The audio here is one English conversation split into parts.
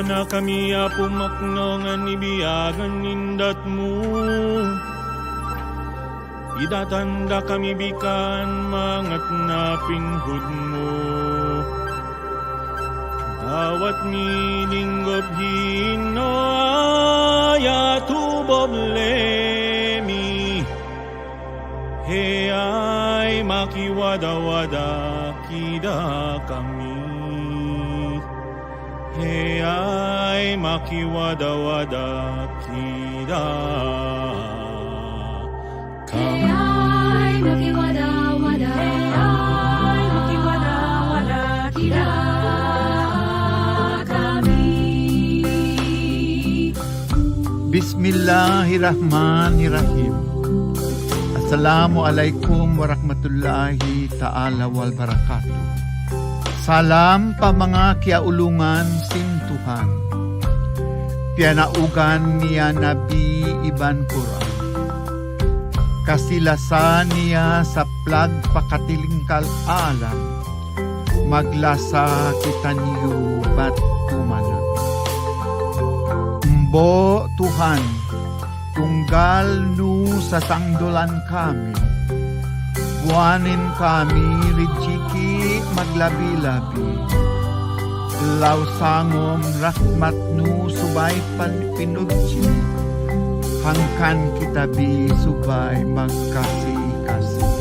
Na kami apumakno nga nibiyagan nindat mo. Idatanda kami bikan mangat na pinggod mo. Dawat mininggob hino aya tuboblemi. He ay makiwada-wada kida kami. He ay makiwada-wada kida kami. He ay makiwada-wada, he ay makiwada-wada kida kami. Bismillahirrahmanirrahim. Assalamualaikum warahmatullahi ta'ala wal barakatuh. Salam pa mga kiaulungan sin Tuhan. Pianaugan niya Nabi Iban Quran. Kasilasan niya sa plag pakatilingkal alam. Maglasa kita niyo bat tumanang. Mbo Tuhan, tunggal nu sa sangdolan kami. Buwanin kami rijiki maglabi-labi. Law sangom rahmat nu subay pinudji. Hangkan kita bi subay magkasih-kasih.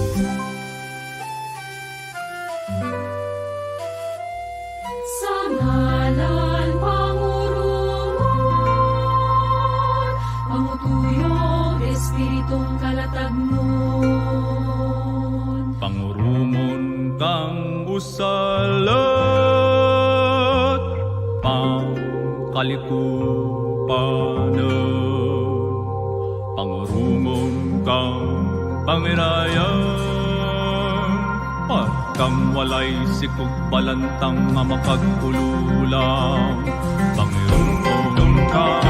Sa ngalan Pangurungan, pangutuyong Espiritong kalatagnon. Pangurumon kang usalat, pangkalikupanan. Pangurumon kang pangirayan, pagkang walay sikog balantang nga makagululang. Pangurumon kang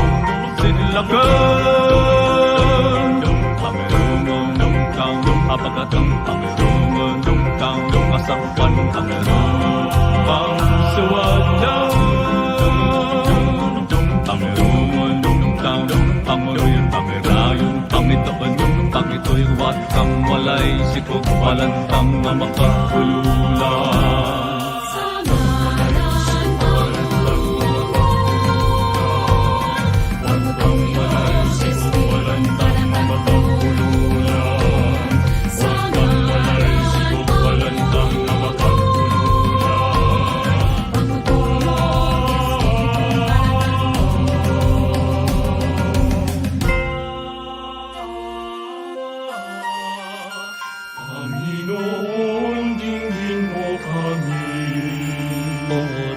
sinilagan, pangurumon kang apagatang pangurumon kang kasakwan, pangurumon kang suwadan, pangurumon kang panguruyon, pangirayon, pangitaban, pangitoy wat kang walay sikog balantang nga makagululang.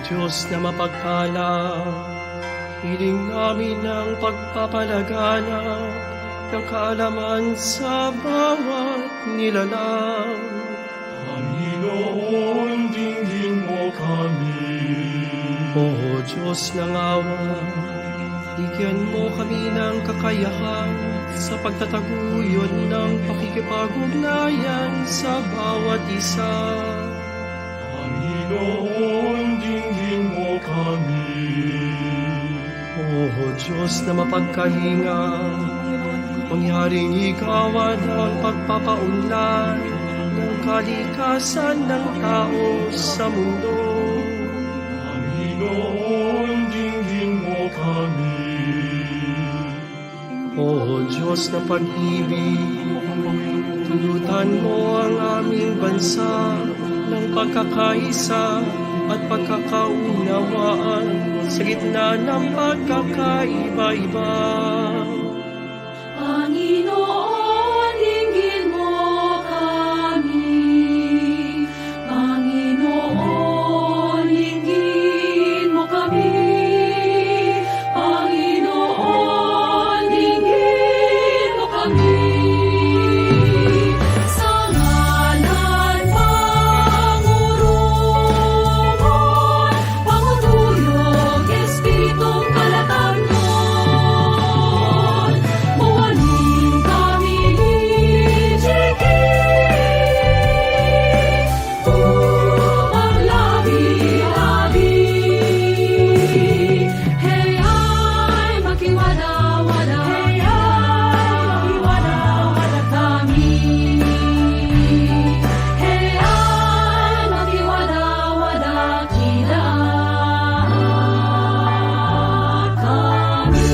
Diyos na mapagpala, hiling namin ang pagpapalaganap ng kaalaman sa bawat nilalang. Panginoon, dinggin mo kami. O Diyos ng awa, bigyan mo kami ng kakayahan sa pagtataguyod ng pakikipag-ugnayan sa bawat isa. Panginoon, dinggin mo kami. O Diyos na mapagkahinga, Mangyaring ikawan ang pagpapaunlad ng kalikasan ng tao sa mundo. Panginoon, dinggin mo kami. O Diyos na pag-ibig, tulutan mo ang aming bansa ng pagkakaisa at pagkakaunawaan sa gitna ng pagkakaiba-iba. Panginoon, dinggin mo kami. Panginoon, dinggin mo kami. Panginoon, dinggin mo kami. Sa ngalan pangurungan, pangutuyog, Espiritong kalatamnon. Mawaling kami hijiki, upang labi-labi. Hayay makiwala-wala, hayay makiwala-wala kami. Hayay makiwala-wala kita kami.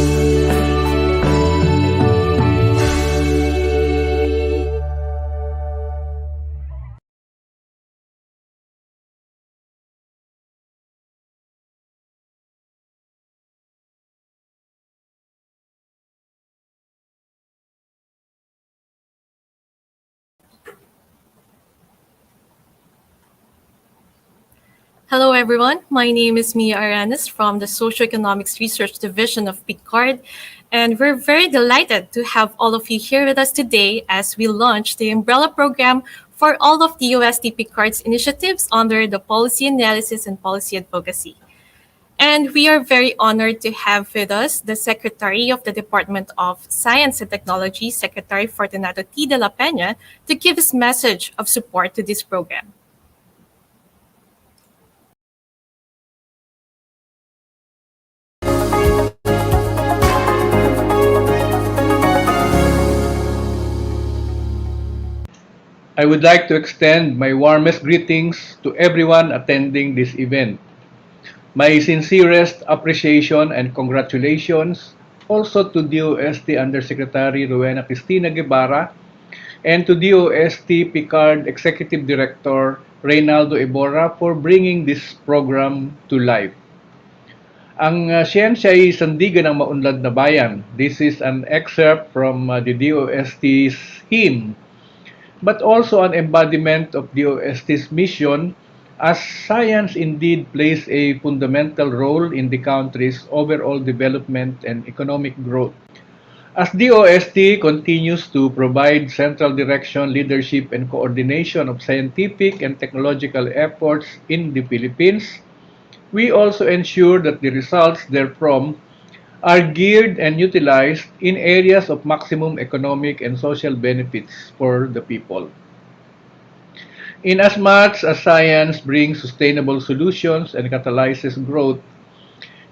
Hello, everyone. My name is Mia Aranis from the Socioeconomics Research Division of PCAARRD, and we're very delighted to have all of you here with us today as we launch the umbrella program for all of the DOST PCAARRD's initiatives under the Policy Analysis and Policy Advocacy. And we are very honored to have with us the Secretary of the Department of Science and Technology, Secretary Fortunato T. de la Peña, to give his message of support to this program. I would like to extend my warmest greetings to everyone attending this event. My sincerest appreciation and congratulations also to DOST Undersecretary Rowena Cristina Guevara and to DOST PCAARRD Executive Director Reynaldo Iborra for bringing this program to life. Ang siyensya ay sandigan ng maunlad na bayan. This is an excerpt from the DOST's hymn, but also an embodiment of DOST's mission, as science indeed plays a fundamental role in the country's overall development and economic growth. As DOST continues to provide central direction, leadership, and coordination of scientific and technological efforts in the Philippines, we also ensure that the results therefrom are geared and utilized in areas of maximum economic and social benefits for the people. Inasmuch as science brings sustainable solutions and catalyzes growth,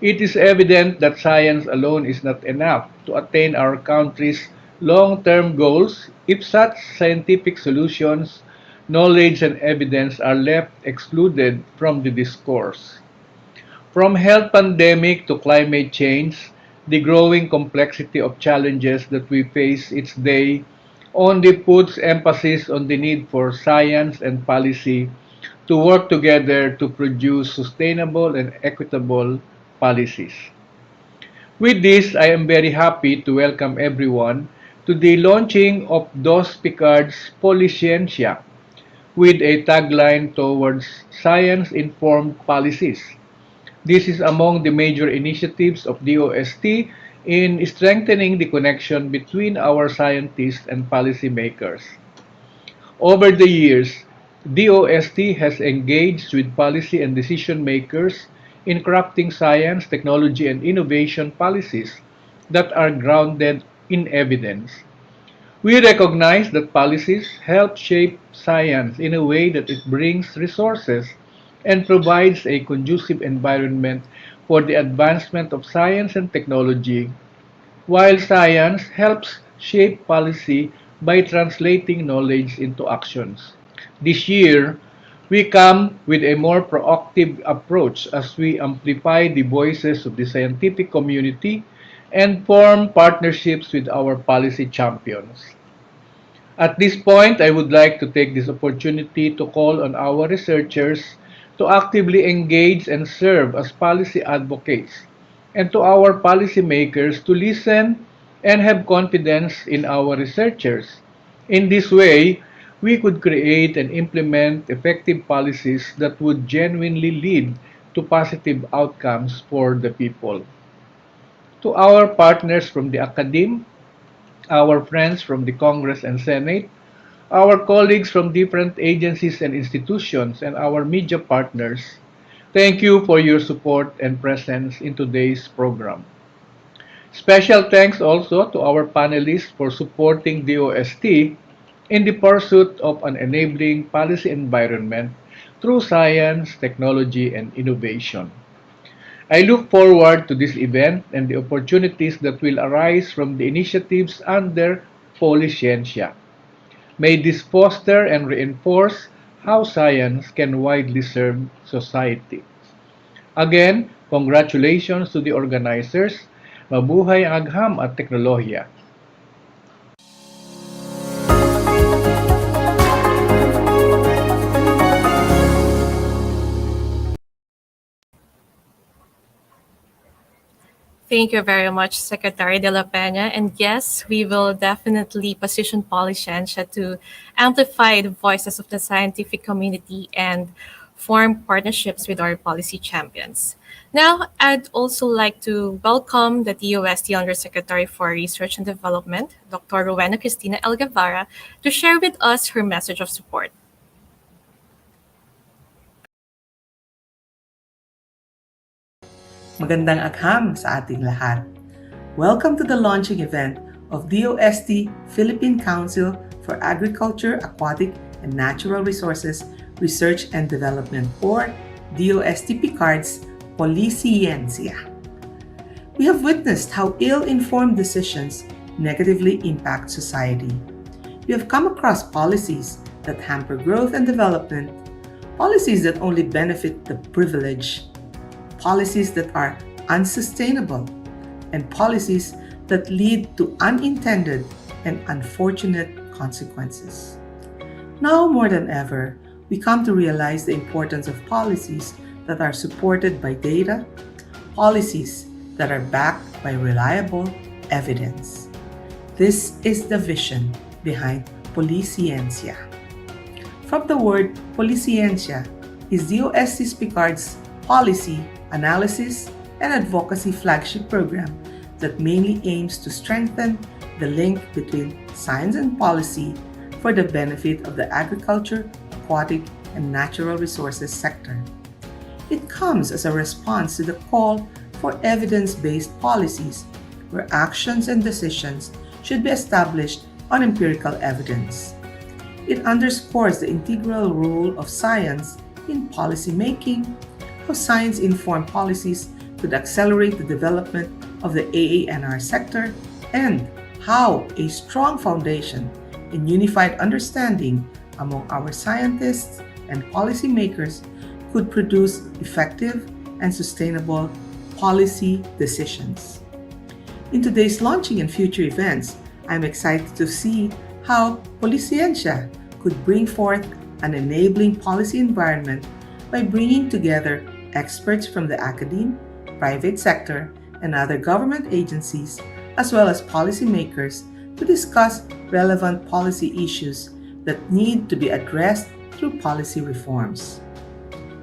it is evident that science alone is not enough to attain our country's long-term goals if such scientific solutions, knowledge, and evidence are left excluded from the discourse. From health pandemic to climate change, the growing complexity of challenges that we face each day only puts emphasis on the need for science and policy to work together to produce sustainable and equitable policies. With this, I am very happy to welcome everyone to the launching of DOST-PCAARRD's Poliscientia, with a tagline towards science-informed policies. This is among the major initiatives of DOST in strengthening the connection between our scientists and policymakers. Over the years, DOST has engaged with policy and decision makers in crafting science, technology, and innovation policies that are grounded in evidence. We recognize that policies help shape science in a way that it brings resources and provides a conducive environment for the advancement of science and technology, while science helps shape policy by translating knowledge into actions. This year, we come with a more proactive approach as we amplify the voices of the scientific community and form partnerships with our policy champions. At this point, I would like to take this opportunity to call on our researchers to actively engage and serve as policy advocates, and to our policymakers to listen and have confidence in our researchers. In this way, we could create and implement effective policies that would genuinely lead to positive outcomes for the people. To our partners from the academe, our friends from the Congress and Senate, our colleagues from different agencies and institutions, and our media partners, thank you for your support and presence in today's program. Special thanks also to our panelists for supporting DOST in the pursuit of an enabling policy environment through science, technology, and innovation. I look forward to this event and the opportunities that will arise from the initiatives under Poliscientia. May this foster and reinforce how science can widely serve society. Again, congratulations to the organizers. Mabuhay ang agham at teknolohiya. Thank you very much, Secretary De La Peña. And yes, we will definitely position Poliscientia to amplify the voices of the scientific community and form partnerships with our policy champions. Now, I'd also like to welcome the DOST Undersecretary for Research and Development, Dr. Rowena Cristina El Guevara, to share with us her message of support. Magandang agham sa ating lahat. Welcome to the launching event of DOST Philippine Council for Agriculture, Aquatic, and Natural Resources Research and Development, or DOST-PCAARRD's Poliscientia. We have witnessed how ill-informed decisions negatively impact society. We have come across policies that hamper growth and development, policies that only benefit the privileged, policies that are unsustainable, and policies that lead to unintended and unfortunate consequences. Now more than ever, we come to realize the importance of policies that are supported by data, policies that are backed by reliable evidence. This is the vision behind Poliscientia. From the word Poliscientia is DOST-PCAARRD's policy, analysis, and advocacy flagship program that mainly aims to strengthen the link between science and policy for the benefit of the agriculture, aquatic, and natural resources sector. It comes as a response to the call for evidence-based policies where actions and decisions should be established on empirical evidence. It underscores the integral role of science in policy making, how science-informed policies could accelerate the development of the AANR sector, and how a strong foundation and unified understanding among our scientists and policymakers could produce effective and sustainable policy decisions. In today's launching and future events, I'm excited to see how Poliscientia could bring forth an enabling policy environment by bringing together experts from the academe, private sector, and other government agencies, as well as policymakers, to discuss relevant policy issues that need to be addressed through policy reforms.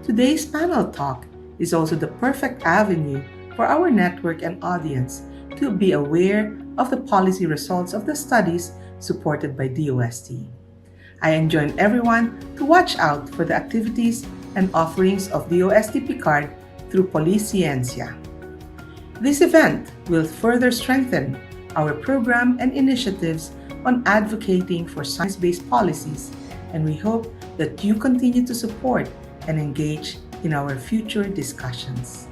Today's panel talk is also the perfect avenue for our network and audience to be aware of the policy results of the studies supported by DOST. I enjoin everyone to watch out for the activities and offerings of DOST-PCAARRD through Poliscientia. This event will further strengthen our program and initiatives on advocating for science-based policies, and we hope that you continue to support and engage in our future discussions.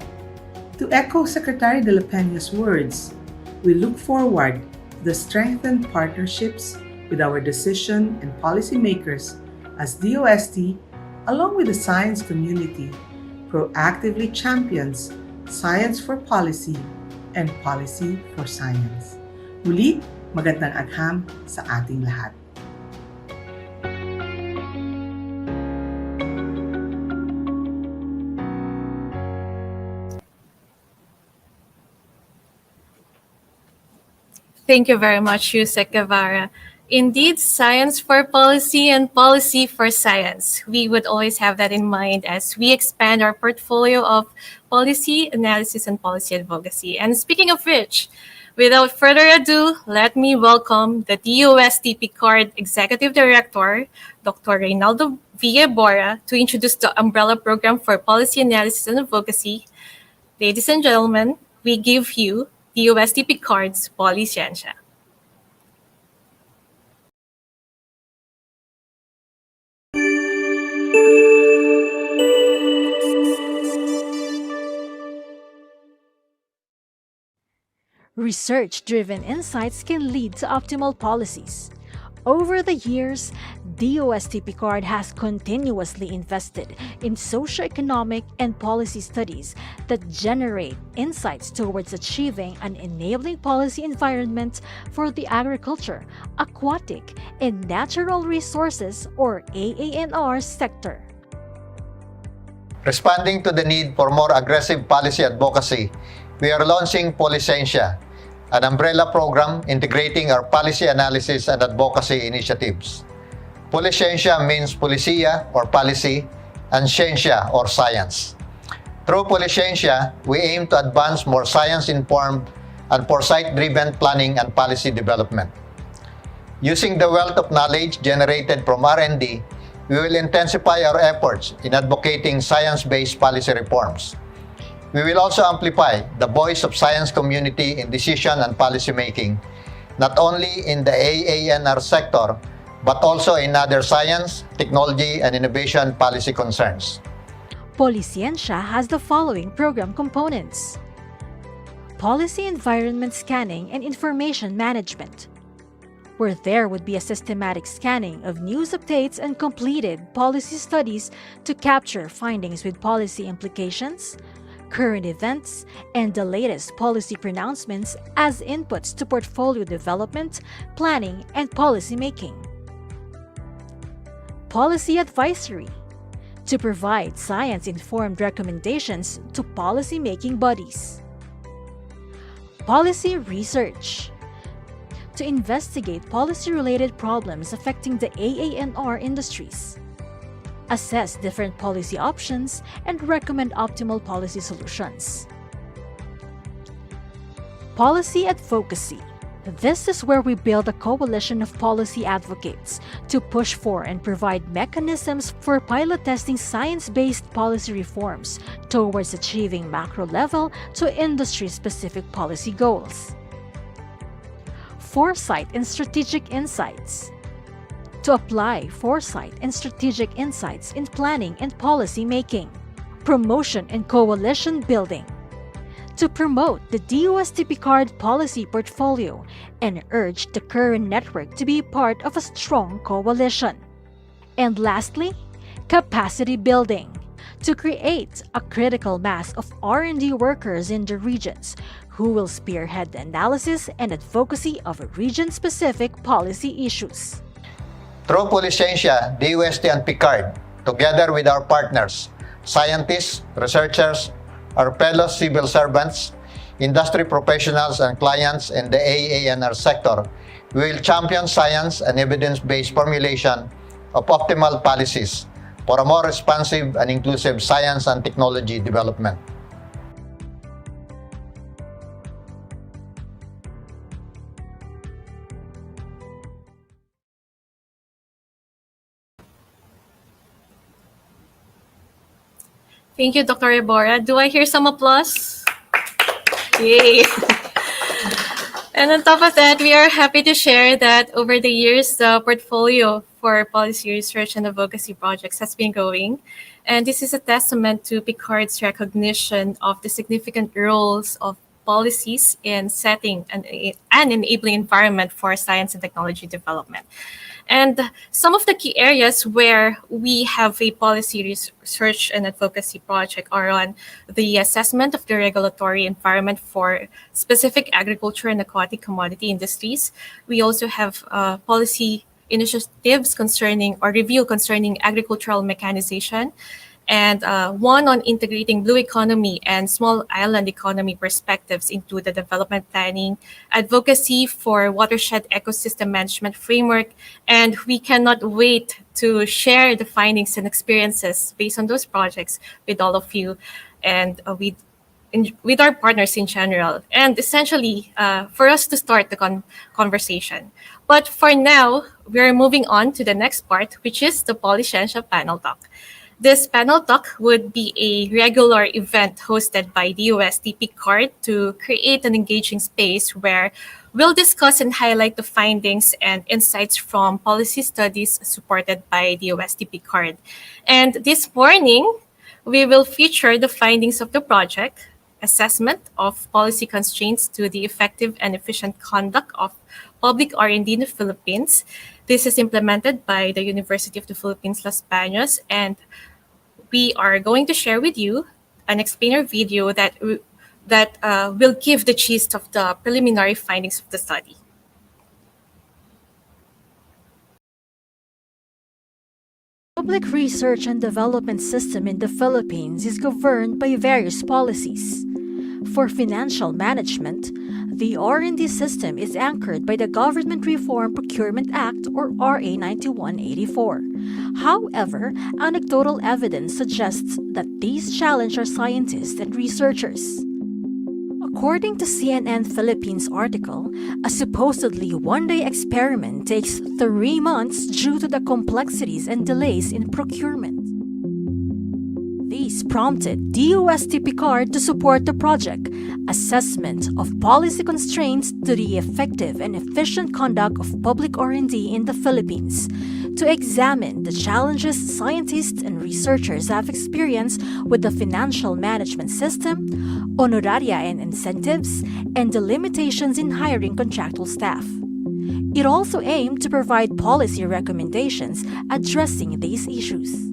To echo Secretary De La Peña's words, we look forward to the strengthened partnerships with our decision and policymakers as DOST, along with the science community, proactively champions science for policy and policy for science. Muli, magandang agham sa ating lahat. Thank you very much, Yusek Guevara. Indeed, science for policy and policy for science. We would always have that in mind as we expand our portfolio of policy analysis and policy advocacy. And speaking of which, without further ado, let me welcome the DOST-PCAARRD Executive Director, Dr. Reynaldo Villabora, to introduce the umbrella program for policy analysis and advocacy. Ladies and gentlemen, we give you DOST-PCAARRD's Policiencia. Research-driven insights can lead to optimal policies. Over the years, DOST-PCAARRD has continuously invested in socioeconomic and policy studies that generate insights towards achieving an enabling policy environment for the agriculture, aquatic, and natural resources or AANR sector. Responding to the need for more aggressive policy advocacy, we are launching Policiencia, an umbrella program integrating our policy analysis and advocacy initiatives. Policiencia means policia or policy, and ciencia or science. Through Policiencia, we aim to advance more science-informed and foresight-driven planning and policy development. Using the wealth of knowledge generated from R&D, we will intensify our efforts in advocating science-based policy reforms. We will also amplify the voice of science community in decision and policy making, not only in the AANR sector, but also in other science, technology, and innovation policy concerns. Policiencia has the following program components: policy environment scanning and information management, where there would be a systematic scanning of news updates and completed policy studies to capture findings with policy implications, current events, and the latest policy pronouncements as inputs to portfolio development, planning, and policy making. Policy advisory, to provide science-informed recommendations to policy-making bodies. Policy research, to investigate policy-related problems affecting the AANR industries, assess different policy options, and recommend optimal policy solutions. Policy advocacy. This is where we build a coalition of policy advocates to push for and provide mechanisms for pilot testing science-based policy reforms towards achieving macro-level to industry-specific policy goals. Foresight and strategic insights, to apply foresight and strategic insights in planning and policy making. Promotion and coalition building, to promote the DOST-PCAARRD policy portfolio and urge the current network to be part of a strong coalition. And lastly, capacity building, to create a critical mass of R&D workers in the regions who will spearhead the analysis and advocacy of region-specific policy issues. Through Policiencia, DOST and PCAARRD, together with our partners, scientists, researchers, our fellow civil servants, industry professionals, and clients in the AANR sector, we will champion science and evidence-based formulation of optimal policies for a more responsive and inclusive science and technology development. Thank you, Dr. Ebora. Do I hear some applause? Yay! And on top of that, we are happy to share that over the years, the portfolio for policy research and advocacy projects has been growing. And this is a testament to PCAARRD's recognition of the significant roles of policies in setting an enabling environment for science and technology development. And some of the key areas where we have a policy research and advocacy project are on the assessment of the regulatory environment for specific agriculture and aquatic commodity industries. We also have policy initiatives concerning or review concerning agricultural mechanization, and one on integrating blue economy and small island economy perspectives into the development planning, advocacy for watershed ecosystem management framework, and we cannot wait to share the findings and experiences based on those projects with all of you and with our partners in general, and essentially for us to start the conversation. But for now, we're moving on to the next part, which is the Poliscientia panel talk. This panel talk would be a regular event hosted by DOST-PCAARRD to create an engaging space where we'll discuss and highlight the findings and insights from policy studies supported by DOST-PCAARRD. And this morning, we will feature the findings of the project, assessment of policy constraints to the effective and efficient conduct of public R&D in the Philippines. This is implemented by the University of the Philippines, Las Bañas, and we are going to share with you an explainer video that will give the gist of the preliminary findings of the study. Public research and development system in the Philippines is governed by various policies. For financial management, the R&D system is anchored by the Government Reform Procurement Act, or RA 9184. However, anecdotal evidence suggests that these challenge our scientists and researchers. According to CNN Philippines article, a supposedly one-day experiment takes 3 months due to the complexities and delays in procurement. These prompted DOST-PCAARRD to support the project, Assessment of Policy Constraints to the Effective and Efficient Conduct of Public R&D in the Philippines, to examine the challenges scientists and researchers have experienced with the financial management system, honoraria and incentives, and the limitations in hiring contractual staff. It also aimed to provide policy recommendations addressing these issues.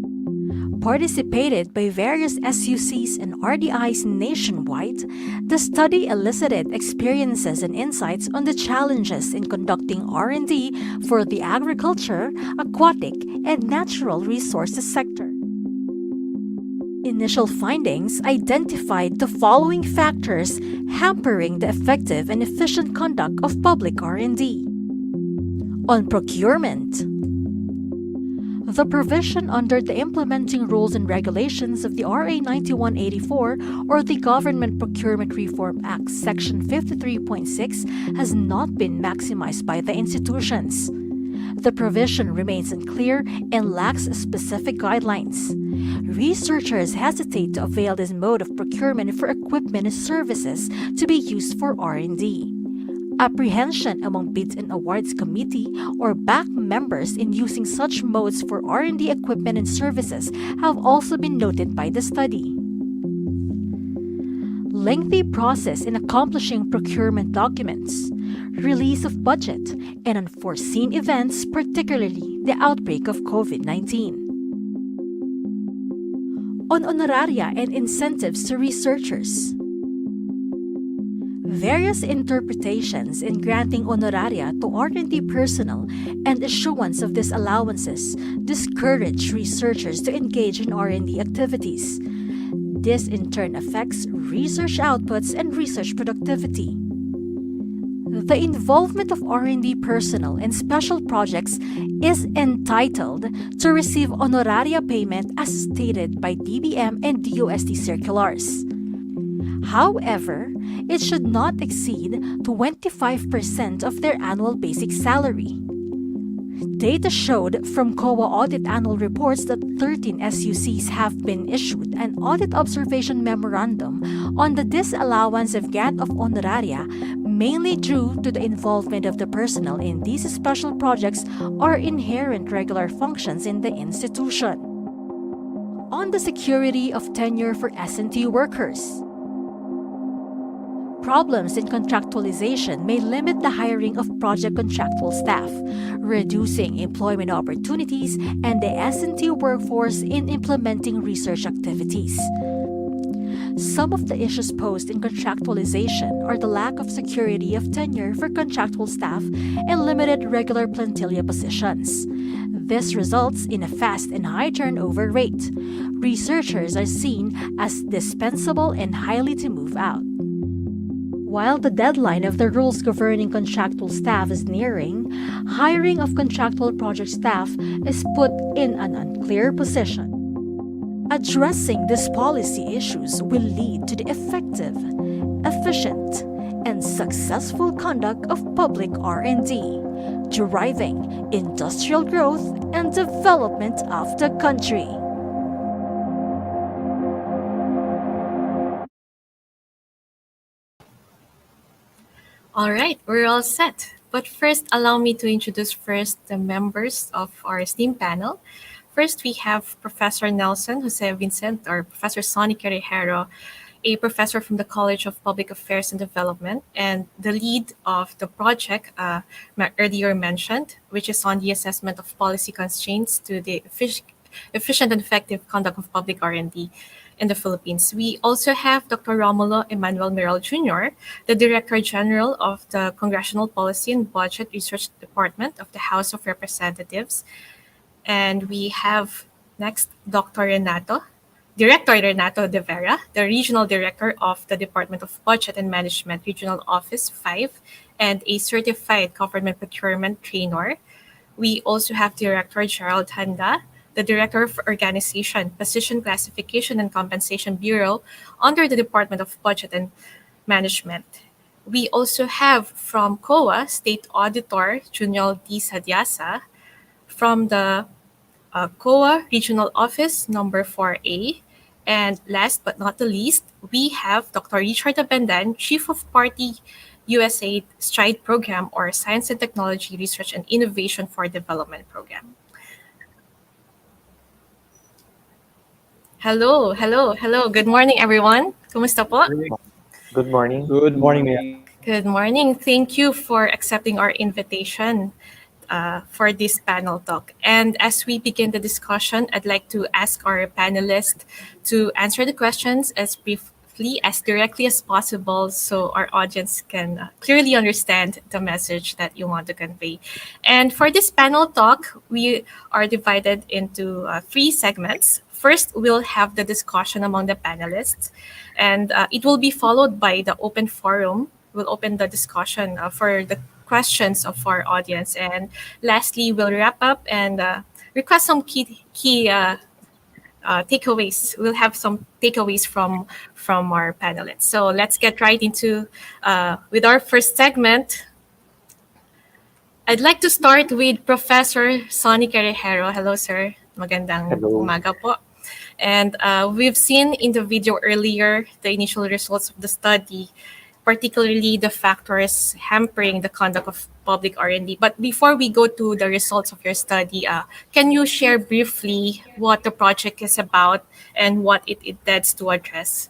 Participated by various SUCs and RDIs nationwide, the study elicited experiences and insights on the challenges in conducting R&D for the agriculture, aquatic, and natural resources sector. Initial findings identified the following factors hampering the effective and efficient conduct of public R&D. On procurement, the provision under the implementing rules and regulations of the RA 9184 or the Government Procurement Reform Act Section 53.6 has not been maximized by the institutions. The provision remains unclear and lacks specific guidelines. Researchers hesitate to avail this mode of procurement for equipment and services to be used for R&D. Apprehension among Bids and Awards Committee or BAC members in using such modes for R&D equipment and services have also been noted by the study. Lengthy process in accomplishing procurement documents, release of budget, and unforeseen events, particularly the outbreak of COVID-19. On honoraria and incentives to researchers, various interpretations in granting honoraria to R&D personnel and issuance of these allowances discourage researchers to engage in R&D activities. This in turn affects research outputs and research productivity. The involvement of R&D personnel in special projects is entitled to receive honoraria payment as stated by DBM and DOST circulars. However, it should not exceed 25% of their annual basic salary. Data showed from COA audit annual reports that 13 SUCs have been issued an audit observation memorandum on the disallowance of grant of honoraria, mainly due to the involvement of the personnel in these special projects or inherent regular functions in the institution. On the security of tenure for S&T workers, Problems in contractualization may limit the hiring of project contractual staff, reducing employment opportunities and the S&T workforce in implementing research activities. Some of the issues posed in contractualization are the lack of security of tenure for contractual staff and limited regular plantilla positions. This results in a fast and high turnover rate. Researchers are seen as dispensable and highly to move out. While the deadline of the rules governing contractual staff is nearing, hiring of contractual project staff is put in an unclear position. Addressing these policy issues will lead to the effective, efficient, and successful conduct of public R&D, driving industrial growth and development of the country. All right, we're all set. But first, allow me to introduce first the members of our esteemed panel. First, we have Professor Nelson Jose Vincent, or Professor Sonny Carejero, a professor from the College of Public Affairs and Development, and the lead of the project earlier mentioned, which is on the assessment of policy constraints to the efficient and effective conduct of public R&D in the Philippines. We also have Dr. Romulo Emmanuel Miral Jr., the Director General of the Congressional Policy and Budget Research Department of the House of Representatives. And we have next Director Renato de Vera, the Regional Director of the Department of Budget and Management Regional Office 5, and a Certified Government Procurement Trainer. We also have Director Gerald Handa, the Director of Organization, Position Classification and Compensation Bureau under the Department of Budget and Management. We also have from COA, State Auditor Junior D. Sadiasa, from the COA Regional Office number 4A. And last but not the least, we have Dr. Richard Abendan, Chief of Party USA STRIDE Program, or Science and Technology Research and Innovation for Development Program. Hello. Good morning, everyone. Kumusta po? Good morning. Good morning. Good morning. Thank you for accepting our invitation for this panel talk. And as we begin the discussion, I'd like to ask our panelists to answer the questions as briefly, as directly as possible, so our audience can clearly understand the message that you want to convey. And for this panel talk, we are divided into 3 segments. First, we'll have the discussion among the panelists, and it will be followed by the open forum. We'll open the discussion for the questions of our audience. And lastly, we'll wrap up and request some key takeaways. We'll have some takeaways from our panelists. So let's get right into with our first segment. I'd like to start with Professor Sonny Carejero. Hello, sir. Magandang umaga po. And we've seen in the video earlier the initial results of the study, particularly the factors hampering the conduct of public R&D. But before we go to the results of your study, can you share briefly what the project is about and what it intends to address?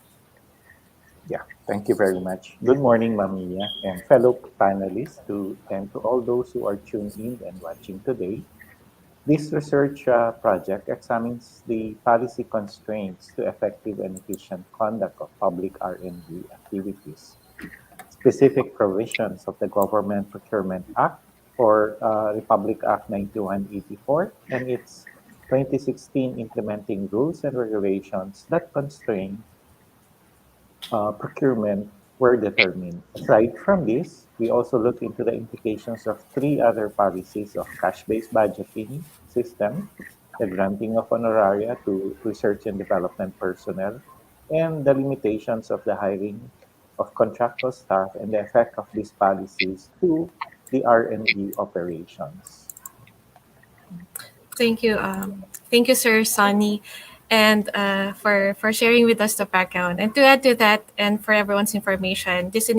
Yeah, thank you very much. Good morning, Mamiya, and fellow panelists, and to all those who are tuned in and watching today. This research project examines the policy constraints to effective and efficient conduct of public R&D activities, specific provisions of the Government Procurement Act, or Republic Act 9184, and its 2016 implementing rules and regulations that constrain procurement were determined. Aside from this, we also look into the implications of 3 other policies of cash-based budgeting system, the granting of honoraria to research and development personnel, and the limitations of the hiring of contractual staff and the effect of these policies to the R&D operations. Thank you, Sir Sonny, and for sharing with us the background. And to add to that, and for everyone's information, this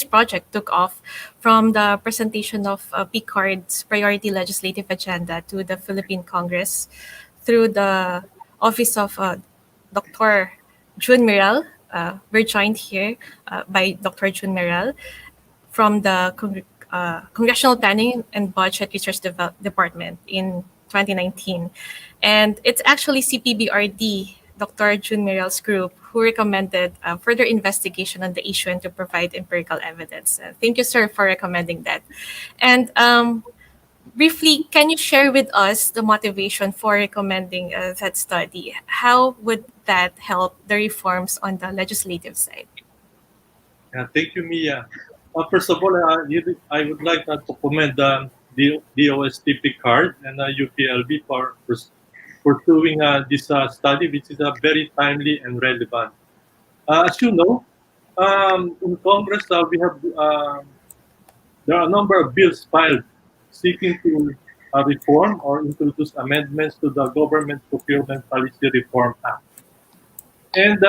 project took off from the presentation of PCAARRD's priority legislative agenda to the Philippine Congress through the office of Dr. Jun Miral, we're joined here by Dr. June Merrill from the Congressional Planning and Budget Research Department in 2019. And it's actually CPBRD, Dr. June Merrill's group, who recommended further investigation on the issue and to provide empirical evidence. Thank you, sir, for recommending that. And briefly, can you share with us the motivation for recommending that study? How would that help the reforms on the legislative side? Thank you, Mia. First of all, I would like to commend the DOST-PCAARRD and UPLB for pursuing this study, which is very timely and relevant. As you know, in Congress, we have there are a number of bills filed seeking to reform or introduce amendments to the Government Procurement Policy Reform Act. And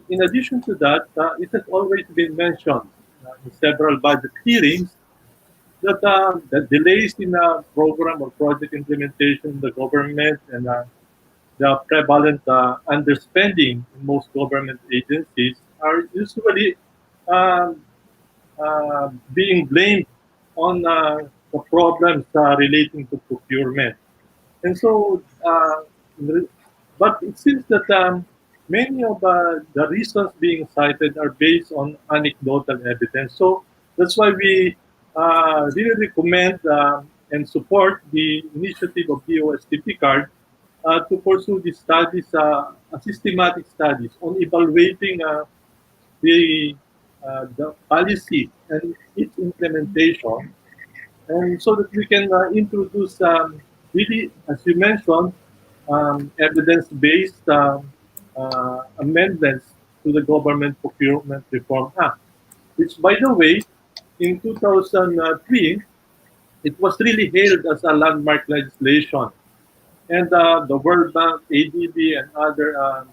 in addition to that, it has always been mentioned in several budget hearings that the delays in program or project implementation in the government and the prevalent underspending in most government agencies are usually um, being blamed on the problems relating to procurement. And so, but it seems that many of the reasons being cited are based on anecdotal evidence. So that's why we really recommend and support the initiative of DOST-PCAARRD to pursue these studies, systematic studies on evaluating the policy and its implementation, and so that we can introduce really, as you mentioned, evidence-based amendments to the Government Procurement Reform Act, which, by the way, in 2003, it was really hailed as a landmark legislation. And the World Bank, ADB, and other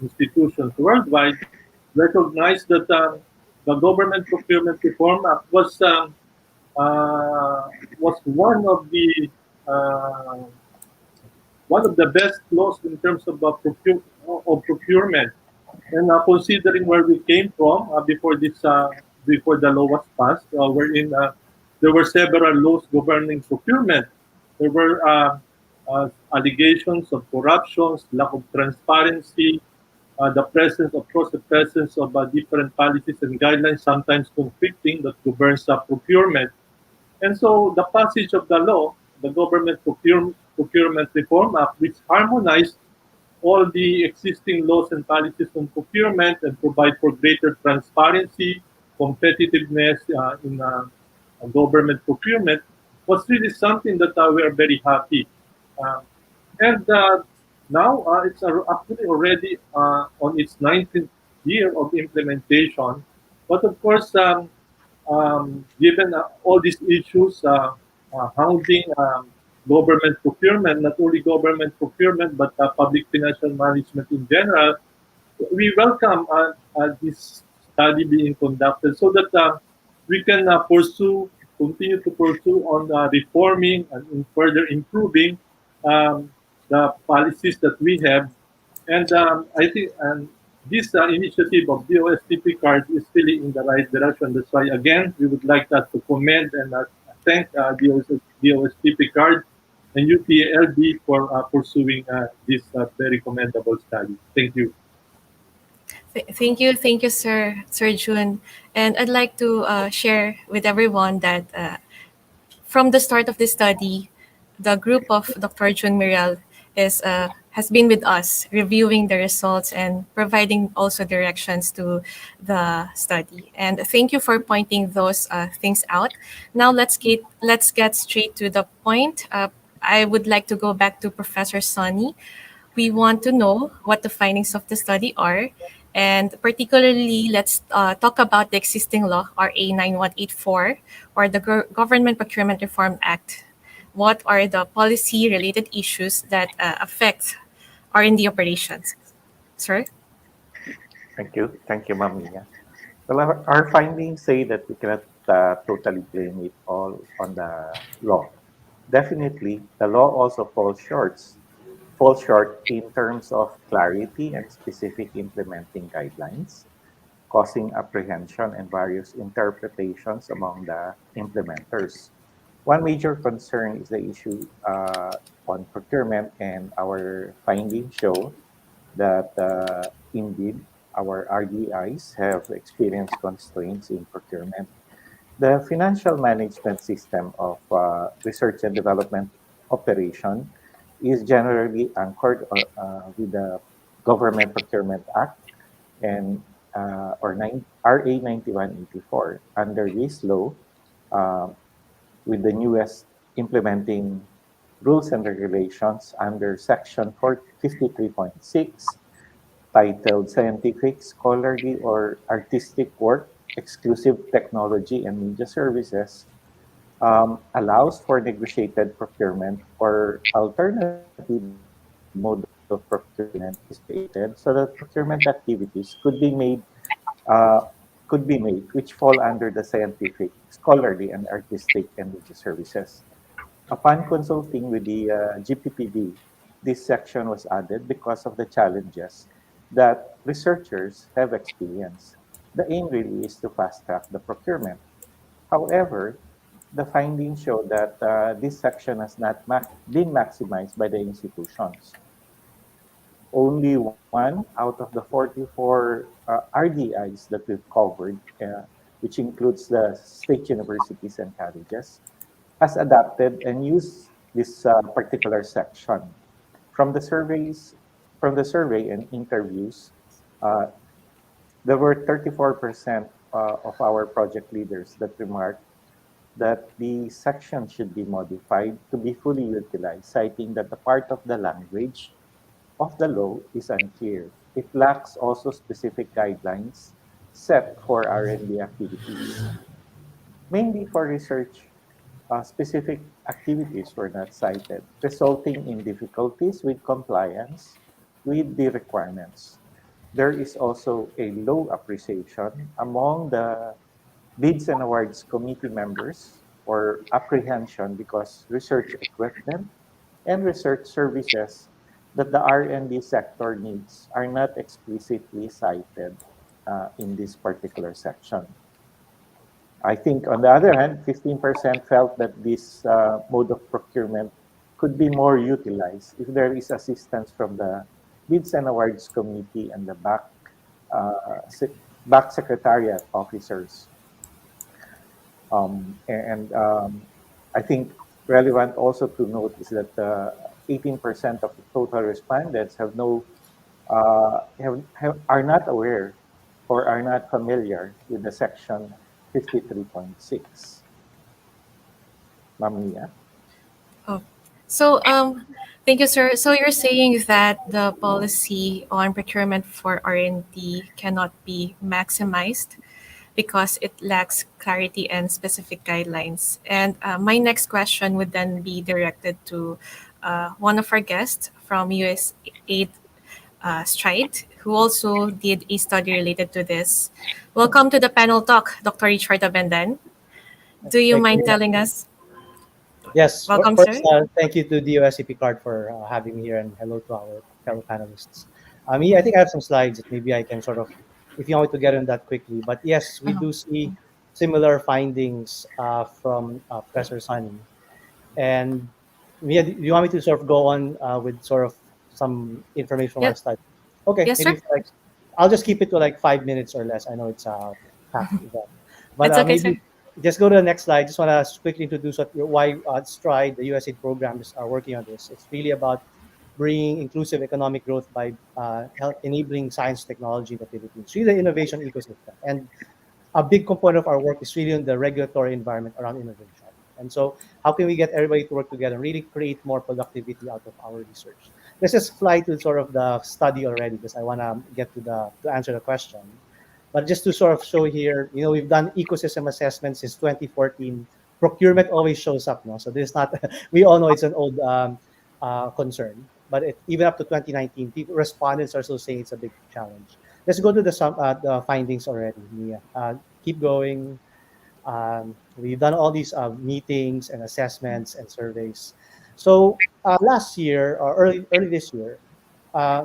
institutions worldwide recognized that the Government Procurement Reform Act was uh, one of the best laws in terms of procurement. And considering where we came from before the law was passed, wherein there were several laws governing procurement. There were allegations of corruptions, lack of transparency, the presence of different policies and guidelines, sometimes conflicting, that governs procurement. And so the passage of the law, the Procurement Reform Act, which harmonized all the existing laws and policies on procurement and provide for greater transparency, competitiveness in government procurement, was really something that we are very happy. Uh, and now it's actually already on its 19th year of implementation. But of course, given all these issues hounding government procurement, not only government procurement, but public financial management in general, we welcome this study being conducted so that we can continue to pursue on reforming and in further improving um, the policies that we have. And I think this initiative of DOST-PCAARRD is really in the right direction. That's why, again, we would like to commend and thank DOST-PCAARRD and UTLB for pursuing this very commendable study. Thank you. Thank you, Sir June. And I'd like to share with everyone that from the start of this study, the group of Dr. June Muriel has been with us, reviewing the results and providing also directions to the study. And thank you for pointing those things out. Now let's get straight to the point. I would like to go back to Professor Sonny. We want to know what the findings of the study are, and particularly, let's talk about the existing law, RA 9184, or the Government Procurement Reform Act. What are the policy-related issues that affect R&D operations? Sir? Thank you. Thank you, Ma'am Mia. Well, our findings say that we cannot totally blame it all on the law. Definitely, the law also falls short in terms of clarity and specific implementing guidelines. causing apprehension and various interpretations among the implementers. One major concern is the issue on procurement, and our findings show that indeed our RDIs have experienced constraints in procurement. The financial management system of research and development operation is generally anchored with the Government Procurement Act and RA 9184. Under this law, uh, with the newest implementing rules and regulations under Section 53.6, titled Scientific, Scholarly, or Artistic Work, Exclusive Technology and Media Services, allows for negotiated procurement or alternative mode of procurement is created so that procurement activities uh, could be made which fall under the scientific, scholarly, and artistic and media services. Upon consulting with the GPPB, this section was added because of the challenges that researchers have experienced. The aim really is to fast track the procurement. However, the findings show that this section has not been maximized by the institutions. Only one out of the 44 RDIs that we've covered, which includes the state universities and colleges, has adapted and used this particular section. From the surveys, from the survey and interviews, uh, there were 34% of our project leaders that remarked that the section should be modified to be fully utilized, citing that the part of the language of the law is unclear. It lacks also specific guidelines set for R&D activities. Mainly for research, specific activities were not cited, resulting in difficulties with compliance with the requirements. There is also a low appreciation among the bids and awards committee members or apprehension because research equipment and research services that the R&D sector needs are not explicitly cited in this particular section. I think, on the other hand, 15% felt that this mode of procurement could be more utilized if there is assistance from the Bids and Awards Committee and the back secretariat officers. I think relevant also to note is that 18% of the total respondents are not aware or are not familiar with the section 53.6. Ma'am Mia? Oh, so thank you, sir. So you're saying that the policy on procurement for R&D cannot be maximized because it lacks clarity and specific guidelines. And my next question would then be directed to one of our guests from USAID Stride, who also did a study related to this. Welcome to the panel talk, Dr. Richard Abendan. Do you Thank mind you. telling us? Yes, Welcome, first, sir. thank you to DOST card for having me here, and hello to our fellow panelists. Yeah, I think I have some slides that maybe I can sort of, if you want me to get on that quickly. But yes, we Uh-huh. do see similar findings from Professor Sunny. And Mia, do you want me to sort of go on with sort of some information from Yeah. our study? Okay, Yes, maybe sir. for like, I'll just keep it to like 5 minutes or less. I know it's a packed event, but It's okay, maybe sir. just go to the next slide. Just want to quickly introduce why Stride, the USAID program, is working on this. It's really about bringing inclusive economic growth by enabling science technology in the Philippines. Really, the innovation ecosystem. And a big component of our work is really on the regulatory environment around innovation. And so, how can we get everybody to work together and really create more productivity out of our research? Let's just fly to sort of the study already because I want to get to to answer the question. But just to sort of show here, we've done ecosystem assessment since 2014. Procurement always shows up, no? So this is not. We all know it's an old concern, but even up to 2019, respondents are still saying it's a big challenge. Let's go to the findings already, Mia. Keep going. We've done all these meetings and assessments and surveys. So last year or early this year,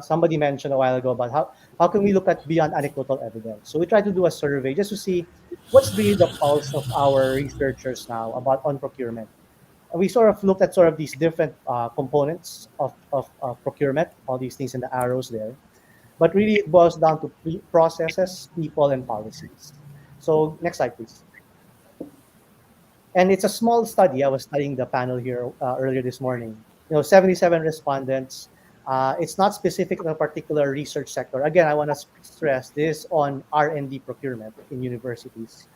somebody mentioned a while ago about how can we look at beyond anecdotal evidence. So we try to do a survey just to see what's really the pulse of our researchers now about on procurement. We sort of looked at sort of these different components of procurement, all these things in the arrows there. But really, it boils down to processes, people, and policies. So next slide, please. And it's a small study. I was studying the panel here earlier this morning. 77 respondents. It's not specific to a particular research sector. Again, I want to stress this on R&D procurement in universities.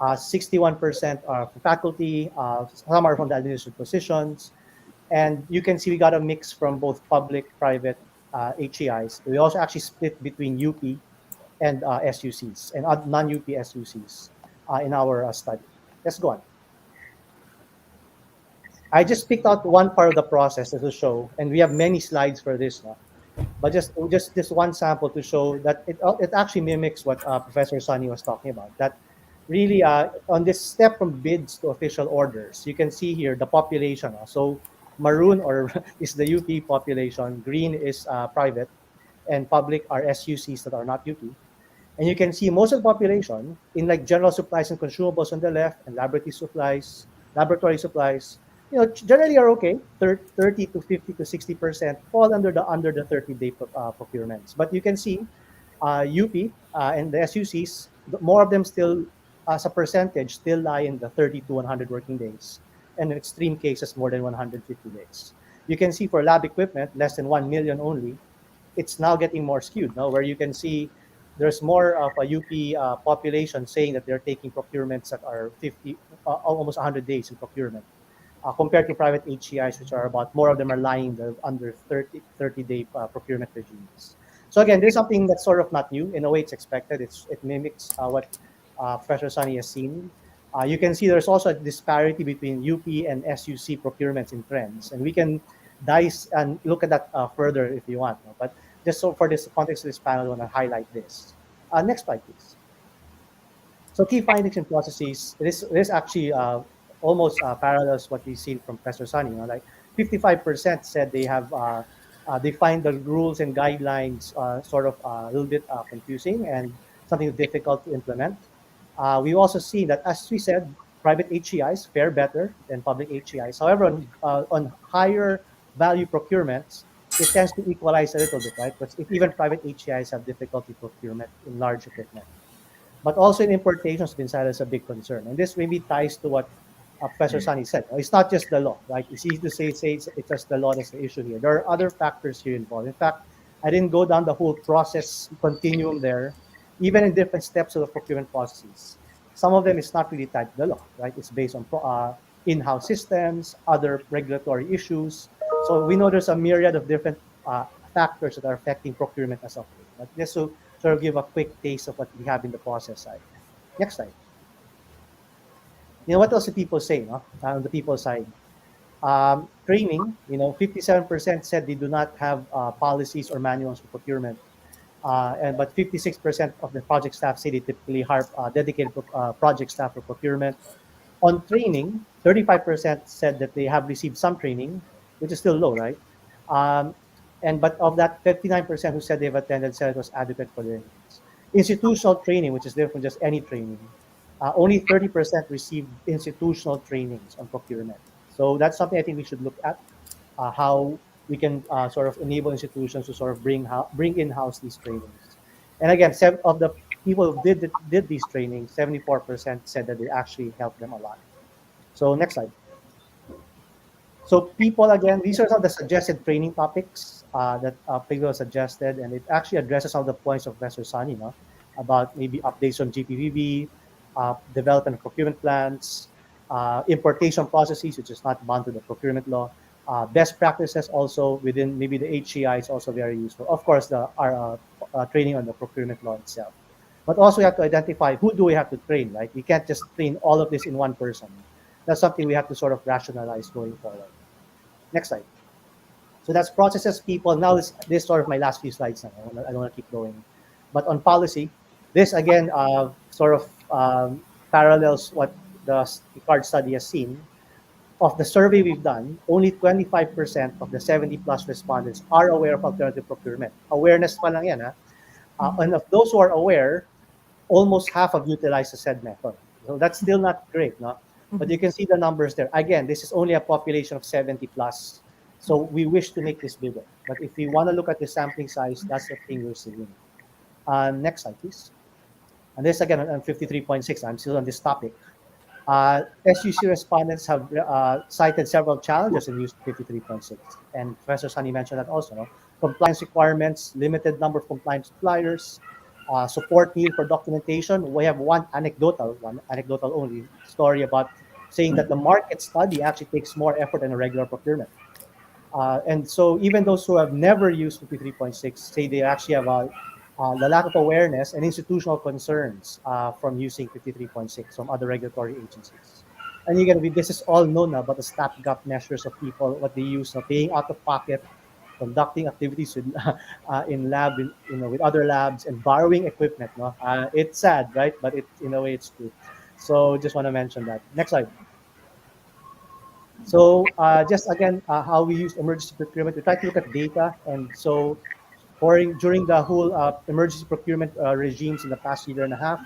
61% are from faculty, some are from the administrative positions, and you can see we got a mix from both public, private HEIs. We also actually split between UP and SUCs and non-UP SUCs in our study. Let's go on. I just picked out one part of the process to show, and we have many slides for this now. But just this one sample to show that it actually mimics what Professor Sunny was talking about. That really on this step from bids to official orders, you can see here the population. So maroon is the UP population, green is private, and public are SUCs that are not UP. And you can see most of the population in like general supplies and consumables on the left, and laboratory supplies, generally are okay. 30 to 50 to 60% fall under the 30-day procurements. But you can see UP and the SUCs, more of them still, as a percentage, still lie in the 30 to 100 working days, and in extreme cases, more than 150 days. You can see for lab equipment, less than 1 million only. It's now getting more skewed now, where you can see there's more of a UP population saying that they're taking procurements that are 50, almost 100 days in procurement, compared to private HEIs, which are about, more of them are lying under 30-day procurement regimes. So again, there's something that's sort of not new. In a way, it's expected. It mimics what Professor Sunny has seen. You can see there's also a disparity between UP and SUC procurements in trends, and we can dice and look at that further if you want. But just so for this context of this panel, I want to highlight this. Next slide, please. So key findings and processes. This actually almost parallels what we've seen from Professor Sunny. Like 55% said they have they find the rules and guidelines sort of a little bit confusing and something difficult to implement. We've also seen that, as we said, private HEIs fare better than public HEIs. However, on higher value procurements, it tends to equalize a little bit, right? But even private HEIs have difficulty procurement in large equipment. But also in importations, been cited as a big concern. And this maybe ties to what Professor Sunny said. It's not just the law, right? It's easy to say it's just the law that's the issue here. There are other factors here involved. In fact, I didn't go down the whole process continuum there, even in different steps of the procurement processes. Some of them is not really tied to the law, right? It's based on in-house systems, other regulatory issues. So we know there's a myriad of different factors that are affecting procurement as of late. But just to sort of give a quick taste of what we have in the process side. Next slide. What else do people say on the people side? Training, 57% said they do not have policies or manuals for procurement. But 56% of the project staff say they typically hire dedicated project staff for procurement. On training, 35% said that they have received some training, which is still low, right? But of that, 59% who said they've attended said it was adequate for their needs. Institutional training, which is different from just any training, only 30% received institutional trainings on procurement. So that's something I think we should look at, how we can sort of enable institutions to sort of bring in-house these trainings. And again, of the people who did these trainings, 74% said that they actually helped them a lot. So next slide. So people, again, these are some of the suggested training topics that people suggested, and it actually addresses some of the points of Professor Sunny, about maybe updates on GPVB, development of procurement plans, importation processes, which is not bound to the procurement law, best practices also within maybe the HCI is also very useful. Of course, our training on the procurement law itself. But also we have to identify who do we have to train, right? We can't just train all of this in one person. That's something we have to sort of rationalize going forward. Next slide. So that's processes, people. Now this is sort of my last few slides. I don't want to keep going. But on policy, this again sort of parallels what the PCAARRD study has seen. of the survey we've done, only 25% of the 70 plus respondents are aware of alternative procurement. Awareness pa lang yan, ha? And of those who are aware, almost half have utilized the said method. So that's still not great, no? But you can see the numbers there. Again, this is only a population of 70 plus. So we wish to make this bigger. But if we want to look at the sampling size, that's the thing we're seeing. Next slide, please. And this again on 53.6, I'm still on this topic. SUC respondents have cited several challenges in using 53.6. And Professor Sunny mentioned that also. No? Compliance requirements, limited number of compliant suppliers, support need for documentation. We have one anecdotal only story about saying that the market study actually takes more effort than a regular procurement. And so even those who have never used 53.6 say they actually have the lack of awareness and institutional concerns from using 53.6 from other regulatory agencies. And again, this is all known about the stopgap measures of people, what they use, paying out of pocket, conducting activities with, in lab, with other labs, and borrowing equipment. No, it's sad, right? But in a way, it's true. So just want to mention that. Next slide. So just again, how we use emergency procurement, we try to look at data, and so during the whole emergency procurement regimes in the past year and a half,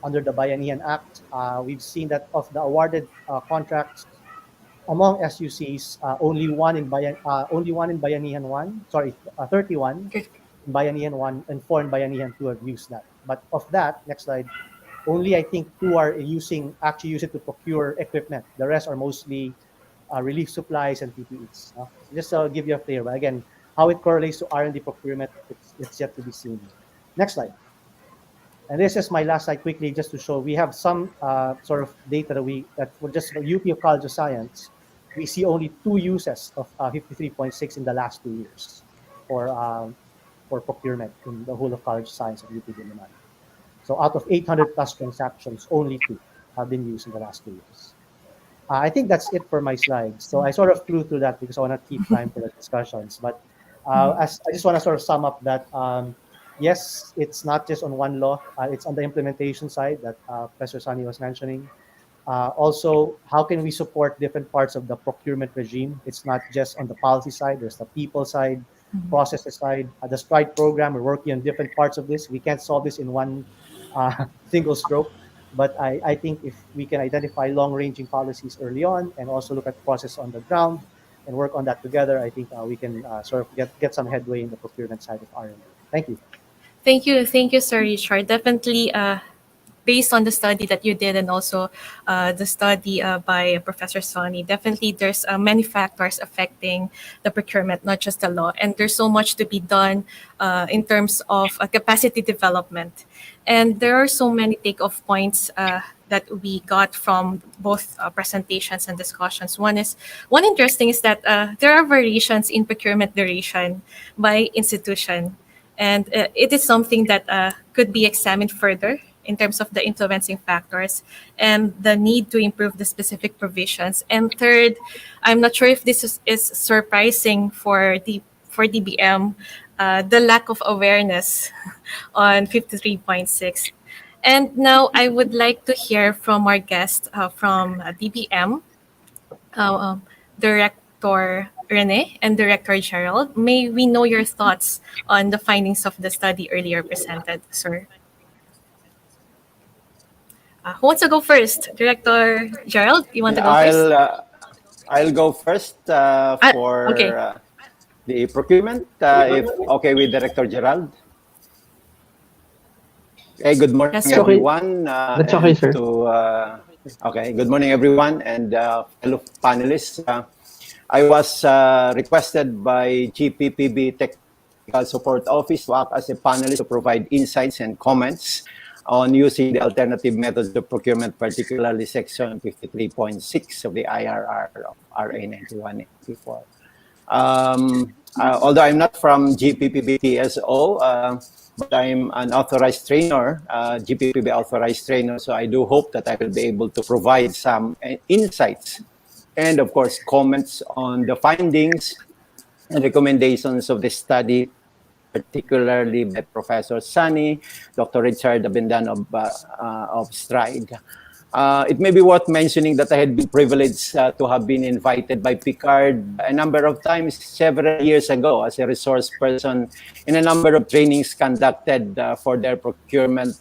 under the Bayanihan Act, we've seen that of the awarded contracts among SUCs, only one in Bayanihan 1, 31 in Bayanihan 1 and 4 in Bayanihan 2 have used that. But of that, next slide, only I think 2 are actually use it to procure equipment. The rest are mostly relief supplies and PPEs. Just to give you a flavor. But again, how it correlates to R&D procurement, it's yet to be seen. Next slide. And this is my last slide quickly, just to show we have some sort of data that for just UP of College of Science, we see only 2 uses of 53.6 in the last 2 years for procurement in the whole of College of Science of UP Diliman. So out of 800 plus transactions, only 2 have been used in the last 2 years. I think that's it for my slides. So I sort of flew through that because I want to keep time for the discussions. But as I just want to sort of sum up that, yes, it's not just on one law. It's on the implementation side that Professor Sunny was mentioning. Also, how can we support different parts of the procurement regime? It's not just on the policy side. There's the people side, processes side. The STRIDE program, we're working on different parts of this. We can't solve this in one single stroke. But I think if we can identify long-ranging policies early on and also look at process on the ground and work on that together, I think we can sort of get some headway in the procurement side of R&D. Thank you. Thank you, Sir Richard. Definitely, based on the study that you did and also the study by Professor Sonny, definitely there's many factors affecting the procurement, not just the law. And there's so much to be done in terms of capacity development. And there are so many take-off points that we got from both presentations and discussions. One interesting is that there are variations in procurement duration by institution. And it is something that could be examined further in terms of the influencing factors and the need to improve the specific provisions. And third, I'm not sure if this is surprising for DBM, the lack of awareness on 53.6. And now I would like to hear from our guest from DBM, Director Rene and Director Gerald. May we know your thoughts on the findings of the study earlier presented, sir? Who wants to go first? Director Gerald, you want to go first? I'll go first for okay. The procurement, if okay with Director Gerald. Okay, good morning, Yes, everyone. That's okay, sir. Okay, good morning, everyone, and fellow panelists. I was requested by GPPB Technical Support Office to act as a panelist to provide insights and comments on using the alternative methods of procurement, particularly Section 53.6 of the IRR of RA 9184. Although I'm not from GPPB TSO, but I'm an authorized trainer, GPPB authorized trainer, so I do hope that I will be able to provide some insights and, of course, comments on the findings and recommendations of the study, particularly by Professor Sunny, Dr. Richard Abendan of STRIDE. It may be worth mentioning that I had been privileged to have been invited by PCAARRD a number of times several years ago as a resource person in a number of trainings conducted for their procurement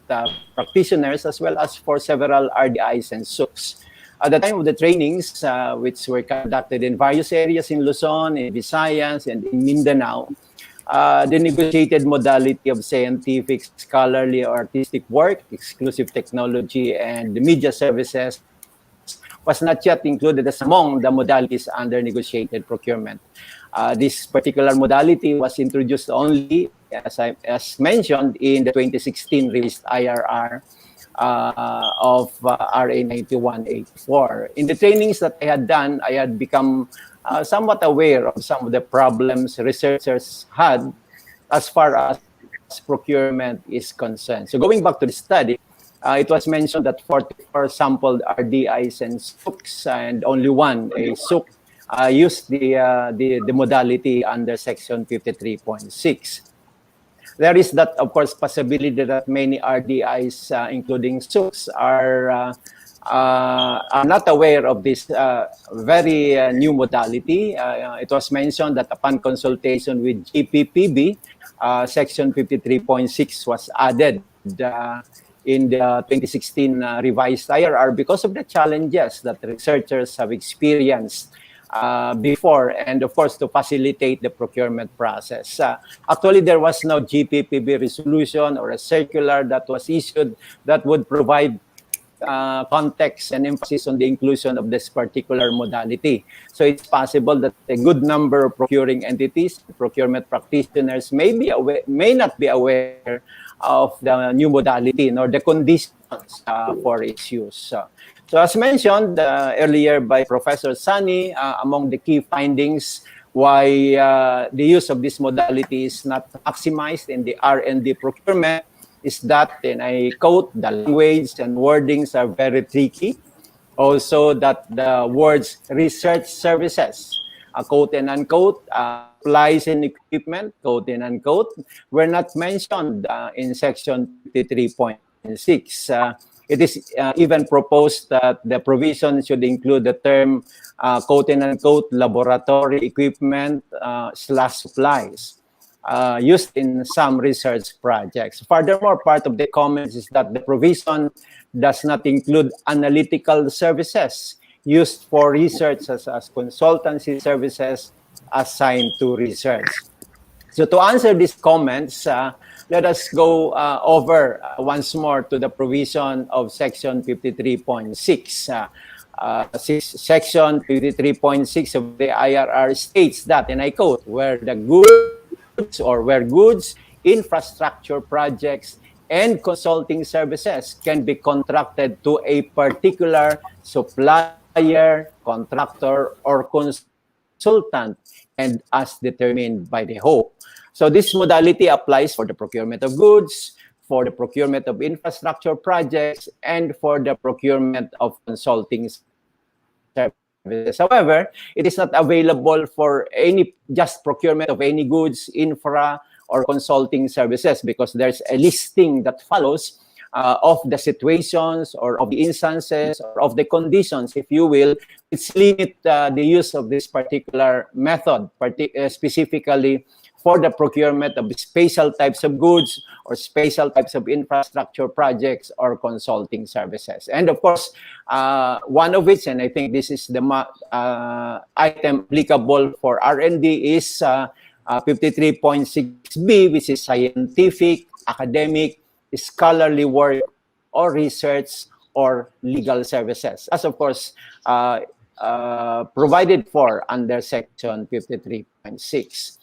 practitioners, as well as for several RDIs and SUCs. At the time of the trainings, which were conducted in various areas in Luzon, in Visayas, and in Mindanao, the negotiated modality of scientific, scholarly, or artistic work, exclusive technology, and media services was not yet included as among the modalities under negotiated procurement. This particular modality was introduced only, as mentioned, in the 2016 released IRR of RA 9184. In the trainings that I had done, I had become somewhat aware of some of the problems researchers had as far as procurement is concerned. So going back to the study, it was mentioned that 44 sampled RDIs and SUCs, and only one, a SUC, used the modality under Section 53.6. There is that, of course, possibility that many RDIs, including SUCs, are not aware of this very new modality. It was mentioned that upon consultation with GPPB, Section 53.6 was added in the 2016 revised IRR because of the challenges that researchers have experienced before, and of course to facilitate the procurement process. Actually, there was no GPPB resolution or a circular that was issued that would provide context and emphasis on the inclusion of this particular modality. So it's possible that a good number of procuring entities, procurement practitioners may not be aware of the new modality nor the conditions for its use. So as mentioned earlier by Professor Sani, among the key findings why the use of this modality is not maximized in the R&D procurement is that, and I quote, the language and wordings are very tricky. Also that the words research services, quote and unquote, supplies and equipment, quote and unquote, were not mentioned in Section 53.6. It is even proposed that the provision should include the term, quote and unquote, laboratory equipment / supplies. Used in some research projects. Furthermore, part of the comments is that the provision does not include analytical services used for research as consultancy services assigned to research. So to answer these comments, let us go over once more to the provision of Section 53.6. Section 53.6 of the IRR states that, and I quote, where goods, infrastructure projects, and consulting services can be contracted to a particular supplier, contractor, or consultant, and as determined by the HOPE. So this modality applies for the procurement of goods, for the procurement of infrastructure projects, and for the procurement of consulting services. However, it is not available for just procurement of any goods, infra, or consulting services, because there's a listing that follows of the situations or of the instances or of the conditions, if you will, which limit the use of this particular method, specifically for the procurement of special types of goods or special types of infrastructure projects or consulting services. And of course, one of which, and I think this is the item applicable for R&D, is 53.6b, which is scientific, academic, scholarly work, or research, or legal services, as of course provided for under Section 53.6.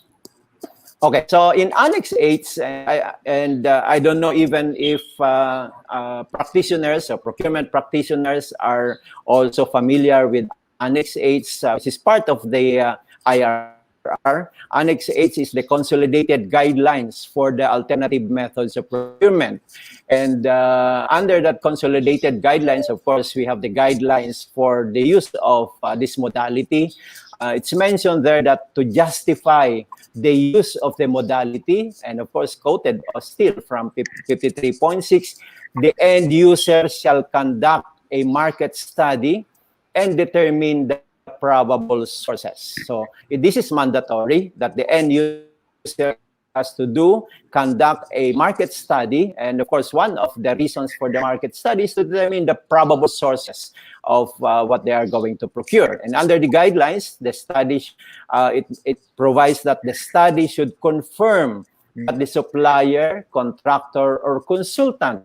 Okay, so in Annex 8, I don't know even if practitioners or procurement practitioners are also familiar with Annex 8, which is part of the IRR. Annex 8 is the consolidated guidelines for the alternative methods of procurement. And under that consolidated guidelines, of course, we have the guidelines for the use of this modality. It's mentioned there that to justify the use of the modality, and of course quoted still from 53.6, the end user shall conduct a market study and determine the probable sources. So this is mandatory that the end user has to conduct a market study. And of course, one of the reasons for the market study is to determine the probable sources of what they are going to procure. And under the guidelines, the study, it provides that the study should confirm that the supplier, contractor, or consultant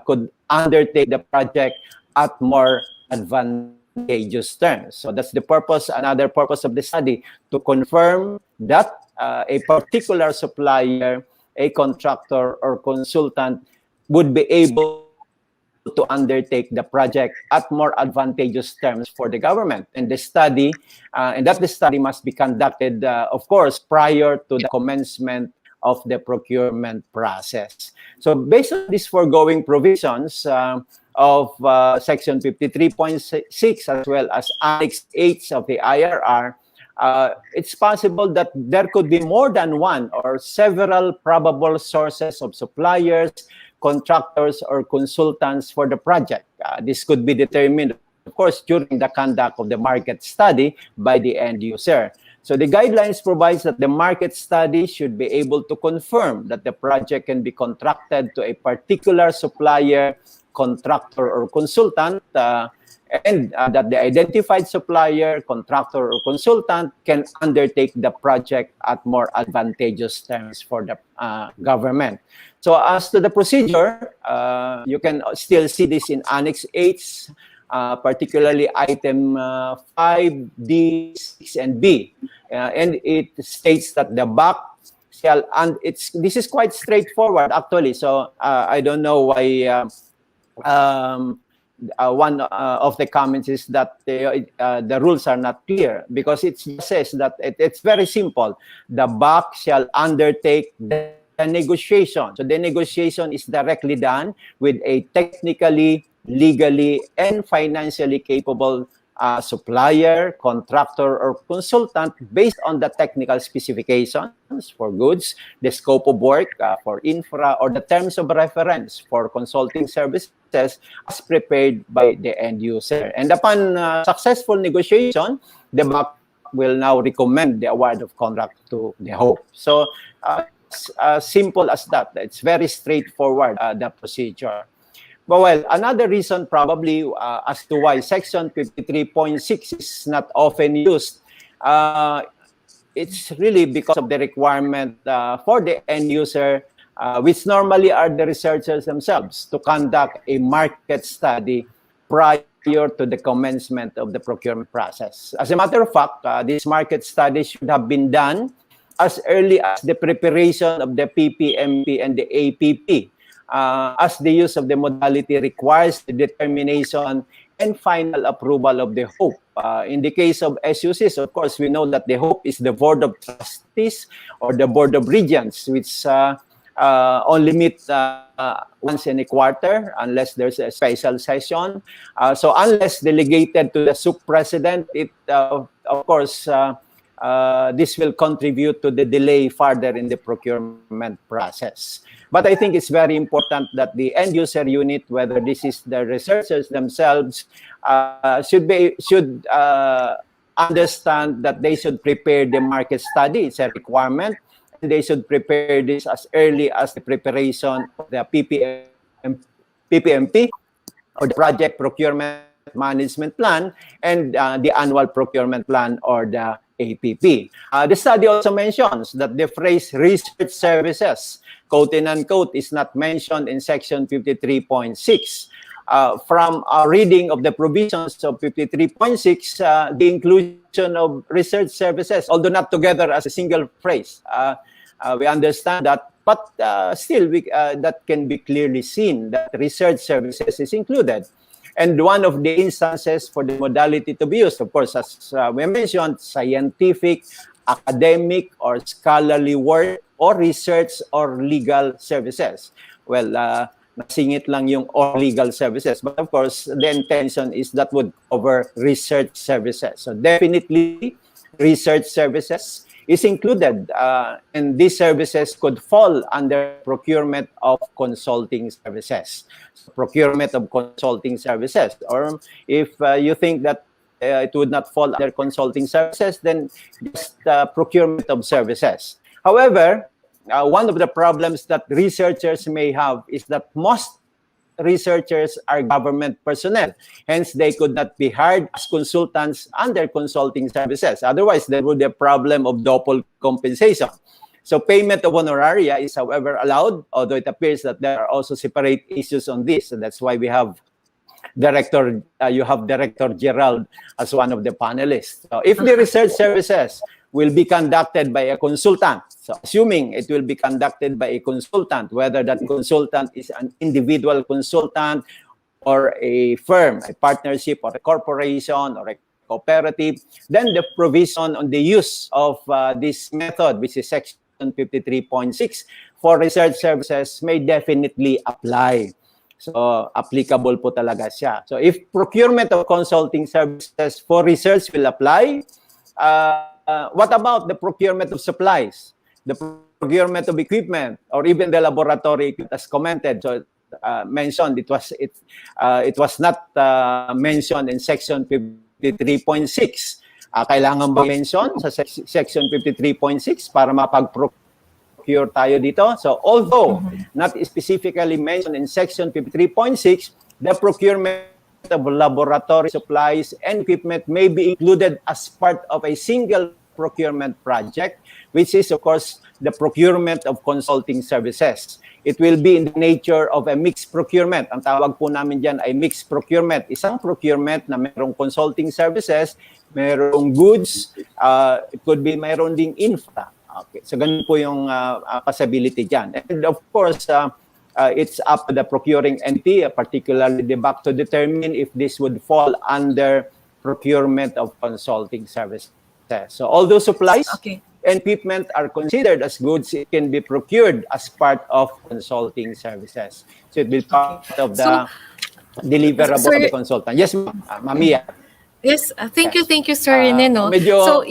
could undertake the project at more advantageous terms. So that's the purpose, another purpose of the study, to confirm that a particular supplier, a contractor, or consultant would be able to undertake the project at more advantageous terms for the government. And the study, and that the study must be conducted, of course, prior to the commencement of the procurement process. So based on these foregoing provisions of Section 53.6 as well as Annex 8 of the IRR, it's possible that there could be more than one or several probable sources of suppliers, contractors, or consultants for the project. This could be determined, of course, during the conduct of the market study by the end user. So the guidelines provides that the market study should be able to confirm that the project can be contracted to a particular supplier, contractor, or consultant, and that the identified supplier, contractor, or consultant can undertake the project at more advantageous terms for the government. So as to the procedure, you can still see this in Annex 8, particularly item 5, D, 6, and B. And it states that the BAC shall, and this is quite straightforward actually. So I don't know why one of the comments is that the rules are not clear, because it says that it's very simple. The BAC shall undertake the negotiation. So the negotiation is directly done with a technically, legally, and financially capable supplier, contractor, or consultant based on the technical specifications for goods, the scope of work for infra, or the terms of reference for consulting services as prepared by the end user. And upon successful negotiation, the BAC will now recommend the award of contract to the HOPE. So as simple as that. It's very straightforward, the procedure. But well, another reason probably as to why Section 53.6 is not often used, it's really because of the requirement for the end user, which normally are the researchers themselves, to conduct a market study prior to the commencement of the procurement process. As a matter of fact, this market study should have been done as early as the preparation of the PPMP and the APP. As the use of the modality requires the determination and final approval of the HOPE. In the case of SUCs, of course, we know that the HOPE is the Board of Trustees or the Board of Regents, which only meet once in a quarter unless there's a special session. So unless delegated to the SUC president, it, of course, this will contribute to the delay further in the procurement process. But I think it's very important that the end user unit, whether this is the researchers themselves, should understand that they should prepare the market study. It's a requirement. They should prepare this as early as the preparation of the PPMP or the Project Procurement Management Plan and the Annual Procurement Plan or the APP. The study also mentions that the phrase research services, quote and unquote, is not mentioned in Section 53.6. From a reading of the provisions of 53.6, the inclusion of research services, although not together as a single phrase, we understand that, but still that can be clearly seen that research services is included. And one of the instances for the modality to be used, of course, as we mentioned, scientific, academic, or scholarly work, or research or legal services. Well, nasingit lang yung or legal services. But of course, the intention is that would cover research services. So definitely research services. is included, and these services could fall under procurement of consulting services. So procurement of consulting services, or if you think that it would not fall under consulting services, then just procurement of services. However, one of the problems that researchers may have is that most researchers are government personnel. Hence, they could not be hired as consultants under consulting services. Otherwise, there would be a problem of double compensation. So payment of honoraria is, however, allowed, although it appears that there are also separate issues on this. And that's why we have you have Director Gerald as one of the panelists. So if the research services will be conducted by a consultant, so assuming it will be conducted by a consultant, whether that consultant is an individual consultant or a firm, a partnership or a corporation or a cooperative, then the provision on the use of this method, which is Section 53.6 for research services, may definitely apply. So, applicable po talaga siya. So, if procurement of consulting services for research will apply, what about the procurement of supplies, the procurement of equipment, or even the laboratory equipment as commented? So, mentioned, it was not mentioned in Section 53.6. Kailangan ba mention sa Section 53.6 para mapag-procure tayo dito? So, although not specifically mentioned in Section 53.6, the procurement of laboratory supplies and equipment may be included as part of a single procurement project, which is, of course, the procurement of consulting services. It will be in the nature of a mixed procurement. Ang tawag po namin dyan ay mixed procurement. Isang procurement na mayroong consulting services, mayroong goods, it could be mayroon ding infra. Okay, so ganun po yung possibility dyan. And of course, it's up to the procuring entity, particularly the BAC, to determine if this would fall under procurement of consulting services. So all those supplies and equipment are considered as goods. It can be procured as part of consulting services. So it will be part of the deliverable of the consultant. Yes, Mamiya. Yes, thank you, Sir Rene. No? Medyo So,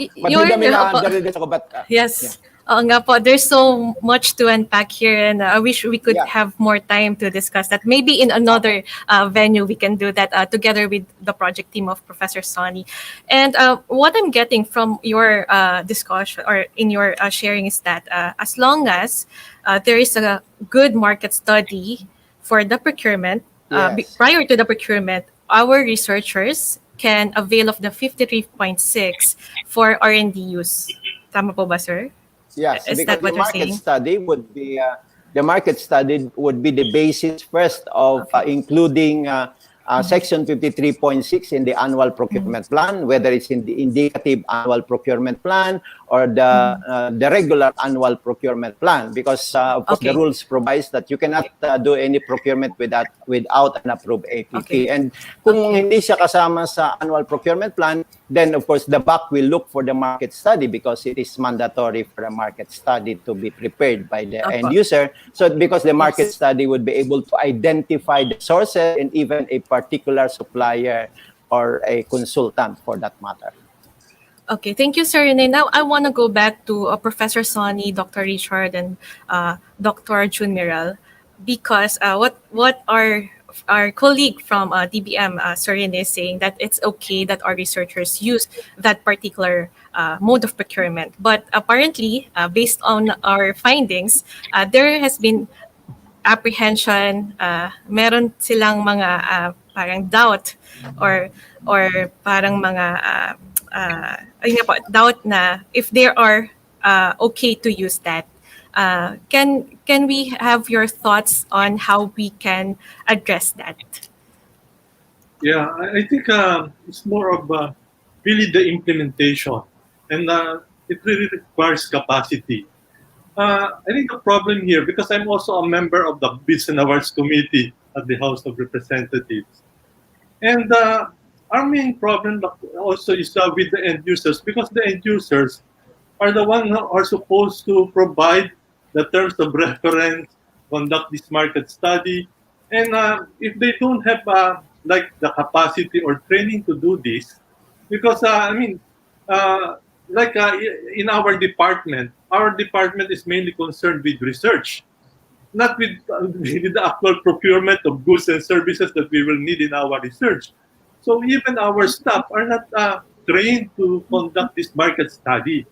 yes. Yeah. Nga po, there's so much to unpack here, and I wish we could have more time to discuss that. Maybe in another venue we can do that together with the project team of Professor Sonny. And what I'm getting from your discussion or in your sharing is that as long as there is a good market study for the procurement, prior to the procurement, our researchers can avail of the 53.6 for R&D use. Tama po ba, sir? Yes, Is because that what the you're market saying? study would be the basis first of including Section 53.6 in the annual procurement plan, whether it's in the indicative annual procurement plan or the regular annual procurement plan, because of course the rules provides that you cannot do any procurement without an approved APP. And kung hindi siya kasama sa annual procurement plan, then of course the BAC will look for the market study, because it is mandatory for a market study to be prepared by the end user. So because the market study would be able to identify the sources and even a particular supplier or a consultant for that matter. Okay, thank you, Sir Rene. Now I want to go back to Professor Sonny, Dr. Richard, and Dr. June Miral, because what our colleague from DBM, Sir Rene, is saying that it's okay that our researchers use that particular mode of procurement. But apparently, based on our findings, there has been apprehension, meron silang mga parang doubt or parang mga doubt na if they are okay to use that. Can we have your thoughts on how we can address that? Yeah, I think it's more of really the implementation, and it really requires capacity. I think the problem here, because I'm also a member of the Bids and Awards Committee at the House of Representatives, and our main problem also is with the end users, because the end users are the ones who are supposed to provide the terms of reference, conduct this market study, and if they don't have like the capacity or training to do this, because like in our department is mainly concerned with research, not with, with the actual procurement of goods and services that we will need in our research. So even our staff are not trained to conduct this market study.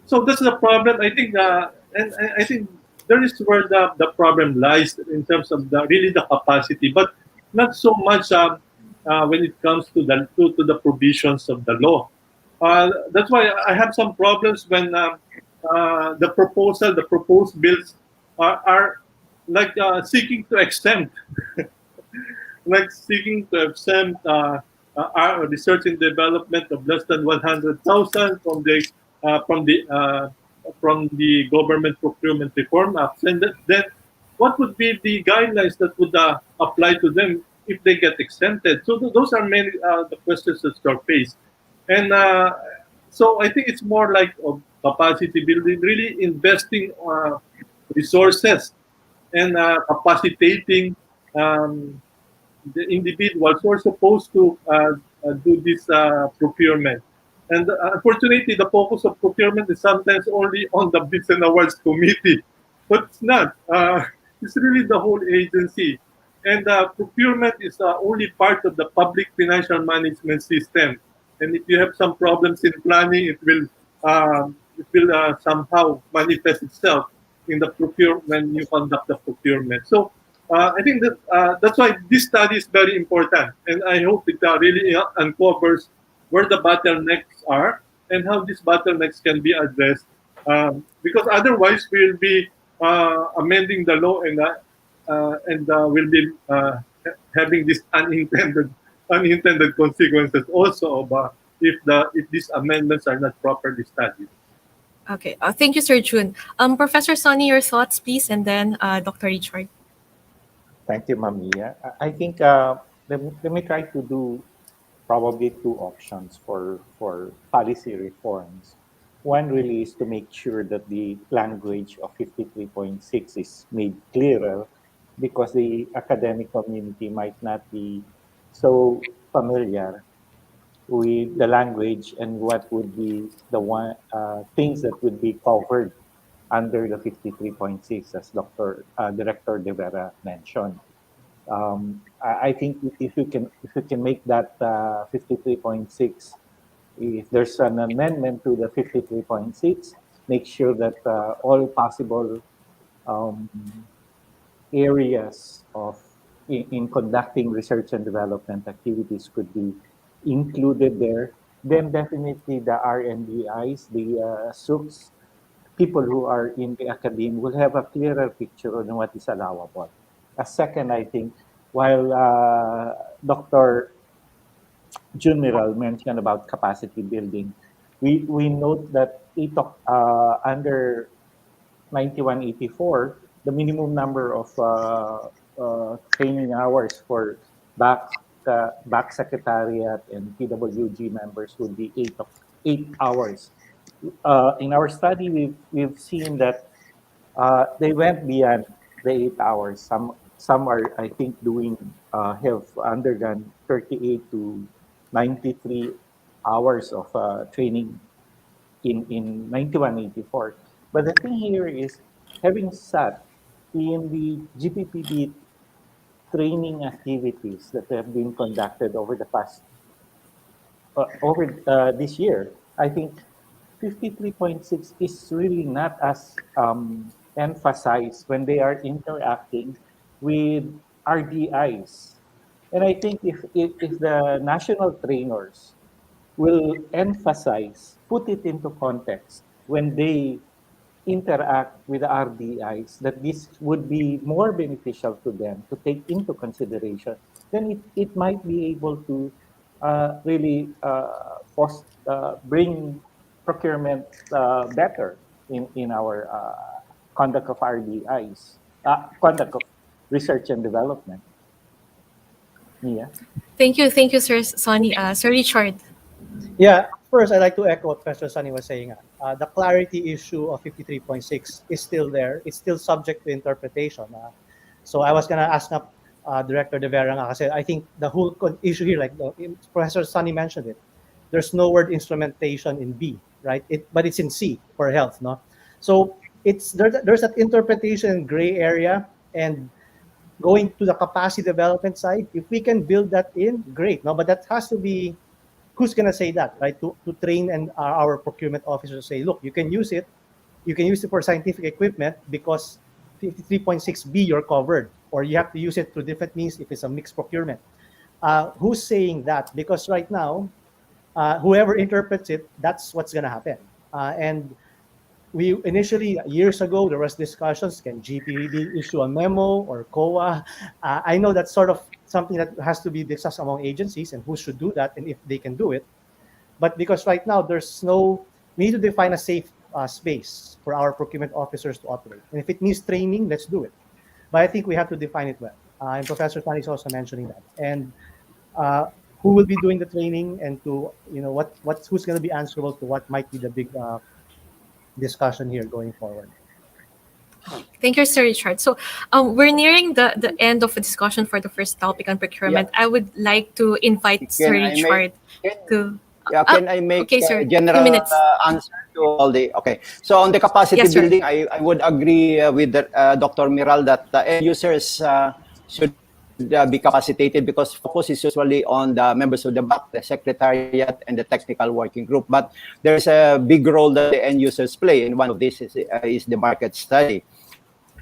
So that's the problem. I think, and I think there is where the problem lies in terms of the really the capacity, but not so much when it comes to the provisions of the law. That's why I have some problems when the proposed bills are like seeking to exempt, like seeking to exempt our research and development of less than 100,000 from the government procurement reform acts, and then what would be the guidelines that would apply to them if they get exempted? So those are many the questions that are faced, and so I think it's more like of capacity building, really investing resources and capacitating the individuals who are supposed to do this procurement. And unfortunately, the focus of procurement is sometimes only on the Bids and Awards Committee, but it's not. It's really the whole agency. And procurement is only part of the public financial management system. And if you have some problems in planning, it will somehow manifest itself in the procurement when you conduct the procurement. So I think that that's why this study is very important, and I hope it really uncovers where the bottlenecks are and how these bottlenecks can be addressed. Because otherwise, we'll be amending the law and we'll be having this unintended consequences also of if these amendments are not properly studied. Okay. Thank you, Sir Jun. Professor Sonny, your thoughts, please, and then Dr. Richard. Thank you, Mamiya. I think let me try to do probably two options for policy reforms. One really is to make sure that the language of 53.6 is made clearer, because the academic community might not be so familiar with the language and what would be the things that would be covered under the 53.6, as Director De Vera mentioned. I think if you can make that 53.6, if there's an amendment to the 53.6, make sure that all possible areas in conducting research and development activities could be included there. Then definitely the R&Dis, the SUCs, people who are in the academia will have a clearer picture on what is allowable. A second, I think, while Dr. Junmiral mentioned about capacity building, we note that under 9184, the minimum number of training hours for back secretariat and PWG members would be 8 hours. In our study, we've seen that they went beyond the 8 hours. Some are, I think, have undergone 38 to 93 hours of training in 9184. But the thing here is, having sat in the GPPB training activities that have been conducted over the past this year, I think 53.6 is really not as emphasized when they are interacting with RDIs. And I think if the national trainers will emphasize, put it into context when they interact with the RDIs, that this would be more beneficial to them to take into consideration, then it might be able to really bring procurement better in our conduct of RDIs, conduct of research and development. Yeah. Thank you, Sir Sonny. Sir Richard. Yeah, first I'd like to echo what Professor Sonny was saying. The clarity issue of 53.6 is still there. It's still subject to interpretation. So I was going to ask Director De Vera kasi I think the whole issue here, like Professor Sonny mentioned it, there's no word instrumentation in B. right? But it's in C for health, no? So there's that interpretation gray area, and going to the capacity development side, if we can build that in, great, no? But that has to be, who's gonna say that, right? To train and our procurement officers say, look, you can use it for scientific equipment because 53.6B you're covered, or you have to use it through different means if it's a mixed procurement. Who's saying that? Because right now, whoever interprets it, that's what's going to happen. And we initially, years ago, there was discussions, can GPB issue a memo or COA? I know that's sort of something that has to be discussed among agencies and who should do that and if they can do it. But because right now we need to define a safe space for our procurement officers to operate. And if it needs training, let's do it. But I think we have to define it well. And Professor Tan is also mentioning that. And who will be doing the training, and to who's going to be answerable to what might be the big discussion here going forward. Thank you, Sir Richard. So we're nearing the end of the discussion for the first topic on procurement. I would like to invite Sir Richard to... Can I make okay, sir. a general answer to all the... Okay. So on the capacity building, I would agree with Dr. Miral that end users should be capacitated, because focus is usually on the members of the BAC, the secretariat, and the technical working group. But there's a big role that the end users play, and one of these is the market study.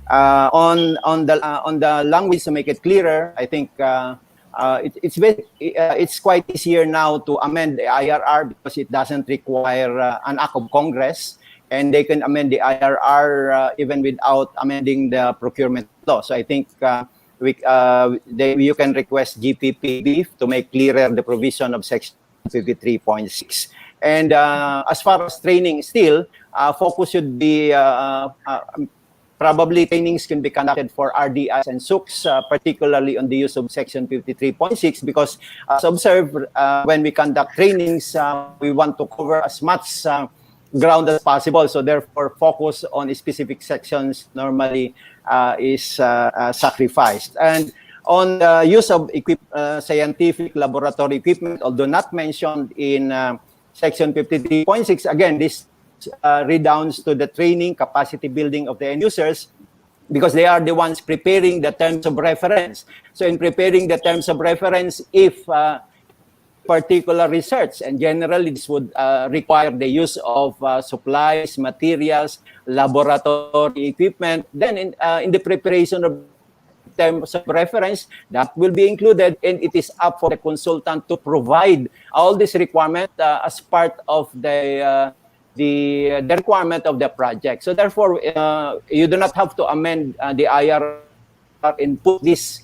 On the language, to make it clearer, I think it's quite easier now to amend the IRR because it doesn't require an act of Congress, and they can amend the IRR even without amending the procurement law. So I think you can request GPPB to make clearer the provision of Section 53.6. And as far as training, still focus should be probably trainings can be conducted for RDIs and SUCs, particularly on the use of Section 53.6, because as observed, when we conduct trainings, we want to cover as much ground as possible. So therefore, focus on specific sections normally is sacrificed. And on the use of scientific laboratory equipment, although not mentioned in Section 53.6, again, this redounds to the training, capacity building of the end users, because they are the ones preparing the terms of reference. So in preparing the terms of reference, if particular research, and generally this would require the use of supplies, materials, laboratory equipment, then in the preparation of terms of reference, that will be included, and it is up for the consultant to provide all this requirement as part of the requirement of the project. So therefore, you do not have to amend the IRR and put this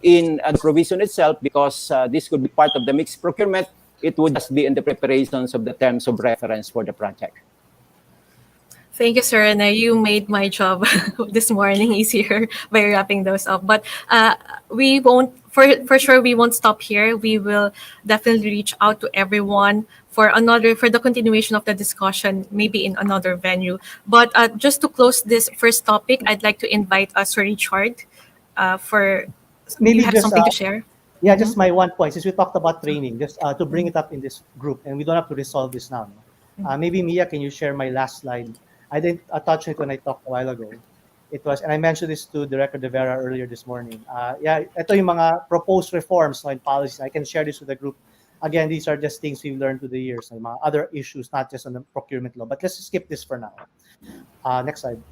in the provision itself, because this could be part of the mixed procurement. It would just be in the preparations of the terms of reference for the project. Thank you, sir. And you made my job this morning easier by wrapping those up. But we won't, for sure, we won't stop here. We will definitely reach out to everyone for the continuation of the discussion, maybe in another venue. But just to close this first topic, I'd like to invite Sir Richard for maybe you have something to share. Yeah, just my one point, since we talked about training, just to bring it up in this group, and we don't have to resolve this now. Maybe Mia, can you share my last slide? I didn't touch it when I talked a while ago. It was, and I mentioned this to Director De Vera earlier this morning. Ito yung mga proposed reforms in policies. I can share this with the group. Again, these are just things we've learned through the years, and mga other issues, not just on the procurement law. But let's skip this for now. Next slide.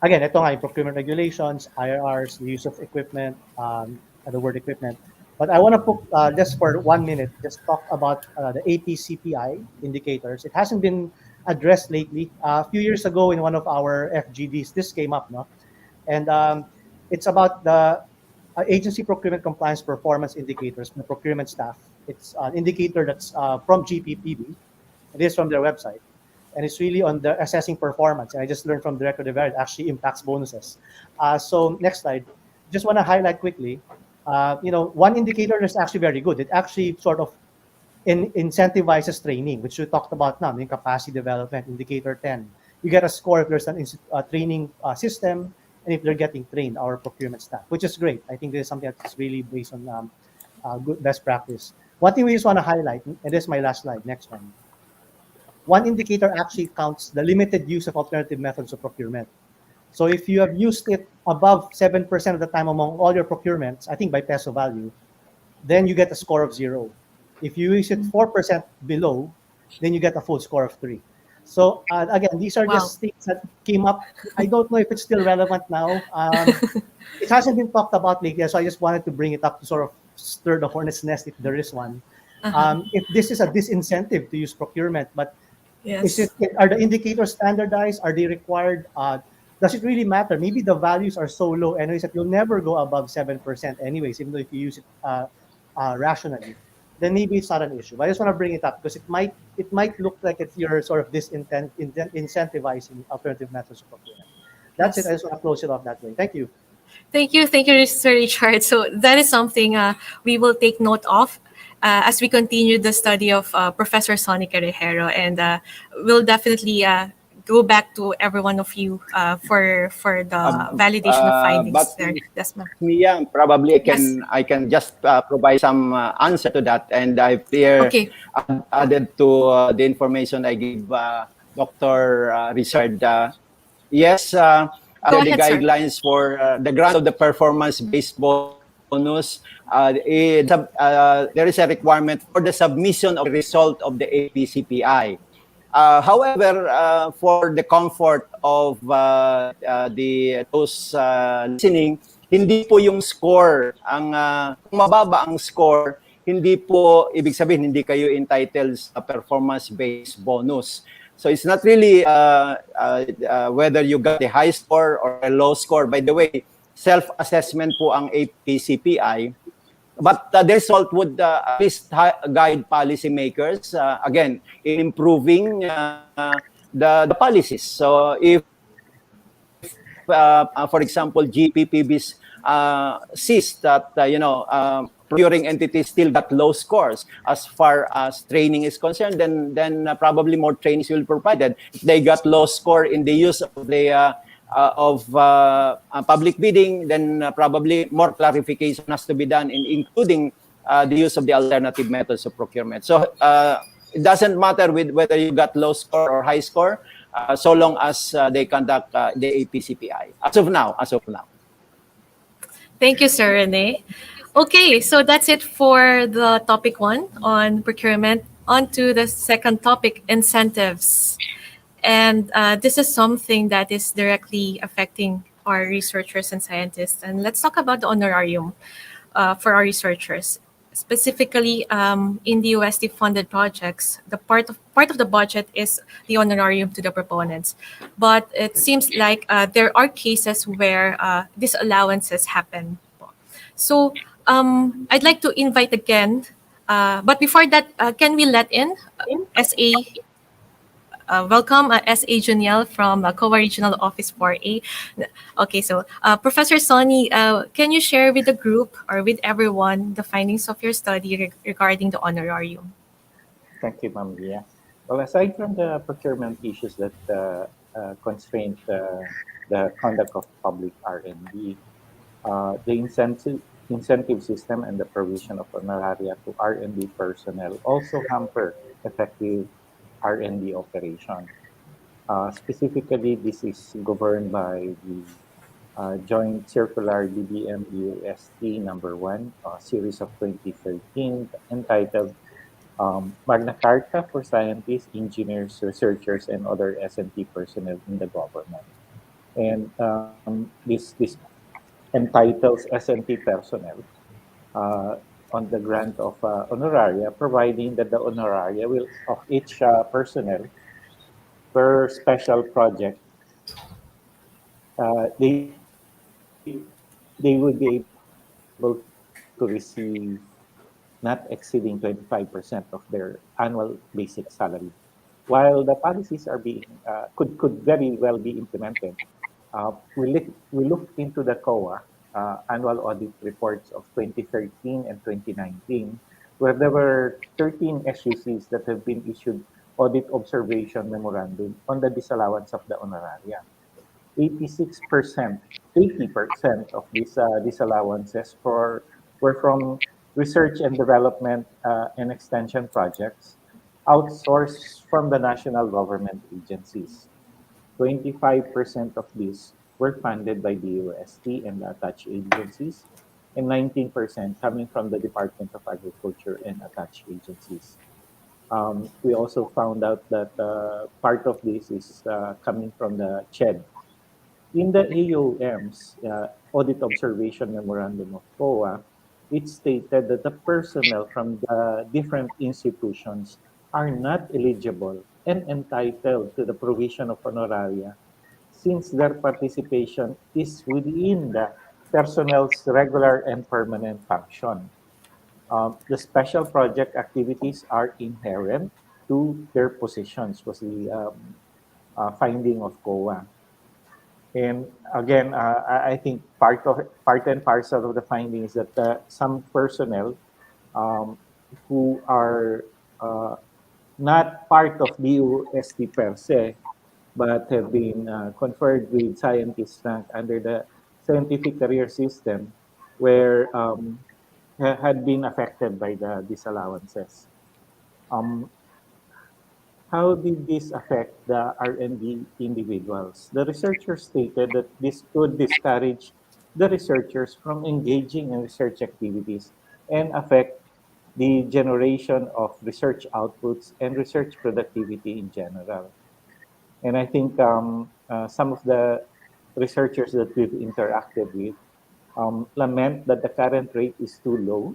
Again, ito nga yung procurement regulations, IRRs, the use of equipment, the word equipment. But I want to put, just for 1 minute, just talk about the APCPI indicators. It hasn't been addressed lately. A few years ago in one of our FGDs, this came up, no? And it's about the agency procurement compliance performance indicators from the procurement staff. It's an indicator that's from GPPB. It is from their website. And it's really on the assessing performance. And I just learned from Director De Vera, it actually impacts bonuses. So next slide. Just want to highlight quickly, one indicator that's actually very good. It actually sort of incentivizes training, which we talked about now, in capacity development, indicator 10. You get a score if there's an training system, and if they're getting trained, our procurement staff, which is great. I think this is something that's really based on good best practice. One thing we just want to highlight, and this is my last slide, next one. one indicator actually counts the limited use of alternative methods of procurement. So if you have used it above 7% of the time among all your procurements, I think by peso value, then you get a score of 0. If you use it 4% below, then you get a full score of 3. So again, these are Wow. just things that came up. I don't know if it's still relevant now. It hasn't been talked about lately, so I just wanted to bring it up to sort of stir the hornet's nest if there is one. If this is a disincentive to use procurement, but Yes. are the indicators standardized? Are they required? Does it really matter? Maybe the values are so low anyways that you'll never go above 7% anyways, even though if you use it rationally, then maybe it's not an issue. But I just want to bring it up because it might look like it's you're sort of incentivizing alternative methods of procurement. That's it. Yes. I just want to close it off that way. Thank you. Thank you, Sir Richard. So that is something we will take note of as we continue the study of Professor Sonny Carrejero, and we'll definitely go back to every one of you for the validation of findings But there. Yes, ma'am. Mia, probably Yes. I can just provide some answer to that, and I've here Okay. added to the information I gave Dr. Richard. Yes, Go the ahead, sir. guidelines for the grant of the performance-based bonus, there is a requirement for the submission of the result of the APCPI. However, for the comfort of those listening, hindi po yung score kung mababa ang score, hindi po ibig sabihin hindi kayo entitled sa performance-based bonus. So it's not really whether you got a high score or a low score. By the way, self-assessment po ang APCPI. But the result would at least guide policymakers, again, in improving the policies. So if for example, GPPBs sees that, procuring entities still got low scores as far as training is concerned, then probably more trainings will be provided. If they got low score in the use of the public bidding, then probably more clarification has to be done, including the use of the alternative methods of procurement. So it doesn't matter with whether you got low score or high score, so long as they conduct the APCPI. As of now. Thank you, Sir Rene. Okay, so that's it for the topic 1 on procurement. On to the second topic, incentives. And this is something that is directly affecting our researchers and scientists. And let's talk about the honorarium for our researchers. Specifically, in the USD-funded projects, the part of the budget is the honorarium to the proponents. But it seems like there are cases where disallowances happen. So I'd like to invite again, but before that, can we let in SA? Welcome, S.A. Juniel from COA Regional Office 4A. Okay, so Professor Sonny, can you share with the group or with everyone the findings of your study regarding the honorarium? Thank you, Ma'am Lia. Well, aside from the procurement issues that constrain the conduct of public R&D, the incentive system and the provision of honoraria to R&D personnel also hamper effective R&D operation. Specifically, this is governed by the Joint Circular DBM-EUST number 1, series of 2013, entitled Magna Carta for Scientists, Engineers, Researchers, and other S&T personnel in the government. And this entitles S&T personnel on the grant of honoraria, providing that the honoraria will of each personnel per special project, they would be able to receive not exceeding 25% of their annual basic salary. While the policies are being could very well be implemented, we looked into the COA annual audit reports of 2013 and 2019, where there were 13 SUCs that have been issued audit observation memorandum on the disallowance of the honoraria. 80% of these disallowances were from research and development and extension projects, outsourced from the national government agencies. 25% of these were funded by the UST and the attached agencies, and 19% coming from the Department of Agriculture and attached agencies. We also found out that part of this is coming from the CHED. In the AOM's Audit Observation Memorandum of COA, it stated that the personnel from the different institutions are not eligible and entitled to the provision of honoraria since their participation is within the personnel's regular and permanent function. The special project activities are inherent to their positions, was the finding of COA. And again, I think part and parcel of the finding is that some personnel who are not part of DOST per se, but have been conferred with scientist rank under the scientific career system, where had been affected by the disallowances. How did this affect the R&D individuals? The researchers stated that this could discourage the researchers from engaging in research activities and affect the generation of research outputs and research productivity in general. And I think some of the researchers that we've interacted with lament that the current rate is too low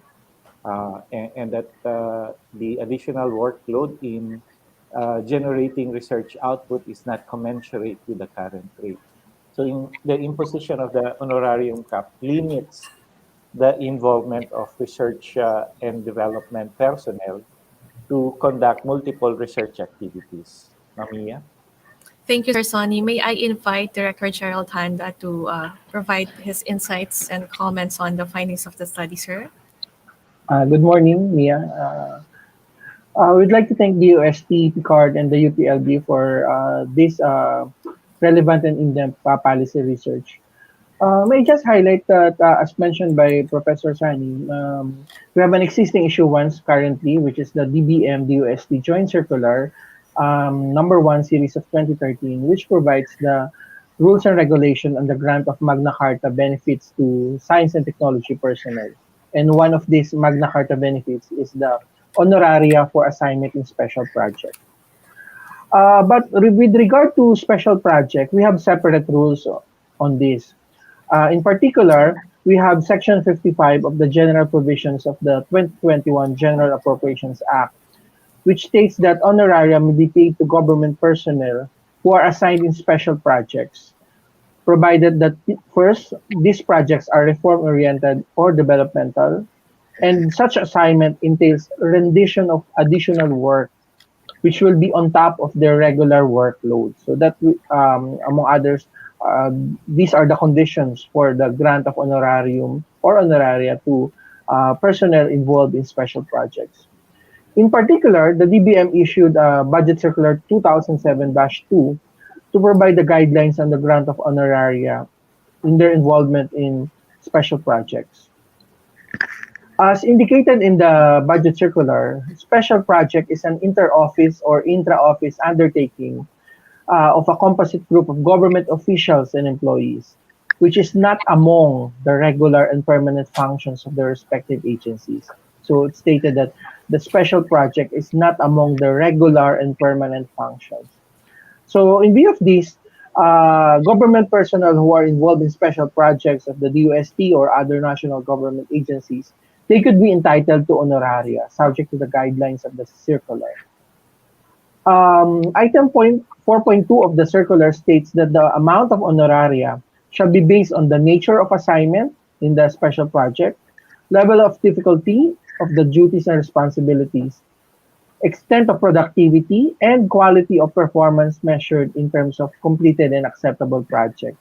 and that the additional workload in generating research output is not commensurate with the current rate. So the imposition of the honorarium cap limits the involvement of research and development personnel to conduct multiple research activities. Mamiya? Thank you, Sir Sonny. May I invite Director Gerald Handa to provide his insights and comments on the findings of the study, sir? Good morning, Mia. We'd like to thank DOST, PCAARRD, and the UPLB for this relevant and in-depth policy research. May I just highlight that, as mentioned by Professor Sani, we have an existing issuance currently, which is the DBM-DOST Joint Circular number 1 series of 2013, which provides the rules and regulation on the grant of Magna Carta benefits to science and technology personnel. And one of these Magna Carta benefits is the honoraria for assignment in special project. But with regard to special project, we have separate rules on this. In particular, we have Section 55 of the General Provisions of the 2021 General Appropriations Act, which states that honoraria may be paid to government personnel who are assigned in special projects, provided that first, these projects are reform-oriented or developmental, and such assignment entails rendition of additional work, which will be on top of their regular workload. So that, among others, these are the conditions for the grant of honorarium or honoraria to personnel involved in special projects. In particular, the DBM issued Budget Circular 2007-2 to provide the guidelines on the grant of honoraria in their involvement in special projects. As indicated in the Budget Circular, special project is an inter-office or intra-office undertaking of a composite group of government officials and employees, which is not among the regular and permanent functions of the respective agencies. So it's stated that the special project is not among the regular and permanent functions. So in view of this, government personnel who are involved in special projects of the DOST or other national government agencies, they could be entitled to honoraria, subject to the guidelines of the circular. Item 4.2 of the circular states that the amount of honoraria shall be based on the nature of assignment in the special project, level of difficulty of the duties and responsibilities, extent of productivity, and quality of performance measured in terms of completed and acceptable project.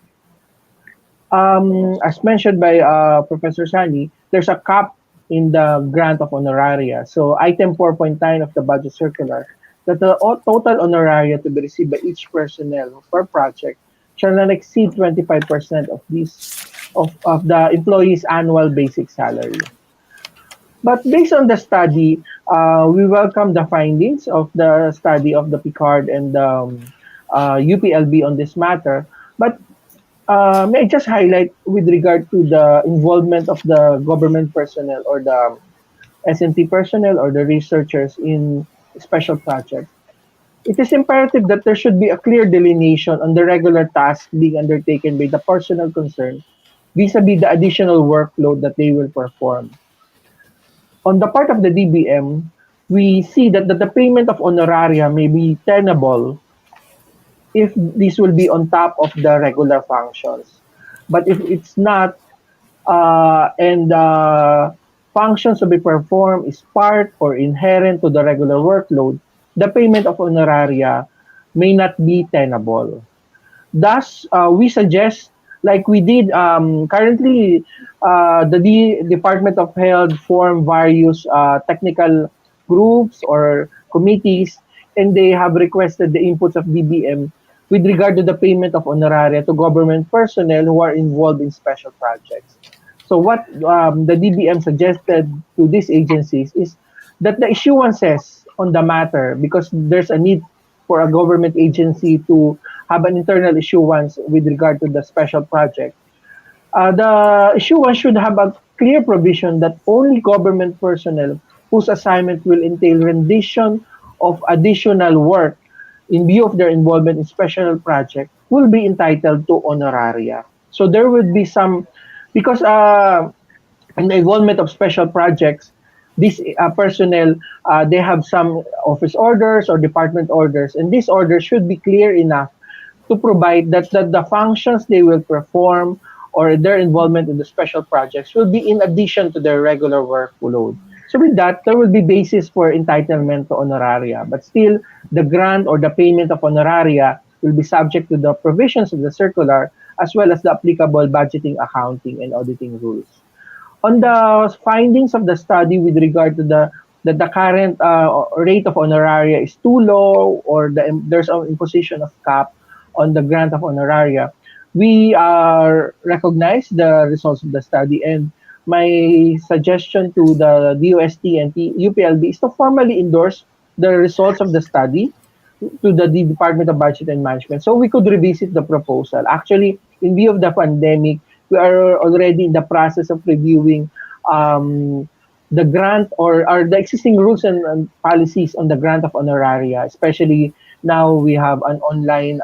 As mentioned by Professor Sani, there's a cap in the grant of honoraria. So item 4.9 of the budget circular, that the total honoraria to be received by each personnel per project shall not exceed 25% of the employee's annual basic salary. But based on the study, we welcome the findings of the study of the Picard and UPLB on this matter. But may I just highlight with regard to the involvement of the government personnel or the S&T personnel or the researchers in special projects. It is imperative that there should be a clear delineation on the regular tasks being undertaken by the personnel concerned vis-a-vis the additional workload that they will perform. On the part of the DBM, we see that the payment of honoraria may be tenable if this will be on top of the regular functions. But if it's not, and functions to be performed is part or inherent to the regular workload, the payment of honoraria may not be tenable. Thus, we suggest, like we did currently, the Department of Health form various technical groups or committees, and they have requested the inputs of DBM with regard to the payment of honoraria to government personnel who are involved in special projects. So what the DBM suggested to these agencies is that the issuances on the matter, because there's a need for a government agency to have an internal issuance with regard to the special project, the issuance should have a clear provision that only government personnel whose assignment will entail rendition of additional work in view of their involvement in special project will be entitled to honoraria. So there would be some, because in the involvement of special projects, these personnel, they have some office orders or department orders, and these orders should be clear enough to provide that the functions they will perform or their involvement in the special projects will be in addition to their regular workload. So with that, there will be basis for entitlement to honoraria, but still the grant or the payment of honoraria will be subject to the provisions of the circular as well as the applicable budgeting, accounting, and auditing rules. On the findings of the study with regard to the current rate of honoraria is too low or there's an imposition of cap on the grant of honoraria, we recognize the results of the study, and my suggestion to the DOST and UPLB is to formally endorse the results of the study to the Department of Budget and Management so we could revisit the proposal. Actually, in view of the pandemic, we are already in the process of reviewing the grant or the existing rules and policies on the grant of honoraria, especially now we have an online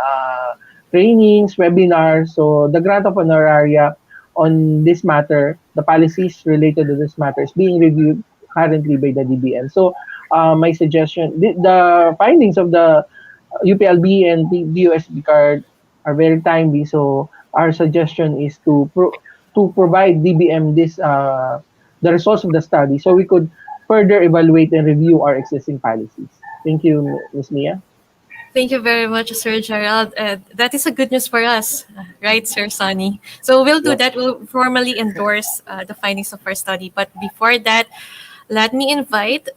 trainings, webinars. So the grant of honoraria on this matter, the policies related to this matter is being reviewed currently by the DBM. So my suggestion, the findings of the UPLB and the DOST card are very timely. So our suggestion is to provide DBM this the results of the study so we could further evaluate and review our existing policies. Thank you, Ms. Mia. Thank you very much, Sir Gerald. That is a good news for us, right, Sir Sunny? So we'll do that. We'll formally endorse the findings of our study. But before that, let me invite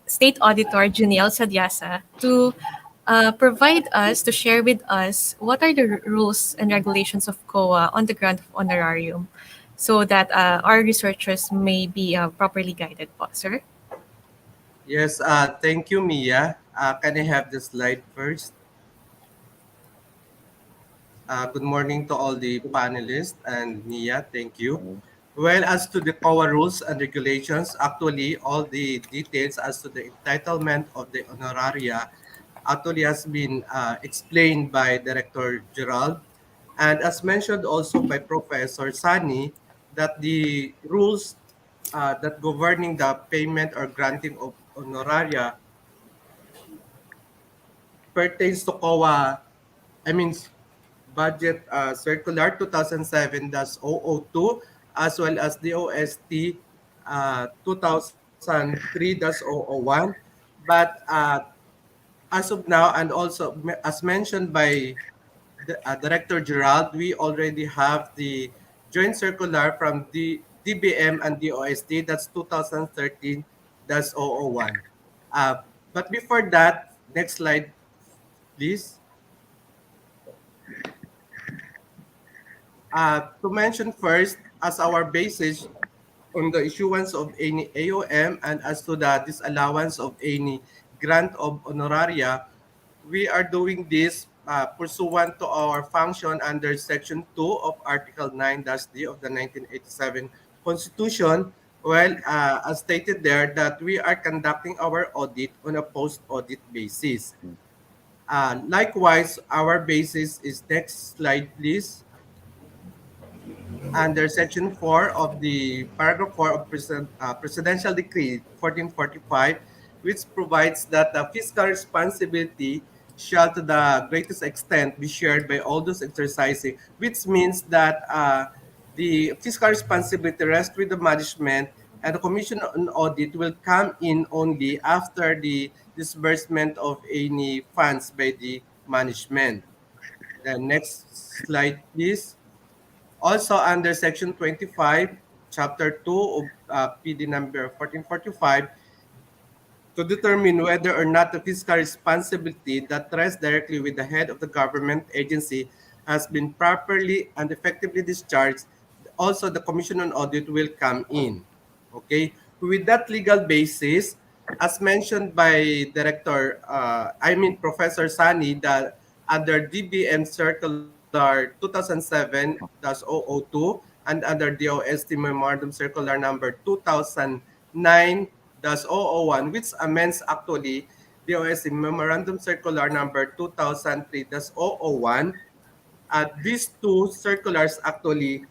State Auditor Juniel Sadiasa to provide us, to share with us what are the rules and regulations of COA on the grant of honorarium so that our researchers may be properly guided po, sir. Yes, thank you, Mia. Can I have the slide first? Good morning to all the panelists and Mia, thank you. Well, as to the COA rules and regulations, actually all the details as to the entitlement of the honoraria actually has been explained by Director Gerald. And as mentioned also by Professor Sani, that the rules that governing the payment or granting of honoraria pertains to COA, I mean, Budget Circular 2007-002 as well as DOST 2003-001. But as of now, and also as mentioned by Director Gerald, we already have the joint circular from the DBM and DOST, that's 2013-001. But before that, next slide, please. To mention first, as our basis, on the issuance of any AOM and as to the disallowance of any grant of honoraria, we are doing this pursuant to our function under Section 2 of Article 9-D of the 1987 Constitution. Well, as stated there, that we are conducting our audit on a post-audit basis. Likewise, our basis is, next slide please, under Section 4 of the Paragraph 4 of Presidential Decree 1445, which provides that the fiscal responsibility shall to the greatest extent be shared by all those exercising, which means that the fiscal responsibility rests with the management, and the Commission on Audit will come in only after the disbursement of any funds by the management. The next slide, please. Also under Section 25, Chapter 2 of PD number 1445, to determine whether or not the fiscal responsibility that rests directly with the head of the government agency has been properly and effectively discharged, also the Commission on Audit will come in. Okay? With that legal basis, as mentioned by Professor Sani, that under DBM Circular 2007-002 and under DOST Memorandum Circular number 2009-001, which amends actually DOST Memorandum Circular number 2003-001. These two circulars actually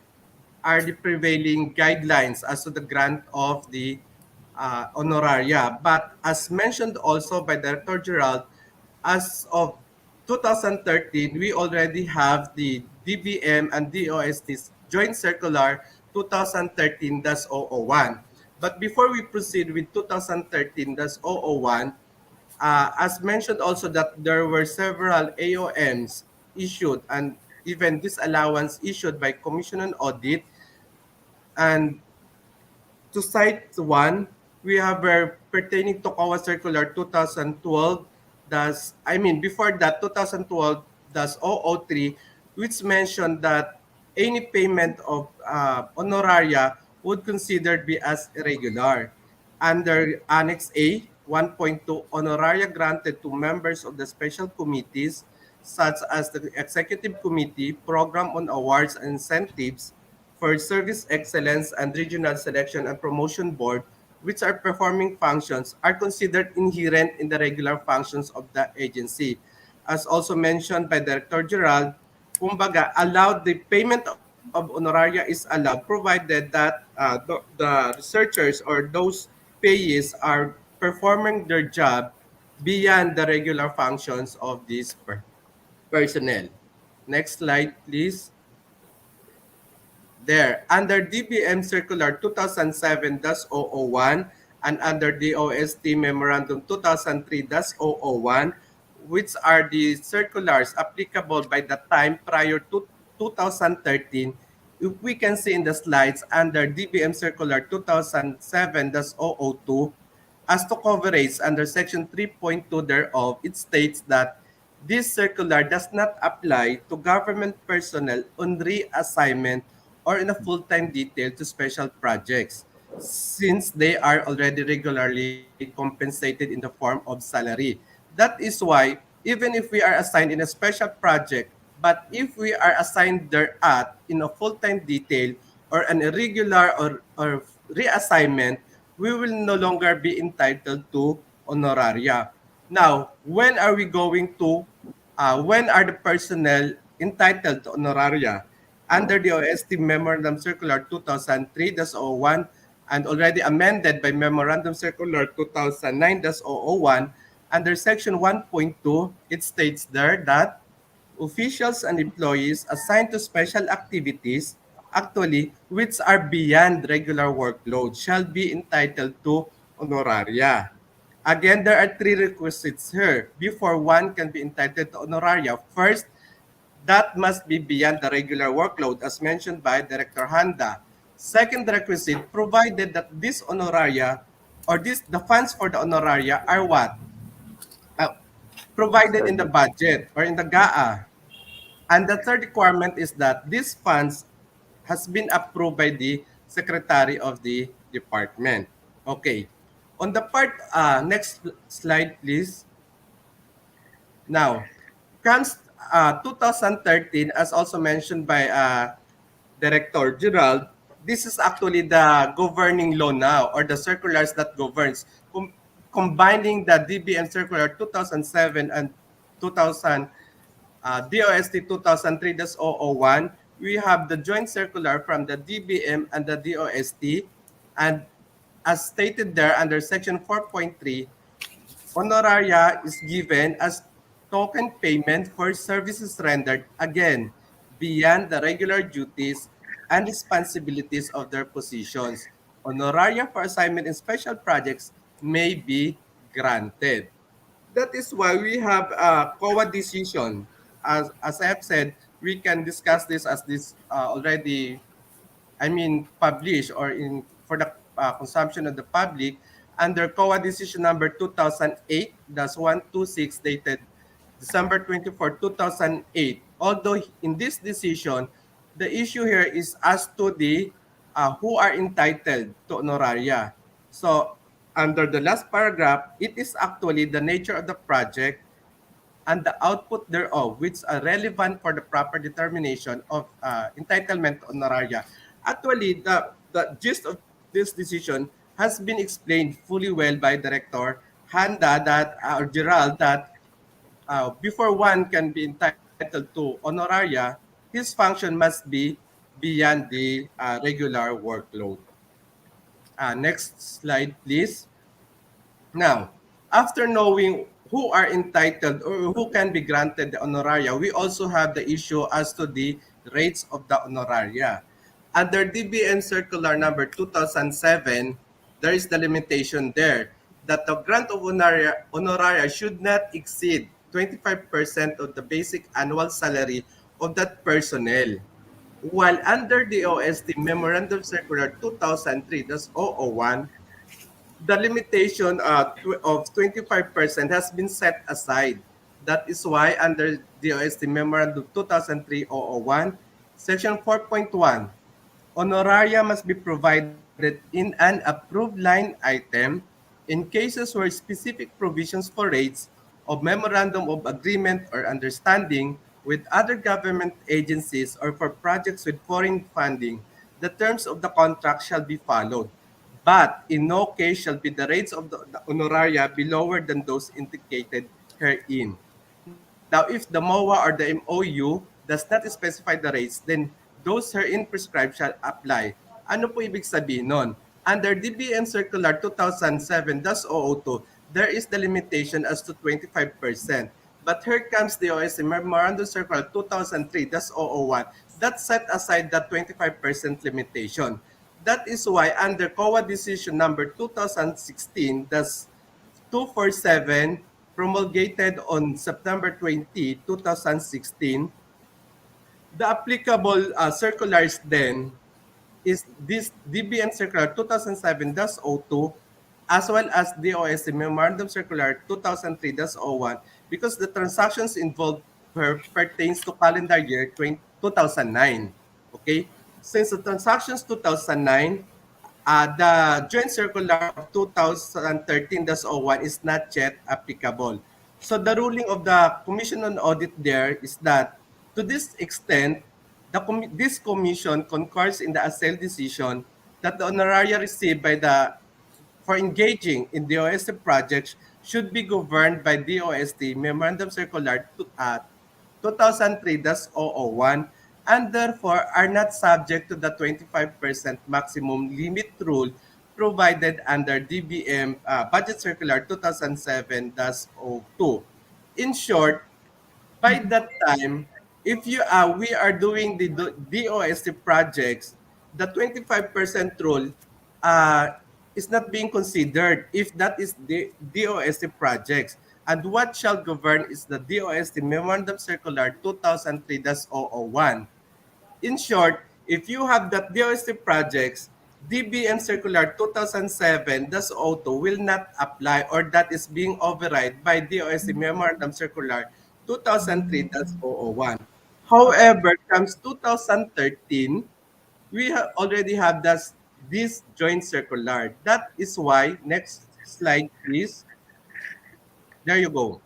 are the prevailing guidelines as to the grant of the honoraria. But as mentioned also by Director Gerald, as of 2013, we already have the DBM and DOST's Joint Circular 2013-001. But before we proceed with 2013-001, as mentioned also that there were several AOMs issued and even disallowance issued by Commission on Audit. And to cite one, we have pertaining to COA Circular 2012, before that, 2012-003, which mentioned that any payment of honoraria would considered be as irregular. Under Annex A, 1.2, honoraria granted to members of the special committees, such as the Executive Committee, Program on Awards and Incentives, for Service Excellence and Regional Selection and Promotion Board, which are performing functions, are considered inherent in the regular functions of the agency. As also mentioned by Director Gerald, kumbaga, the payment of honoraria is allowed provided that the researchers or those payees are performing their job beyond the regular functions of this personnel. Next slide, please. There, under DBM Circular 2007-001 and under DOST Memorandum 2003-001, which are the circulars applicable by the time prior to 2013, if we can see in the slides under DBM Circular 2007-002, as to coverage under Section 3.2 thereof, it states that this circular does not apply to government personnel on reassignment or in a full-time detail to special projects, since they are already regularly compensated in the form of salary. That is why, even if we are assigned in a special project, but if we are assigned thereat in a full-time detail or an irregular or reassignment, we will no longer be entitled to honoraria. Now, when are the personnel entitled to honoraria? Under the OST Memorandum Circular 2003-001 and already amended by Memorandum Circular 2009-001, under Section 1.2, it states there that officials and employees assigned to special activities, actually, which are beyond regular workload, shall be entitled to honoraria. Again, there are three requisites here before one can be entitled to honoraria. First, that must be beyond the regular workload, as mentioned by Director Handa. Second requisite, provided that this honoraria or the funds for the honoraria are what? Provided in the budget or in the GAA. And the third requirement is that these funds has been approved by the secretary of the department. Okay. On the part, next slide, please. Now, comes 2013, as also mentioned by Director Gerald, this is actually the governing law now, or the circulars that governs, combining the DBM Circular 2007 and 2000, DOST 2003-001. We have the joint circular from the DBM and the DOST, and as stated there under section 4.3, honoraria is given as token payment for services rendered, again, beyond the regular duties and responsibilities of their positions. Honoraria for assignment in special projects may be granted. That is why we have a COA decision. As I have said, we can discuss this as this already, published or in for the consumption of the public under COA decision number 2008-126 dated December 24, 2008. Although in this decision, the issue here is as to the who are entitled to honoraria. So under the last paragraph, it is actually the nature of the project and the output thereof, which are relevant for the proper determination of entitlement to honoraria. Actually, the gist of this decision has been explained fully well by Director Handa that or Gerald that before one can be entitled to honoraria, his function must be beyond the regular workload. Next slide, please. Now, after knowing who are entitled or who can be granted the honoraria, we also have the issue as to the rates of the honoraria. Under DBM Circular number 2007, there is the limitation there that the grant of honoraria should not exceed 25% of the basic annual salary of that personnel. While under the OST Memorandum Circular 2003-001, the limitation of 25% has been set aside. That is why under DOST Memorandum 2003-001, Section 4.1, honoraria must be provided in an approved line item in cases where specific provisions for rates of memorandum of agreement or understanding with other government agencies or for projects with foreign funding, the terms of the contract shall be followed. But in no case shall be the rates of the honoraria be lower than those indicated herein. Now, if the MOA or the MOU does not specify the rates, then those herein prescribed shall apply. Ano po ibig sabihin nun? Under DBM Circular 2007-002, there is the limitation as to 25%. But here comes the OSC Memorandum Circular 2003-001 that set aside that 25% limitation. That is why under COA decision number 2016-247 promulgated on September 20, 2016, the applicable circulars then is this DBM Circular 2007-02 as well as DOST Memorandum Circular 2003-01 because the transactions involved pertains to calendar year 2009. Okay? Since the transactions 2009, the Joint Circular of 2013-01 is not yet applicable. So the ruling of the Commission on Audit there is that to this extent, this commission concurs in the ASEL decision that the honoraria received by for engaging in DOST projects should be governed by DOST Memorandum Circular 2003-001 and therefore are not subject to the 25% maximum limit rule provided under DBM Budget Circular 2007-02. In short, by that time, if we are doing the DOST projects, the 25% rule is not being considered if that is the DOST projects. And what shall govern is the DOST Memorandum Circular 2003-001. In short, if you have that DOST projects, DBM Circular 2007-02 will not apply or that is being override by DOST Memorandum Circular 2003-001. However, comes 2013, we already have this joint circular. That is why, next slide please, there you go.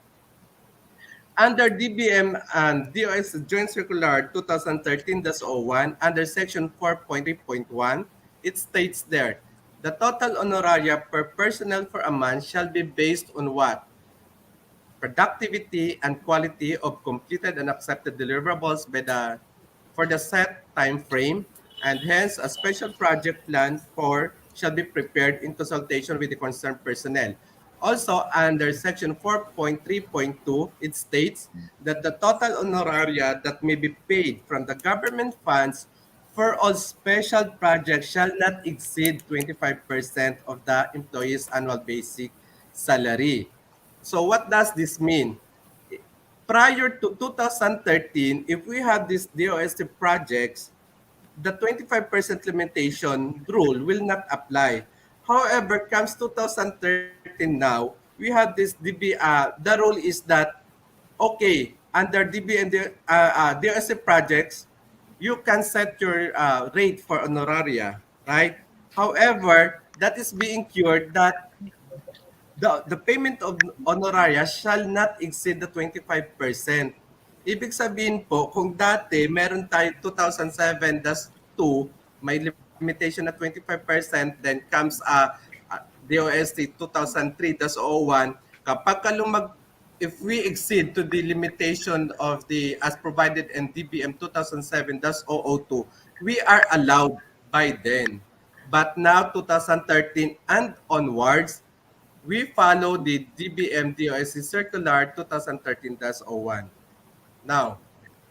Under DBM and DOS Joint Circular 2013-01, under Section 4.3.1, it states there, the total honoraria per personnel for a month shall be based on what? Productivity and quality of completed and accepted deliverables for the set time frame, and hence a special project plan shall be prepared in consultation with the concerned personnel. Also, under section 4.3.2, it states that the total honoraria that may be paid from the government funds for all special projects shall not exceed 25% of the employee's annual basic salary. So what does this mean? Prior to 2013, if we have these DOST projects, the 25% limitation rule will not apply. However, comes 2013 now, we have this the rule is that, okay, under DB and DOST projects, you can set your rate for honoraria, right? However, that is being cured that the payment of honoraria shall not exceed the 25%. Ibig sabihin po, kung dati meron tayo 2007-2, may limitation na 25%, then comes DOST 2003-01, kapag if we exceed to the limitation of the as provided in DBM 2007-002, we are allowed by then. But now 2013 and onwards, we follow the DBM DOSC Circular 2013-01. Now,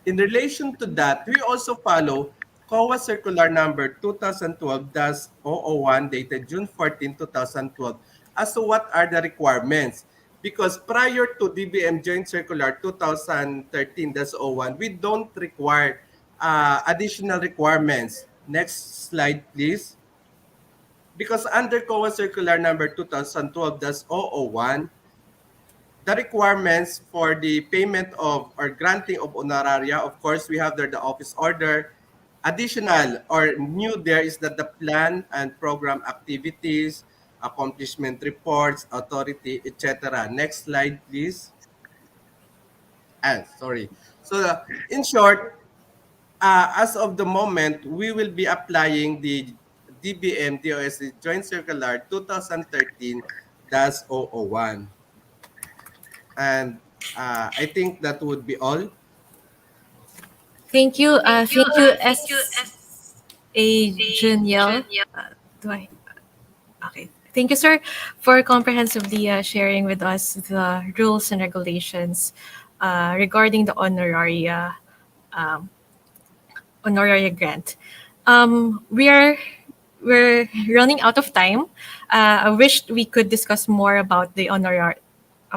in relation to that, we also follow COA Circular number 2012-001 dated June 14, 2012 as to what are the requirements. Because prior to DBM Joint Circular 2013-01, we don't require additional requirements. Next slide, please. Because under COA Circular number 2012-001, the requirements for the payment of or granting of honoraria, of course, we have there the office order. Additional or new there is that the plan and program activities, accomplishment reports, authority, etc. Next slide, please. Sorry. So in short, as of the moment, we will be applying the DBM DOSC Joint Circular 2013-001. And I think that would be all. Thank you. Thank you, S.A. Juniel. Do I? Okay. Thank you, sir, for comprehensively sharing with us the rules and regulations regarding the honoraria grant. We're running out of time. I wish we could discuss more about the honoraria,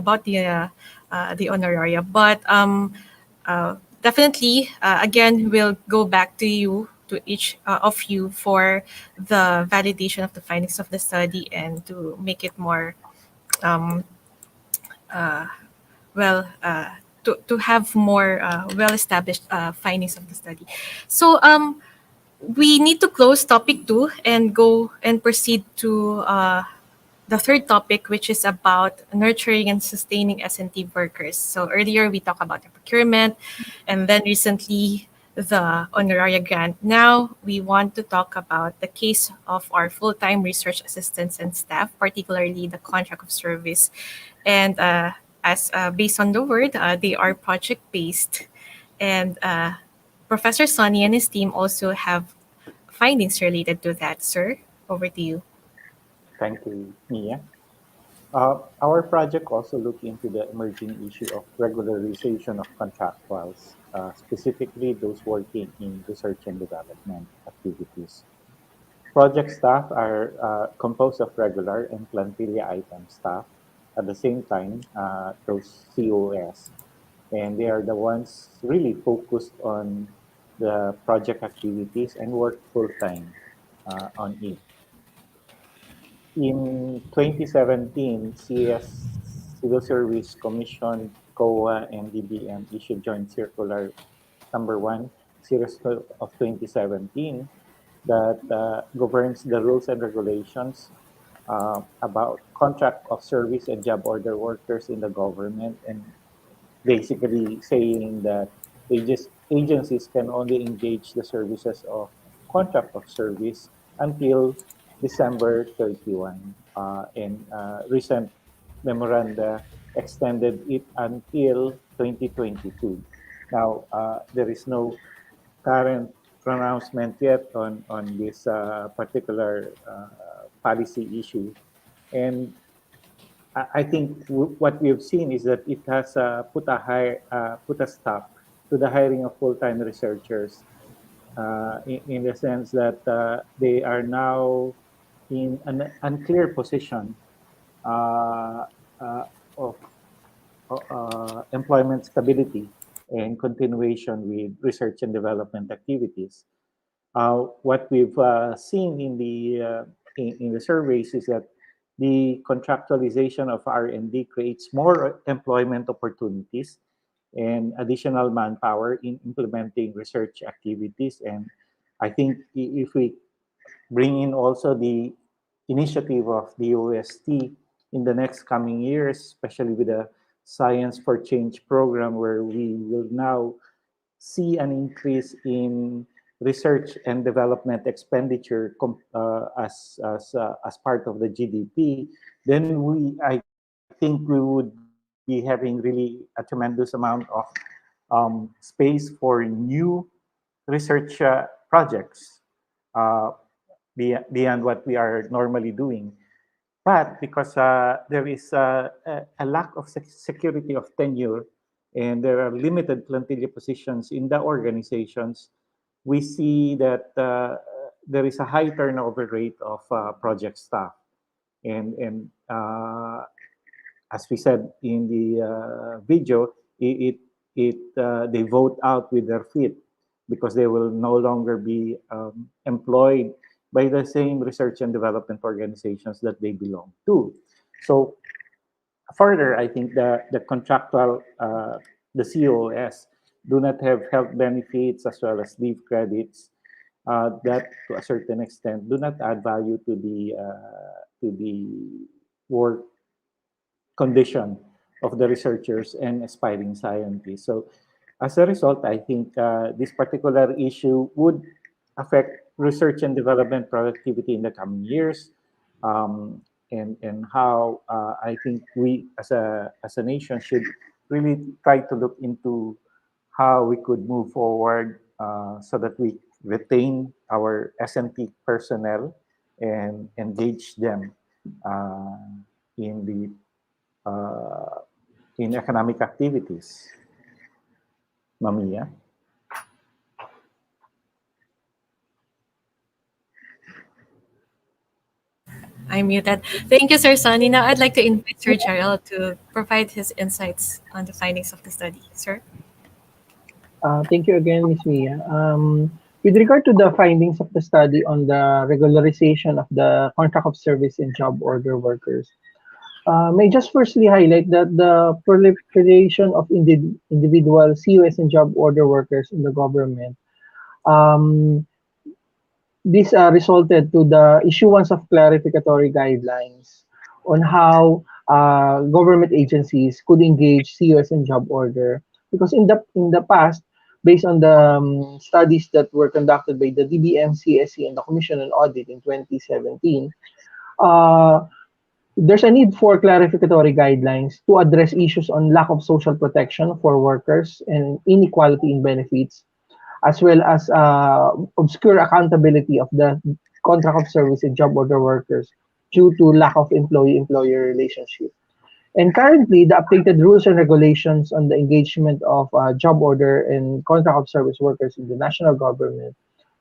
but definitely again we'll go back to each of you for the validation of the findings of the study and to make it more to have more well-established findings of the study. So we need to close topic 2 and go and proceed to the third topic, which is about nurturing and sustaining S&T workers. So earlier we talked about the procurement, and then recently the honoraria grant. Now we want to talk about the case of our full-time research assistants and staff, particularly the contract of service. And as based on the word, they are project-based. And Professor Sonny and his team also have findings related to that. Sir, over to you. Thank you, Mia. Our project also looked into the emerging issue of regularization of contractuals, specifically those working in research and development activities. Project staff are composed of regular and plantilla item staff. At the same time, those COS, and they are the ones really focused on the project activities and work full-time on it. In 2017, CS Civil Service Commission, COA, and DBM issued Joint Circular number 1, series of 2017, that governs the rules and regulations about contract of service and job order workers in the government, and basically saying that agencies can only engage the services of contract of service until December 31. And recent memoranda extended it until 2022. Now, there is no current pronouncement yet on this particular policy issue. And I think what we have seen is that it has put a stop to the hiring of full-time researchers in the sense that they are now in an unclear position uh, of employment stability and continuation with research and development activities. What we've seen in the surveys is that the contractualization of R&D creates more employment opportunities and additional manpower in implementing research activities. And I think if we bring in also the initiative of the OST in the next coming years, especially with the Science for Change program, where we will now see an increase in research and development expenditure as part of the GDP, then I think we would be having really a tremendous amount of space for new research projects uh, beyond what we are normally doing. But because there is a lack of security of tenure and there are limited plantilla positions in the organizations, we see that there is a high turnover rate of project staff. And as we said in the video, they vote out with their feet because they will no longer be employed by the same research and development organizations that they belong to. So further, I think the contractual, the COS do not have health benefits as well as leave credits that to a certain extent do not add value to the work condition of the researchers and aspiring scientists. So as a result, I think this particular issue would affect research and development productivity in the coming years, and how I think we as a nation should really try to look into how we could move forward so that we retain our S&T personnel and engage them in the in economic activities. Mamiya? I'm muted. Thank you, Sir Sonny. Now I'd like to invite Sir Gerald to provide his insights on the findings of the study. Sir? Thank you again, Ms. Mia. With regard to the findings of the study on the regularization of the contract of service and job order workers, may I just firstly highlight that the proliferation of individual COS and job order workers in the government, um, this resulted to the issuance of clarificatory guidelines on how government agencies could engage COS and job order. Because in the past, based on the studies that were conducted by the DBM, CSE, and the Commission on Audit in 2017, there's a need for clarificatory guidelines to address issues on lack of social protection for workers and inequality in benefits, as well as obscure accountability of the contract of service and job order workers due to lack of employee-employer relationship. And currently, the updated rules and regulations on the engagement of job order and contract of service workers in the national government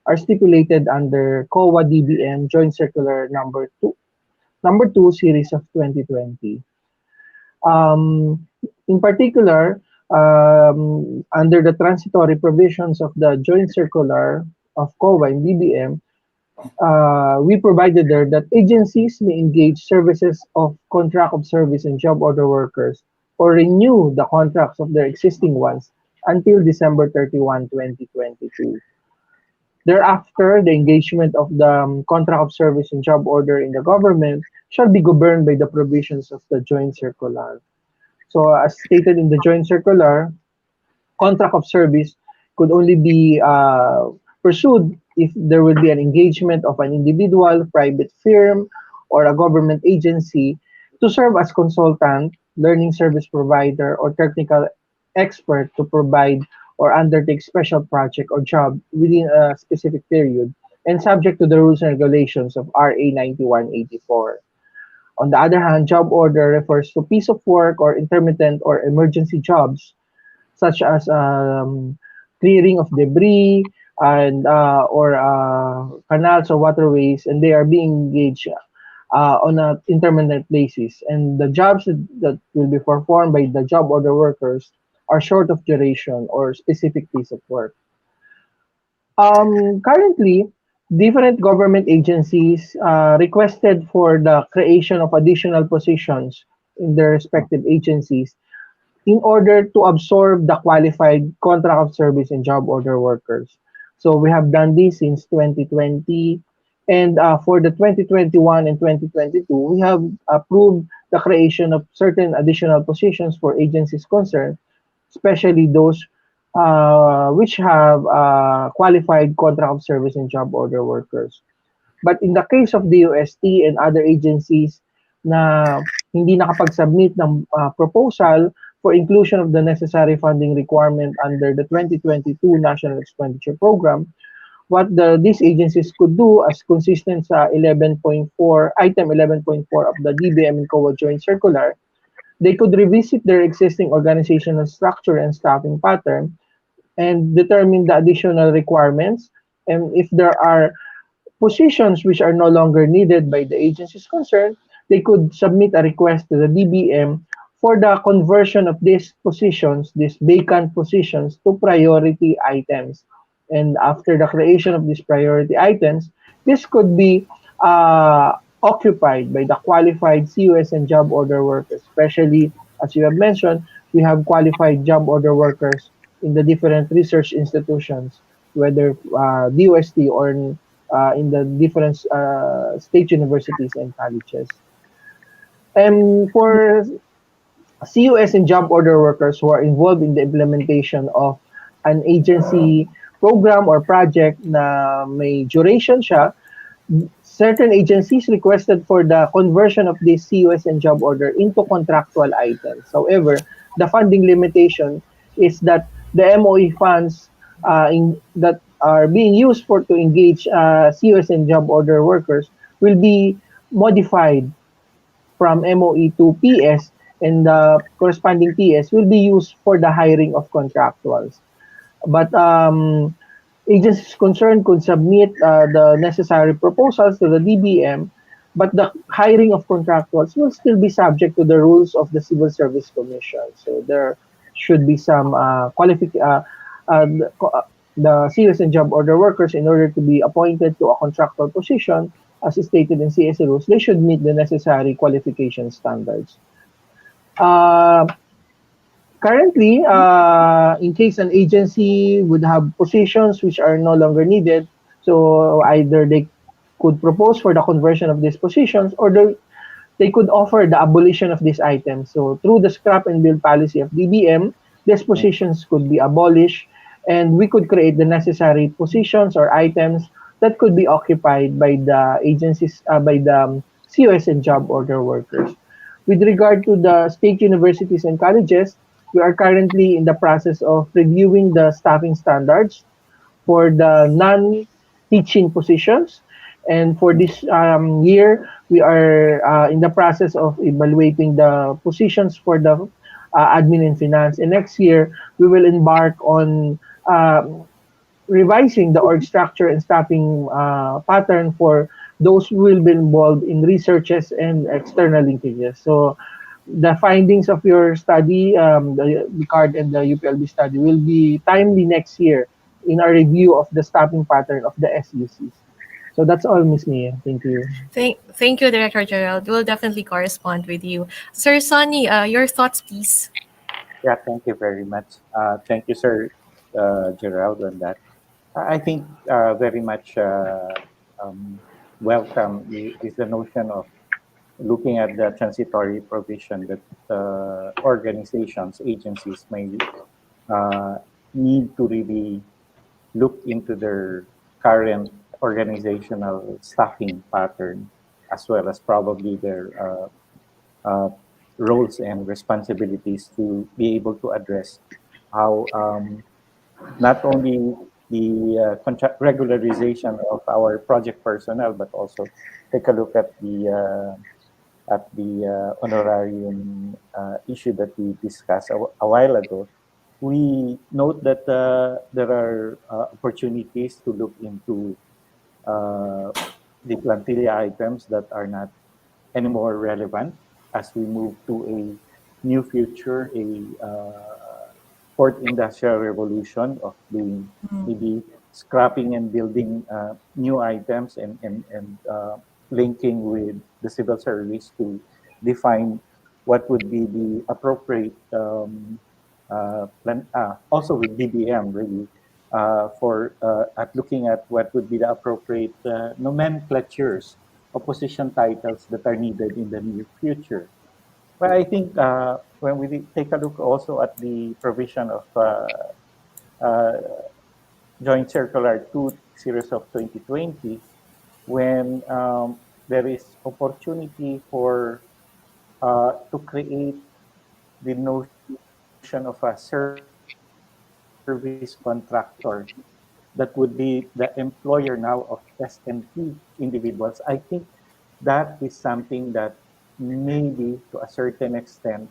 are stipulated under COA DBM Joint Circular number 2 series of 2020. In particular, under the transitory provisions of the Joint Circular of COA and DBM, we provided there that agencies may engage services of contract of service and job order workers or renew the contracts of their existing ones until December 31, 2022. Thereafter, the engagement of the contract of service and job order in the government shall be governed by the provisions of the joint circular. So, as stated in the joint circular, contract of service could only be pursued if there will be an engagement of an individual, private firm, or a government agency to serve as consultant, learning service provider, or technical expert to provide or undertake special project or job within a specific period and subject to the rules and regulations of RA 9184. On the other hand, job order refers to piece of work or intermittent or emergency jobs such as clearing of debris and or canals or waterways, and they are being engaged on an intermittent basis. And the jobs that will be performed by the job order workers are short of duration or specific piece of work. Currently, different government agencies requested for the creation of additional positions in their respective agencies in order to absorb the qualified contract of service and job order workers. So we have done this since 2020, and for the 2021 and 2022, we have approved the creation of certain additional positions for agencies concerned, especially those which have qualified contract of service and job order workers. But in the case of the DOST and other agencies na hindi nakapag-submit ng proposal for inclusion of the necessary funding requirement under the 2022 National Expenditure Program, what these agencies could do as consistent sa 11.4, item 11.4 of the DBM and COA Joint Circular, they could revisit their existing organizational structure and staffing pattern and determine the additional requirements. And if there are positions which are no longer needed by the agencies concerned, they could submit a request to the DBM for the conversion of these positions, these vacant positions, to priority items. And after the creation of these priority items, this could be occupied by the qualified COS and job order workers, especially, as you have mentioned, we have qualified job order workers in the different research institutions, whether DOST or in the different state universities and colleges. And for COS and job order workers who are involved in the implementation of an agency program or project na may duration siya, certain agencies requested for the conversion of this COS and job order into contractual items. However, the funding limitation is that the MOE funds that are being used to engage COS and job order workers will be modified from MOE to PS, and the corresponding PS will be used for the hiring of contractuals. But agencies concerned could submit the necessary proposals to the DBM, but the hiring of contractuals will still be subject to the rules of the Civil Service Commission. So there should be some the COS and job order workers, in order to be appointed to a contractual position, as stated in CSA rules, they should meet the necessary qualification standards. Currently, in case an agency would have positions which are no longer needed, so either they could propose for the conversion of these positions, or they could offer the abolition of these items. So through the scrap and build policy of DBM, these positions could be abolished, and we could create the necessary positions or items that could be occupied by the agencies, by the COS and job order workers. With regard to the state universities and colleges, we are currently in the process of reviewing the staffing standards for the non-teaching positions. And for this year, we are in the process of evaluating the positions for the admin and finance. And next year, we will embark on revising the org structure and staffing pattern for those who will be involved in researches and external linkages. So the findings of your study, the PCAARRD and the UPLB study, will be timely next year in our review of the staffing pattern of the SUCs. So that's all, Ms. Mia. Thank you. Thank you, Director Gerald. We'll definitely correspond with you. Sir Sonny, your thoughts, please. Yeah, thank you very much. Thank you, Sir Gerald, on that. I think very much welcome is the notion of looking at the transitory provision that organizations, agencies may uh, need to really look into their current organizational staffing pattern, as well as probably their roles and responsibilities to be able to address how not only the contract regularization of our project personnel, but also take a look at the honorarium issue that we discussed a while ago. We note that there are opportunities to look into the plantilla items that are not anymore relevant as we move to a new future, a fourth industrial revolution of doing maybe scrapping and building new items and linking with the civil service to define what would be the appropriate plan, also with DBM really, for at looking at what would be the appropriate nomenclatures of position titles that are needed in the near future. But I think when we take a look also at the provision of uh, Joint Circular 2 series of 2020, when there is opportunity for to create the notion of a service contractor that would be the employer now of S&T individuals. I think that is something that maybe to a certain extent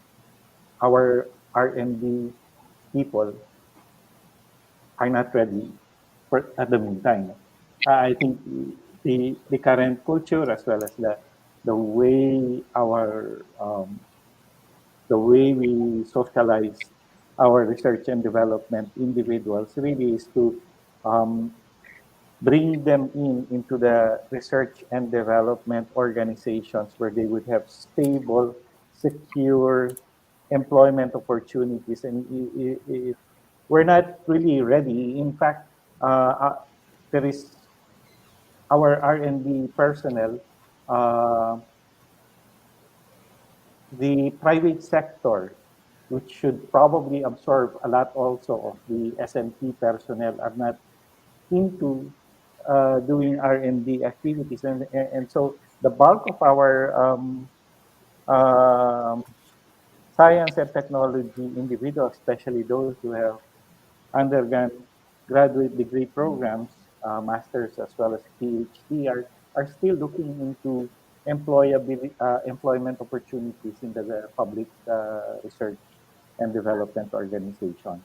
our R&D people are not ready for at the meantime. I think the current culture as well as the way our the way we socialize our research and development individuals really is to um, bring them into the research and development organizations where they would have stable, secure employment opportunities. And if we're not really ready, in fact, there is our R&D personnel, uh, the private sector, which should probably absorb a lot also of the S&T personnel, are not into doing R&D activities. And so the bulk of our um, science and technology individuals, especially those who have undergone graduate degree programs, masters as well as PhD, are still looking into employability, employment opportunities in the public research and development organizations.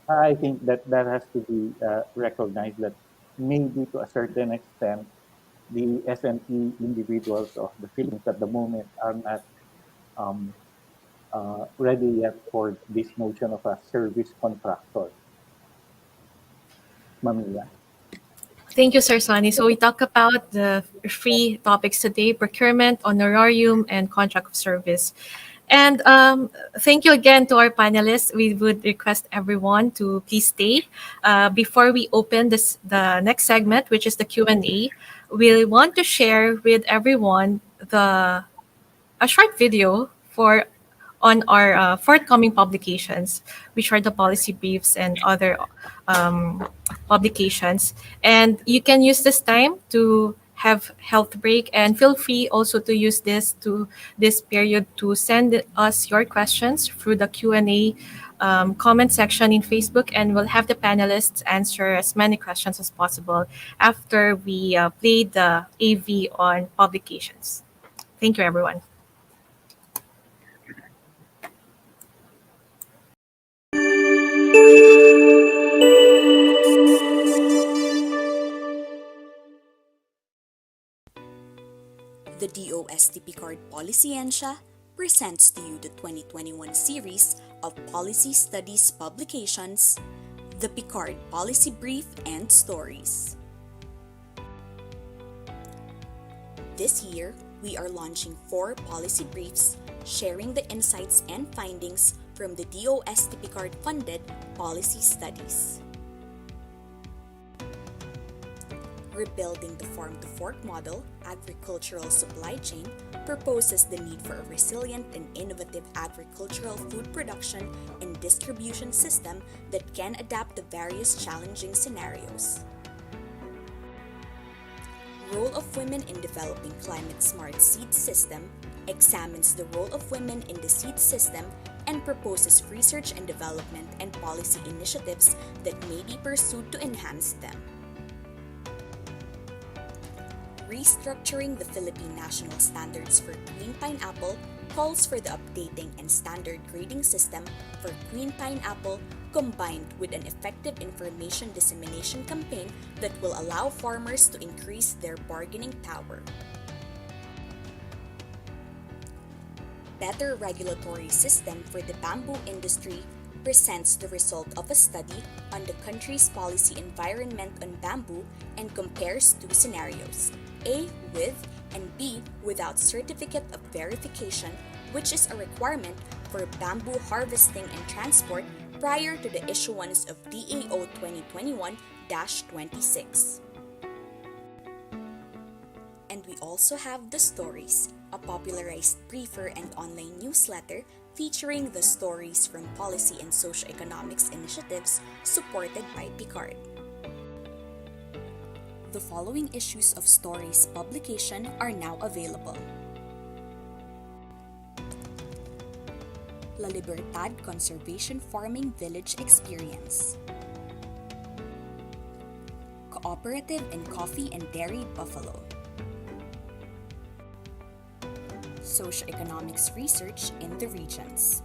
I think that that has to be recognized that maybe to a certain extent, the SME individuals of the Philippines at the moment are not um, ready yet for this notion of a service contractor. Mamia. Thank you, Sir Sonny. So we talk about the three topics today: procurement, honorarium, and contract of service. And thank you again to our panelists. We would request everyone to please stay. Before we open the next segment, which is the Q&A, we want to share with everyone a short video for on our forthcoming publications, which are the policy briefs and other publications. And you can use this time to have health break, and feel free also to use this period to send us your questions through the Q&A comment section in Facebook, and we'll have the panelists answer as many questions as possible after we play the AV on publications. Thank you, everyone. The DOST-PCAARRD Policiencia presents to you the 2021 series of Policy Studies publications, the PCAARRD Policy Brief and Stories. This year, we are launching 4 policy briefs sharing the insights and findings from the DOST-PCAARRD funded policy studies. Rebuilding the Farm-to-Fork Model, Agricultural Supply Chain, proposes the need for a resilient and innovative agricultural food production and distribution system that can adapt to various challenging scenarios. Role of Women in Developing Climate-Smart Seed System examines the role of women in the seed system and proposes research and development and policy initiatives that may be pursued to enhance them. Restructuring the Philippine National Standards for Queen Pineapple calls for the updating and standard grading system for Queen Pineapple combined with an effective information dissemination campaign that will allow farmers to increase their bargaining power. Better Regulatory System for the Bamboo Industry presents the result of a study on the country's policy environment on bamboo and compares two scenarios, A with and B without certificate of verification, which is a requirement for bamboo harvesting and transport prior to the issuance of DAO 2021-26. And we also have The Stories, a popularized briefer and online newsletter featuring the stories from policy and socioeconomics initiatives supported by PCAARRD. The following issues of Stories publication are now available. La Libertad Conservation Farming Village Experience, Cooperative and Coffee and Dairy Buffalo, Socioeconomics Research in the Regions,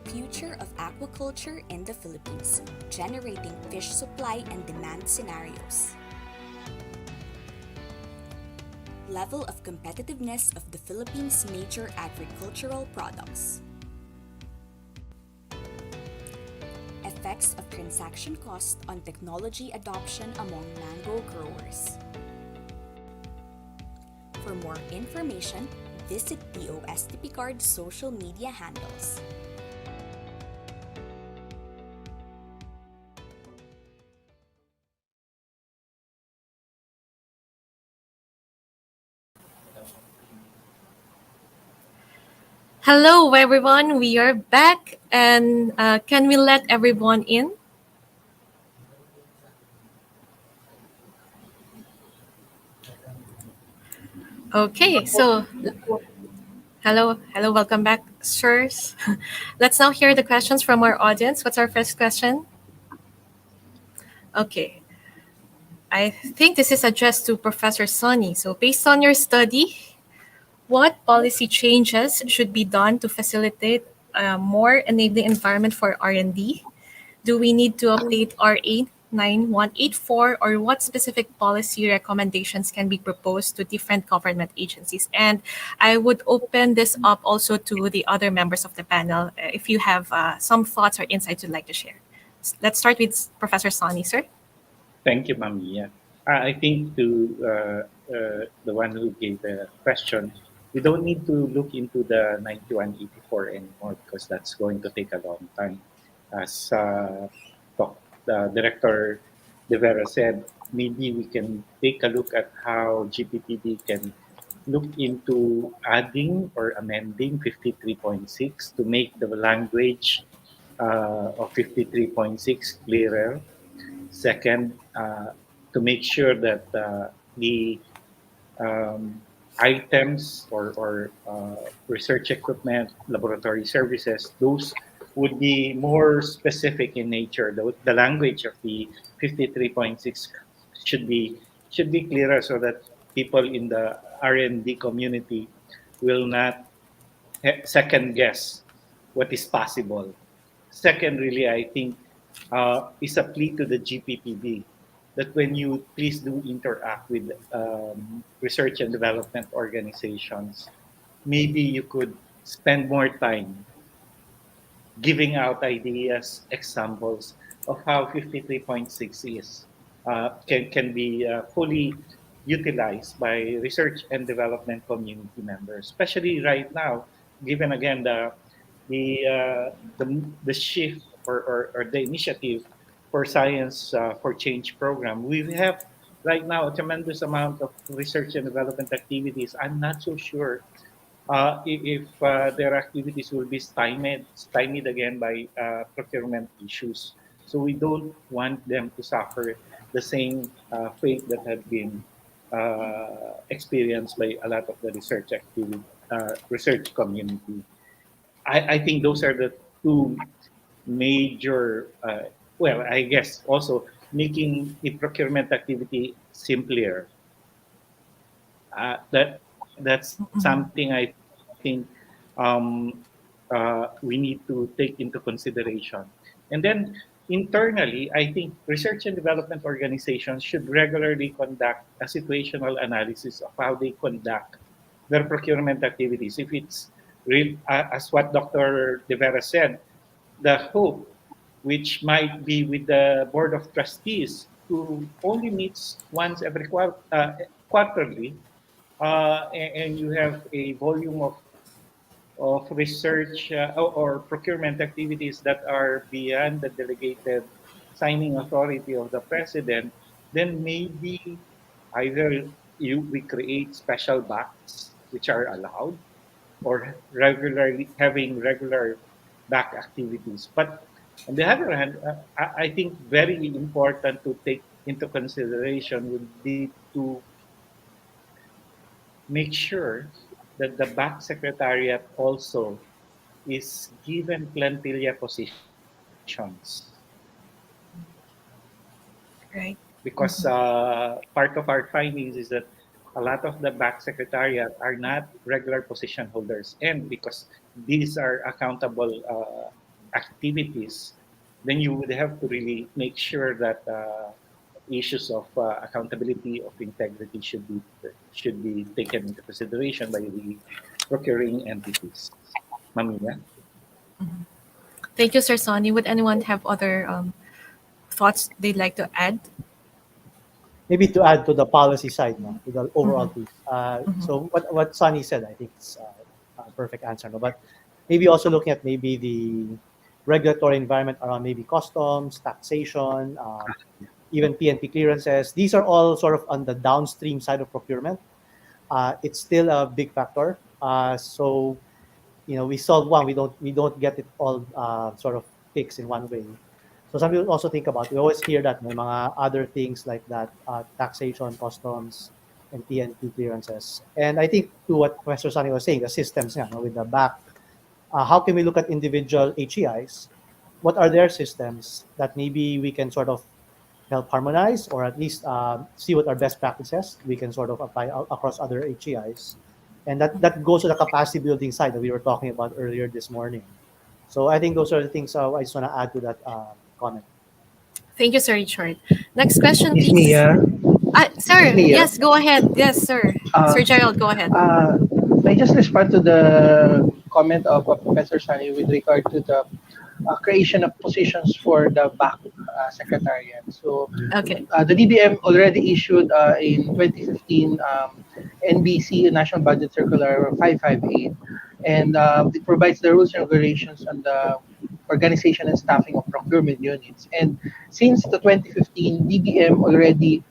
Future of Aquaculture in the Philippines, Generating Fish Supply and Demand Scenarios, Level of Competitiveness of the Philippines' Major Agricultural Products, Effects of Transaction Cost on Technology Adoption Among Mango Growers. For more information, visit DOST-PCAARRD's social media handles. Hello, everyone. We are back, and can we let everyone in? Okay, so hello, welcome back, sirs. Let's now hear the questions from our audience. What's our first question? Okay, I think this is addressed to Professor Sonny. So, based on your study, what policy changes should be done to facilitate a more enabling environment for R&D? Do we need to update RA 9184, or what specific policy recommendations can be proposed to different government agencies? And I would open this up also to the other members of the panel if you have some thoughts or insights you'd like to share. Let's start with Professor Sonny, sir. Thank you, Mamiya. I think to the one who gave the question, we don't need to look into the 9184 anymore because that's going to take a long time. As Director De Vera said, maybe we can take a look at how GPPB can look into adding or amending 53.6 to make the language of 53.6 clearer. Second, to make sure that the items or research equipment, laboratory services, those would be more specific in nature. The language of the 53.6 should be clearer so that people in the R&D community will not second guess what is possible. Second, really, I think is a plea to the GPPB that when you please do interact with research and development organizations, maybe you could spend more time giving out ideas, examples of how 53.6 is can be fully utilized by research and development community members, especially right now, given again the shift or the initiative for Science for Change program. We have right now a tremendous amount of research and development activities. I'm not so sure if their activities will be stymied again by procurement issues. So we don't want them to suffer the same fate that had been experienced by a lot of the research community. I think those are the two major, well, I guess also making the procurement activity simpler. That's something I think we need to take into consideration. And then internally, I think research and development organizations should regularly conduct a situational analysis of how they conduct their procurement activities. If it's real, as what Dr. De Vera said, the hope, which might be with the Board of Trustees, who only meets once every quarterly, and you have a volume of research or procurement activities that are beyond the delegated signing authority of the president, then maybe either we create special BACs which are allowed, or regularly having regular back activities. But on the other hand, I think very important to take into consideration would be to make sure that the back secretariat also is given plantilla positions. Right. Because part of our findings is that a lot of the back secretariat are not regular position holders. And because these are accountable activities, then you would have to really make sure that issues of accountability, of integrity should be taken into consideration by the procuring entities. Mamia? Thank you, Sir Sonny. Would anyone have other thoughts they'd like to add? Maybe to add to the policy side, no, to the overall piece. So what Sonny said, I think is a perfect answer. No? But maybe also looking at maybe the regulatory environment around maybe customs, taxation, even PNP clearances. These are all sort of on the downstream side of procurement. It's still a big factor. So we solve one, we don't get it all sort of fixed in one way. So some people also think about, we always hear that may mga other things like that, taxation, customs, and PNP clearances. And I think to what Professor Sunny was saying, the systems nga, no, with the back, how can we look at individual HEIs? What are their systems that maybe we can sort of help harmonize, or at least see what are best practices we can sort of apply across other HEIs. And that goes to the capacity building side that we were talking about earlier this morning. So I think those are the things I just want to add to that comment. Thank you, Sir Richard. Next question, Miss please. Mia? Sir, Mia? yes, go ahead. Yes, sir. Sir Gerald, go ahead. I just respond to the comment of Professor Sani with regard to the creation of positions for the back secretariat. So Okay. the DBM already issued in 2015 NBC National Budget Circular 558, and it provides the rules and regulations on the organization and staffing of procurement units. And since the 2015, DBM already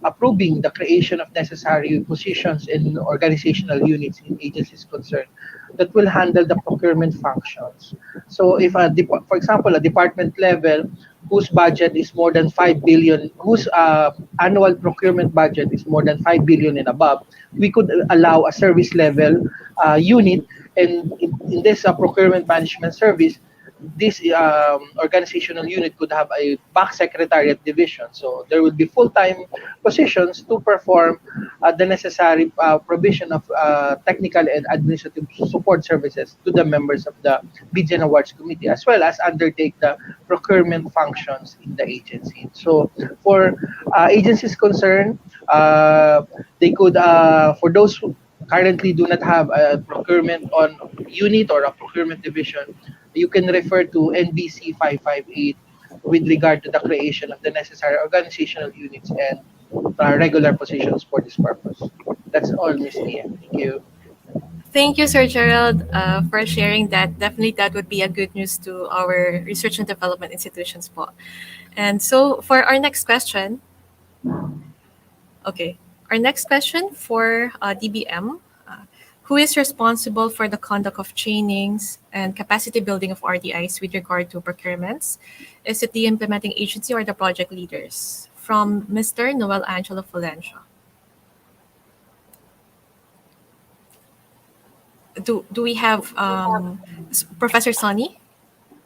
approving the creation of necessary positions in organizational units in agencies concerned that will handle the procurement functions. So if, for example, a department level whose budget is more than 5 billion, whose annual procurement budget is more than 5 billion and above, we could allow a service level unit, and in this procurement management service, this organizational unit could have a back secretariat division. So there will be full-time positions to perform the necessary provision of technical and administrative support services to the members of the Bids and Awards Committee, as well as undertake the procurement functions in the agency. So for agencies concerned, they could, for those who currently do not have a procurement on unit or a procurement division, you can refer to NBC 558 with regard to the creation of the necessary organizational units and regular positions for this purpose. That's all, Ms. Nia. Thank you. Thank you, Sir Gerald, for sharing that. Definitely, that would be a good news to our research and development institutions po. And so, for our next question, okay, our next question for DBM, who is responsible for the conduct of trainings and capacity building of RDIs with regard to procurements? Is it the implementing agency or the project leaders? From Mr. Noel Angelo Fulencio. Do we have Professor Sonny?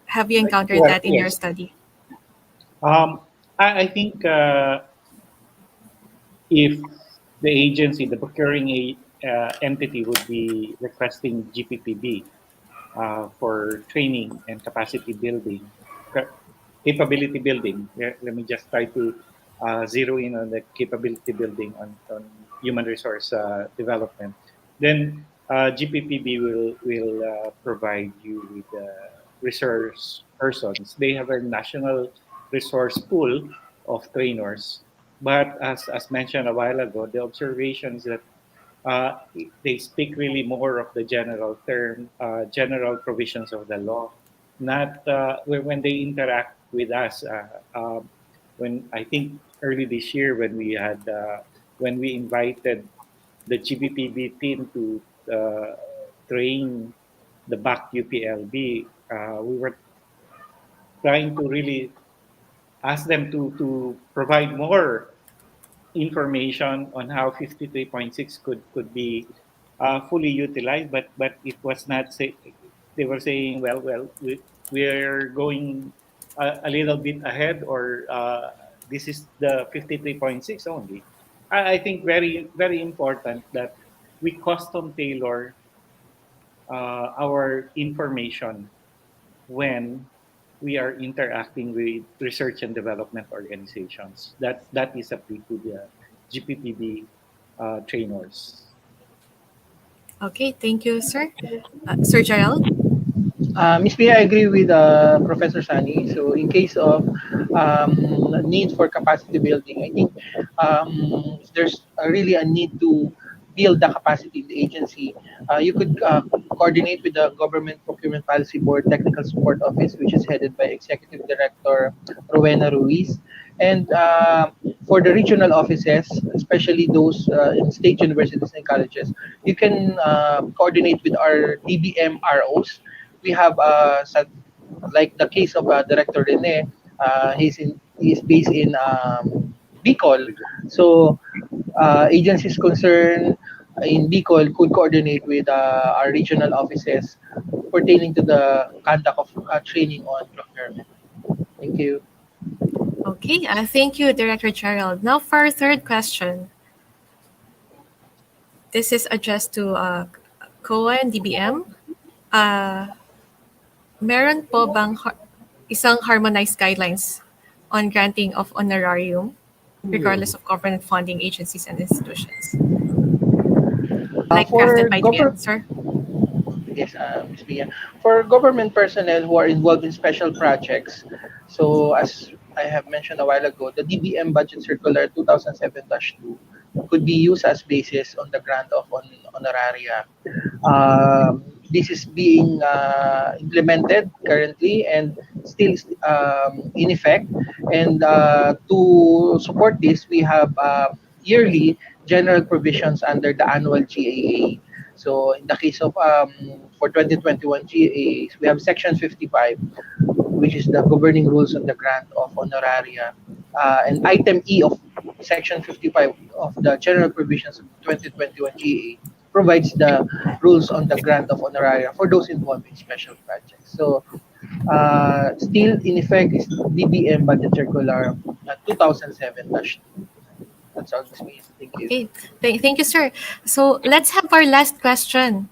Have you encountered Well, that in your yes. study? I think if the agency, the procuring entity, would be requesting GPPB for training and capacity building, capability building. Let me just try to zero in on the capability building on human resource development. Then GPPB will provide you with resource persons. They have a national resource pool of trainers. But as mentioned a while ago, the observation is that uh, they speak really more of the general term, general provisions of the law, not when they interact with us. When I think early this year, when we invited the GBPB team to train the back UPLB, we were trying to really ask them to provide more information on how 53.6 could be fully utilized, but it was not say they were saying, we're going a little bit ahead, or this is the 53.6 only. I think very important that we custom tailor our information when we are interacting with research and development organizations. That is up to the GPPB trainers. Okay, thank you, sir. Sir Gerald? Ms. Pia, I agree with Professor Sani. So, in case of need for capacity building, I think there's really a need to build the capacity in the agency. You could coordinate with the Government Procurement Policy Board Technical Support Office, which is headed by Executive Director Rowena Ruiz. And for the regional offices, especially those in state universities and colleges, you can coordinate with our DBM ROs. We have like the case of Director Rene. He's based in Bicol. So agencies concerned in Bicol could coordinate with our regional offices pertaining to the conduct of training on procurement. Thank you. Okay, thank you, Director Gerald. Now for our third question. This is addressed to COA and DBM. Meron po bang isang harmonized guidelines on granting of honorarium regardless of government funding agencies and institutions? Like crafted For by DBM, sir? Yes, Ms. Mia. For government personnel who are involved in special projects, so as I have mentioned a while ago, the DBM Budget Circular 2007-2 could be used as basis on the grant of honoraria. This is being implemented currently and still in effect. And to support this, we have yearly general provisions under the annual GAA. So in the case of for 2021 GAAs, we have Section 55, which is the governing rules on the grant of honoraria. And item E of Section 55 of the general provisions of 2021 GAA provides the rules on the grant of honoraria for those involved in special projects. So still in effect is DBM Budget Circular 2007-2. That's all this means. Thank you. Okay, thank you, sir. So let's have our last question.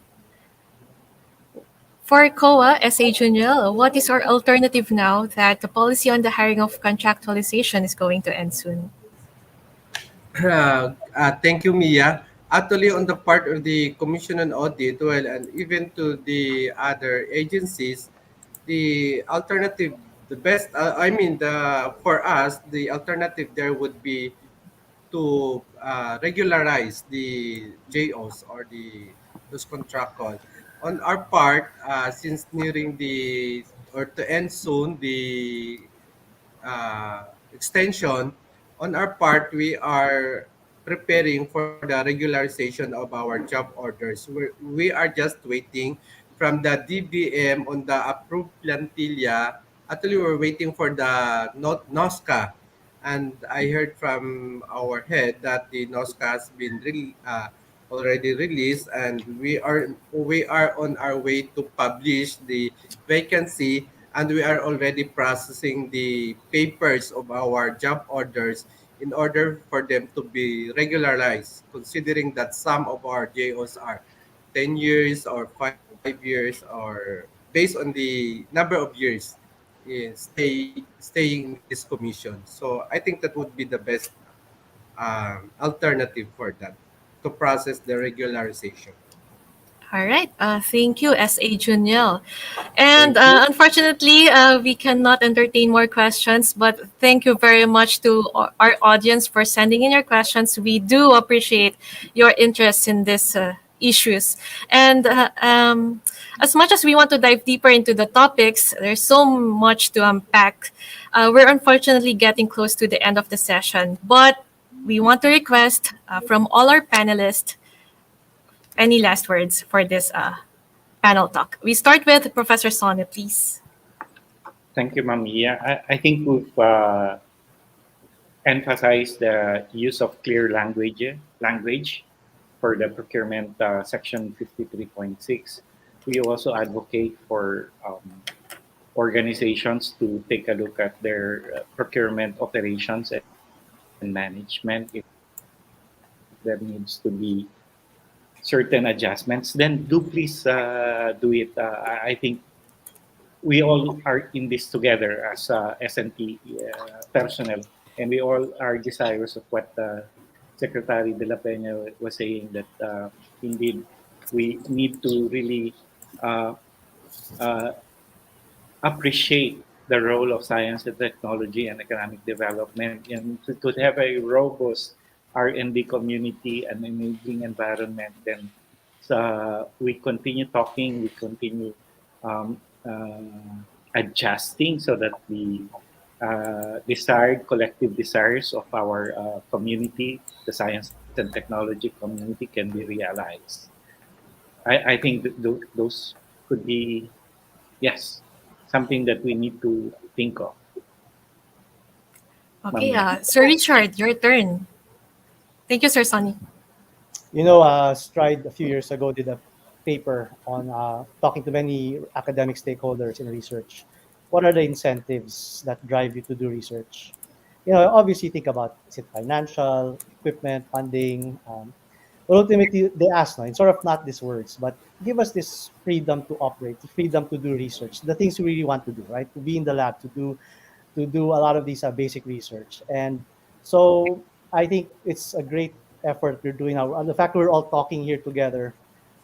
For COA, SA Junior, what is our alternative now that the policy on the hiring of contractualization is going to end soon? Thank you, Mia. Actually, on the part of the Commission on Audit, well, and even to the other agencies, the alternative, the best, for us, the alternative there would be to regularize the JOs or the those contractual. On our part, since nearing the or to end soon the extension, on our part, we are preparing for the regularization of our job orders. We are just waiting from the DBM on the approved plantilla. Actually, we're waiting for the NOSCA. And I heard from our head that the NOSCA has been already released, and we are on our way to publish the vacancy, and we are already processing the papers of our job orders in order for them to be regularized, considering that some of our JOs are 10 years or 5 years, or based on the number of years staying in this commission. So I think that would be the best alternative for that, to process the regularization. All right. Thank you, S.A. Junior. And Thank you. unfortunately, we cannot entertain more questions, but thank you very much to our audience for sending in your questions. We do appreciate your interest in these issues. And as much as we want to dive deeper into the topics, there's so much to unpack. We're unfortunately getting close to the end of the session, but we want to request from all our panelists any last words for this panel talk. We start with Professor Sonny, please. Thank you, Mamiya. I think we've emphasized the use of clear language for the procurement section 53.6. We also advocate for organizations to take a look at their procurement operations and management. If there needs to be certain adjustments, then do please do it. I think we all are in this together as S&T personnel, and we all are desirous of what Secretary De La Peña was saying, that indeed we need to really uh, uh, appreciate the role of science and technology and economic development, and to have a robust R&D community and enabling environment. Then we continue talking, we continue um, adjusting so that the desired collective desires of our community, the science and technology community, can be realized. I think those could be, yes, something that we need to think of. Okay, Mami. Sir Richard, your turn. Thank you, Sir Sonny. Stride a few years ago did a paper on talking to many academic stakeholders in research. What are the incentives that drive you to do research? Obviously think about, is it financial, equipment, funding? But ultimately, they ask, no, in sort of not these words, but give us this freedom to operate, the freedom to do research, the things we really want to do, right? To be in the lab, to do a lot of these basic research. And so I think it's a great effort we're doing now. And the fact we're all talking here together,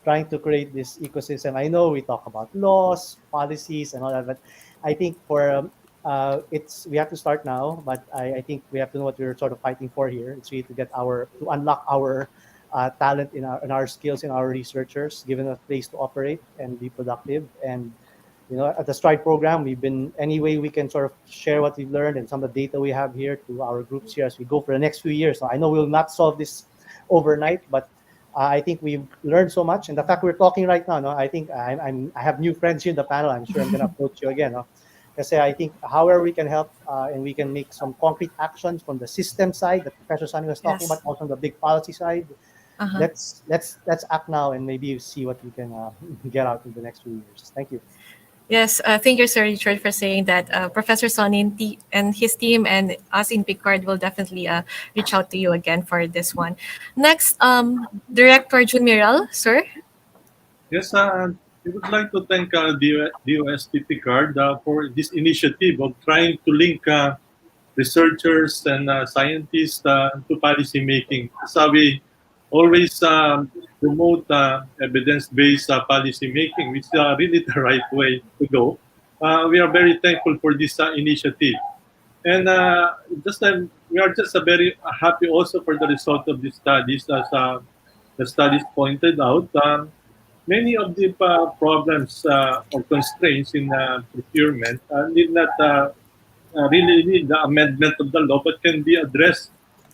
trying to create this ecosystem. I know we talk about laws, policies, and all that, but I think we have to start now. But I think we have to know what we're sort of fighting for here. It's really to unlock our talent in our skills in our researchers, given a place to operate and be productive. And at the Stride program, we've been any way we can sort of share what we've learned and some of the data we have here to our groups here as we go for the next few years. So I know we'll not solve this overnight, but I think we've learned so much. And the fact we're talking right now, no, I think I have new friends here in the panel. I'm sure I'm going to approach you again. No? Because I think however we can help and we can make some concrete actions from the system side that Professor Sunny was talking about, also on the big policy side. Let's act now and maybe see what we can get out in the next few years. Thank you. Yes, thank you, Sir Richard, for saying that. Professor Sonny and his team and us in Picard will definitely reach out to you again for this one. Next, Director Juniral, sir. Yes, we would like to thank DOST Picard for this initiative of trying to link researchers and scientists to policy making. So we always promote evidence-based policy making, which is really the right way to go. We are very thankful for this initiative. And we are just very happy also for the result of these studies, as the studies pointed out. many of the problems or constraints in procurement need not really need the amendment of the law, but can be addressed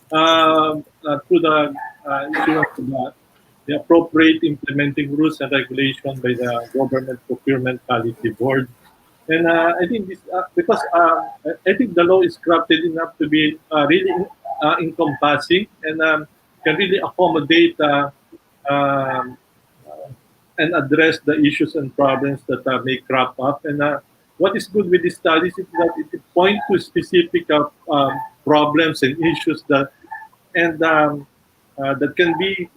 through the issuance of the appropriate implementing rules and regulation by the Government Procurement Policy Board. And I think this because I think the law is crafted enough to be really encompassing and can really accommodate um, and address the issues and problems that may crop up. And what is good with these studies is that it points to specific problems and issues that can be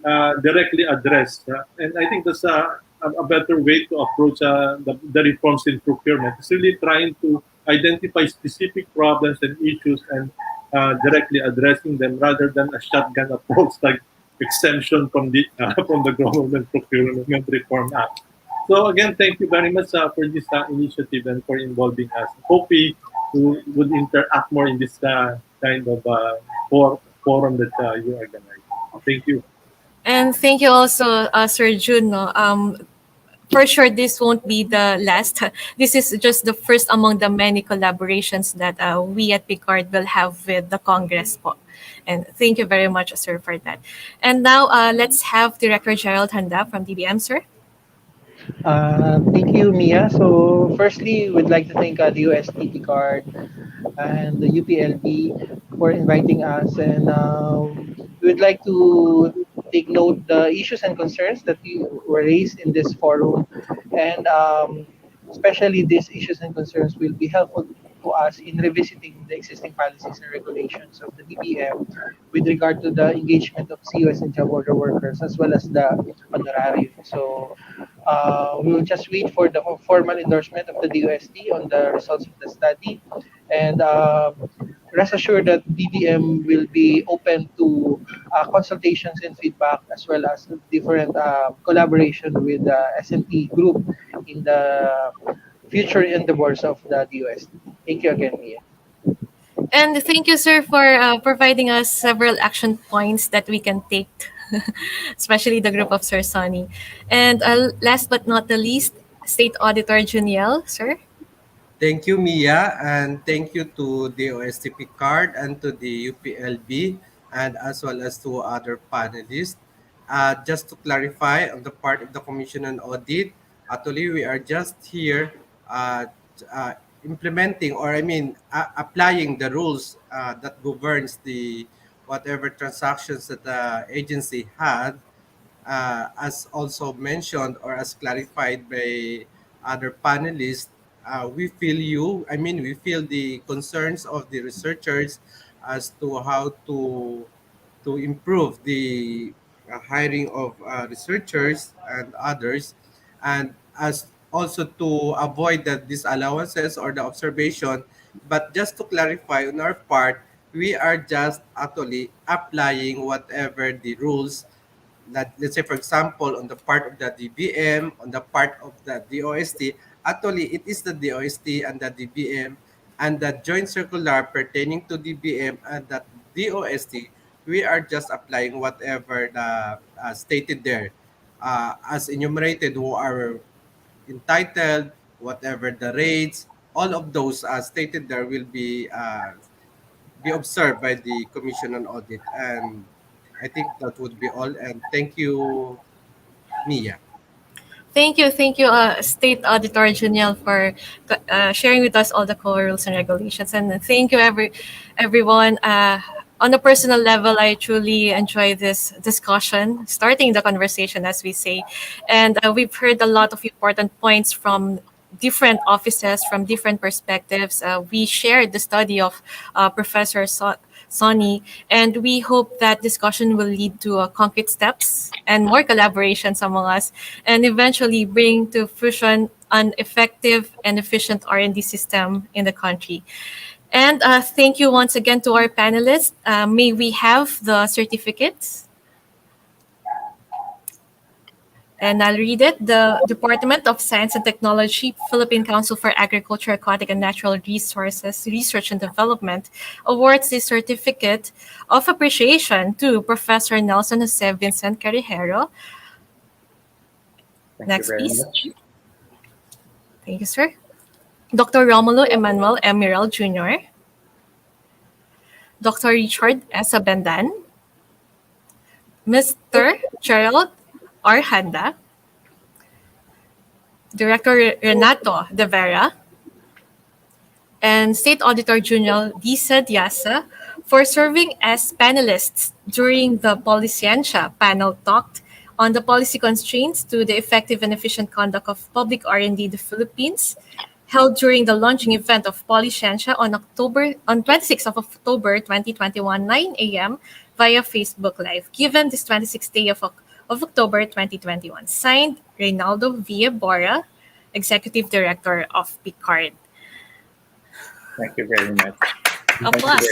directly addressed. And I think that's a better way to approach the reforms in procurement. It's really trying to identify specific problems and issues and directly addressing them rather than a shotgun approach like exemption from the Government Procurement Reform Act. So again, thank you very much for this initiative and for involving us. Hope we would interact more in this kind of forum that you organize. Thank you. And thank you also, Sir Jun. No? For sure, this won't be the last. This is just the first among the many collaborations that we at Picard will have with the Congress. Po. And thank you very much, sir, for that. And now let's have Director Gerald Handa from DBM, sir. Thank you, Mia. So, firstly, we'd like to thank the UST Picard and the UPLB for inviting us, and we'd like to take note the issues and concerns that were raised in this forum, and especially these issues and concerns will be helpful to us in revisiting the existing policies and regulations of the DBM with regard to the engagement of COS and job order workers as well as the honorarium. So we will just wait for the formal endorsement of the DOST on the results of the study, and rest assured that DBM will be open to consultations and feedback as well as different collaboration with the SMT group in the future endeavors of the DOST. Thank you again, Mia. And thank you, sir, for providing us several action points that we can take, especially the group of Sir Sonny. And last but not the least, State Auditor Juniel, sir. Thank you, Mia, and thank you to the OSTP card and to the UPLB, and as well as to other panelists. Just to clarify, on the part of the Commission on Audit, actually we are just here uh, implementing, or I mean, applying the rules that governs the whatever transactions that the agency had, as also mentioned or as clarified by other panelists, we feel the concerns of the researchers as to how to improve the hiring of researchers and others, and as also to avoid the disallowances or the observation. But just to clarify on our part, we are just actually applying whatever the rules that, let's say for example, on the part of the DBM, on the part of the DOST, actually it is the DOST and the DBM and the joint circular pertaining to DBM and the DOST, we are just applying whatever the stated there as enumerated, who are entitled, whatever the rates, all of those stated there will be observed by the Commission on Audit. And I think that would be all. And thank you, Mia. Thank you, State Auditor Juniel, for sharing with us all the core rules and regulations. And thank you, everyone. On a personal level, I truly enjoy this discussion, starting the conversation, as we say. And we've heard a lot of important points from different offices, from different perspectives. We shared the study of Professor Sonny, and we hope that discussion will lead to concrete steps and more collaborations among us, and eventually bring to fruition an effective and efficient R&D system in the country. And thank you once again to our panelists. May we have the certificates? And I'll read it. The Department of Science and Technology, Philippine Council for Agriculture, Aquatic and Natural Resources Research and Development awards the certificate of appreciation to Professor Nelson Jose Vincent Carrijero, Thank Next, you very please. much. Thank you, sir. Dr. Romulo Emmanuel Emerald Jr., Dr. Richard S. Abendan, Mr. Gerald R. Handa, Director Renato De Vera, and State Auditor General Disa Diasa for serving as panelists during the Policiencia panel talk on the policy constraints to the effective and efficient conduct of public R&D in the Philippines, held during the launching event of Policiencia on 26th of October 2021, 9 a.m. via Facebook Live, given this 26th day of October 2021. Signed, Reynaldo Villabora, Executive Director of PCAARRD. Thank you very much. Applause.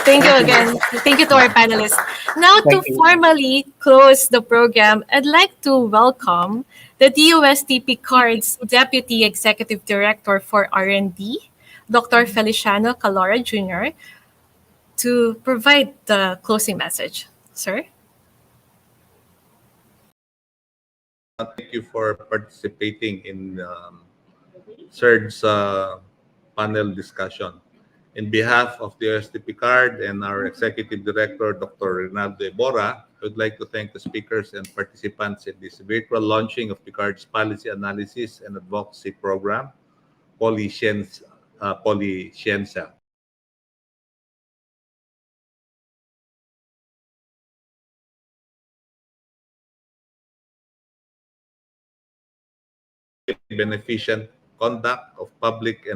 Thank you again. Thank you to our panelists. Now, to formally close the program, I'd like to welcome the DOST PCAARRD's Deputy Executive Director for R&D, Dr. Feliciano Calora Jr., to provide the closing message. Sir? Thank you for participating in CERD's panel discussion. In behalf of the DOST PCAARRD and our Executive Director, Dr. Reynaldo Ebora, I would like to thank the speakers and participants in this virtual launching of PCAARRD's Policy Analysis and Advocacy Program, Policiencia. Beneficent conduct of public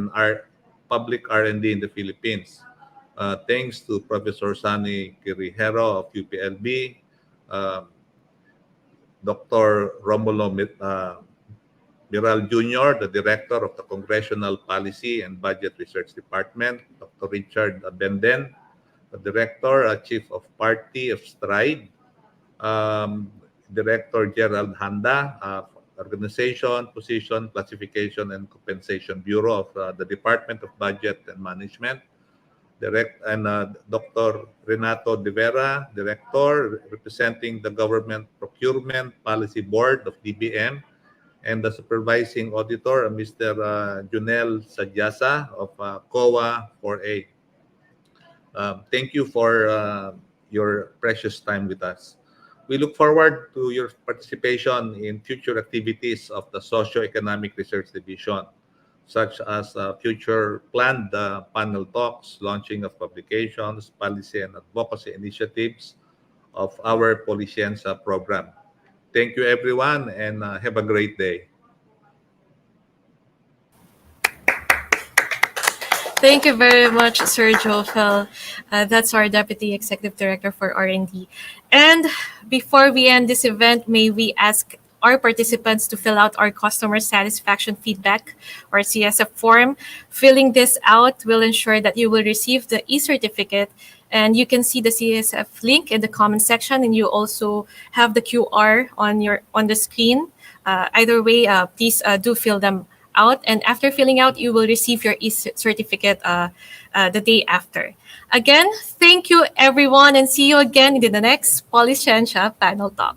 R&D in the Philippines. Thanks to Professor Sani Quirihero of UPLB, Dr. Romulo Miral Jr., the Director of the Congressional Policy and Budget Research Department, Dr. Richard Abenden, the Director, Chief of Party of STRIDE, Director Gerald Handa, Organization, Position, Classification, and Compensation Bureau of the Department of Budget and Management, Dr. Renato De Vera, Director representing the Government Procurement Policy Board of DBM, and the Supervising Auditor, Mr. Junel Sadyasa of COA 4A. Thank you for your precious time with us. We look forward to your participation in future activities of the Socio-Economic Research Division, such as future planned panel talks, launching of publications, policy and advocacy initiatives of our Policiencia program. Thank you, everyone, and have a great day. Thank you very much, Sir Jofel. That's our Deputy Executive Director for R&D. And before we end this event, may we ask our participants to fill out our customer satisfaction feedback or CSF form. Filling this out will ensure that you will receive the e-certificate, and you can see the CSF link in the comment section, and you also have the QR on the screen. Either way, please do fill them out, and after filling out, you will receive your e-certificate the day after. Again, thank you everyone, and see you again in the next Policiencia panel talk.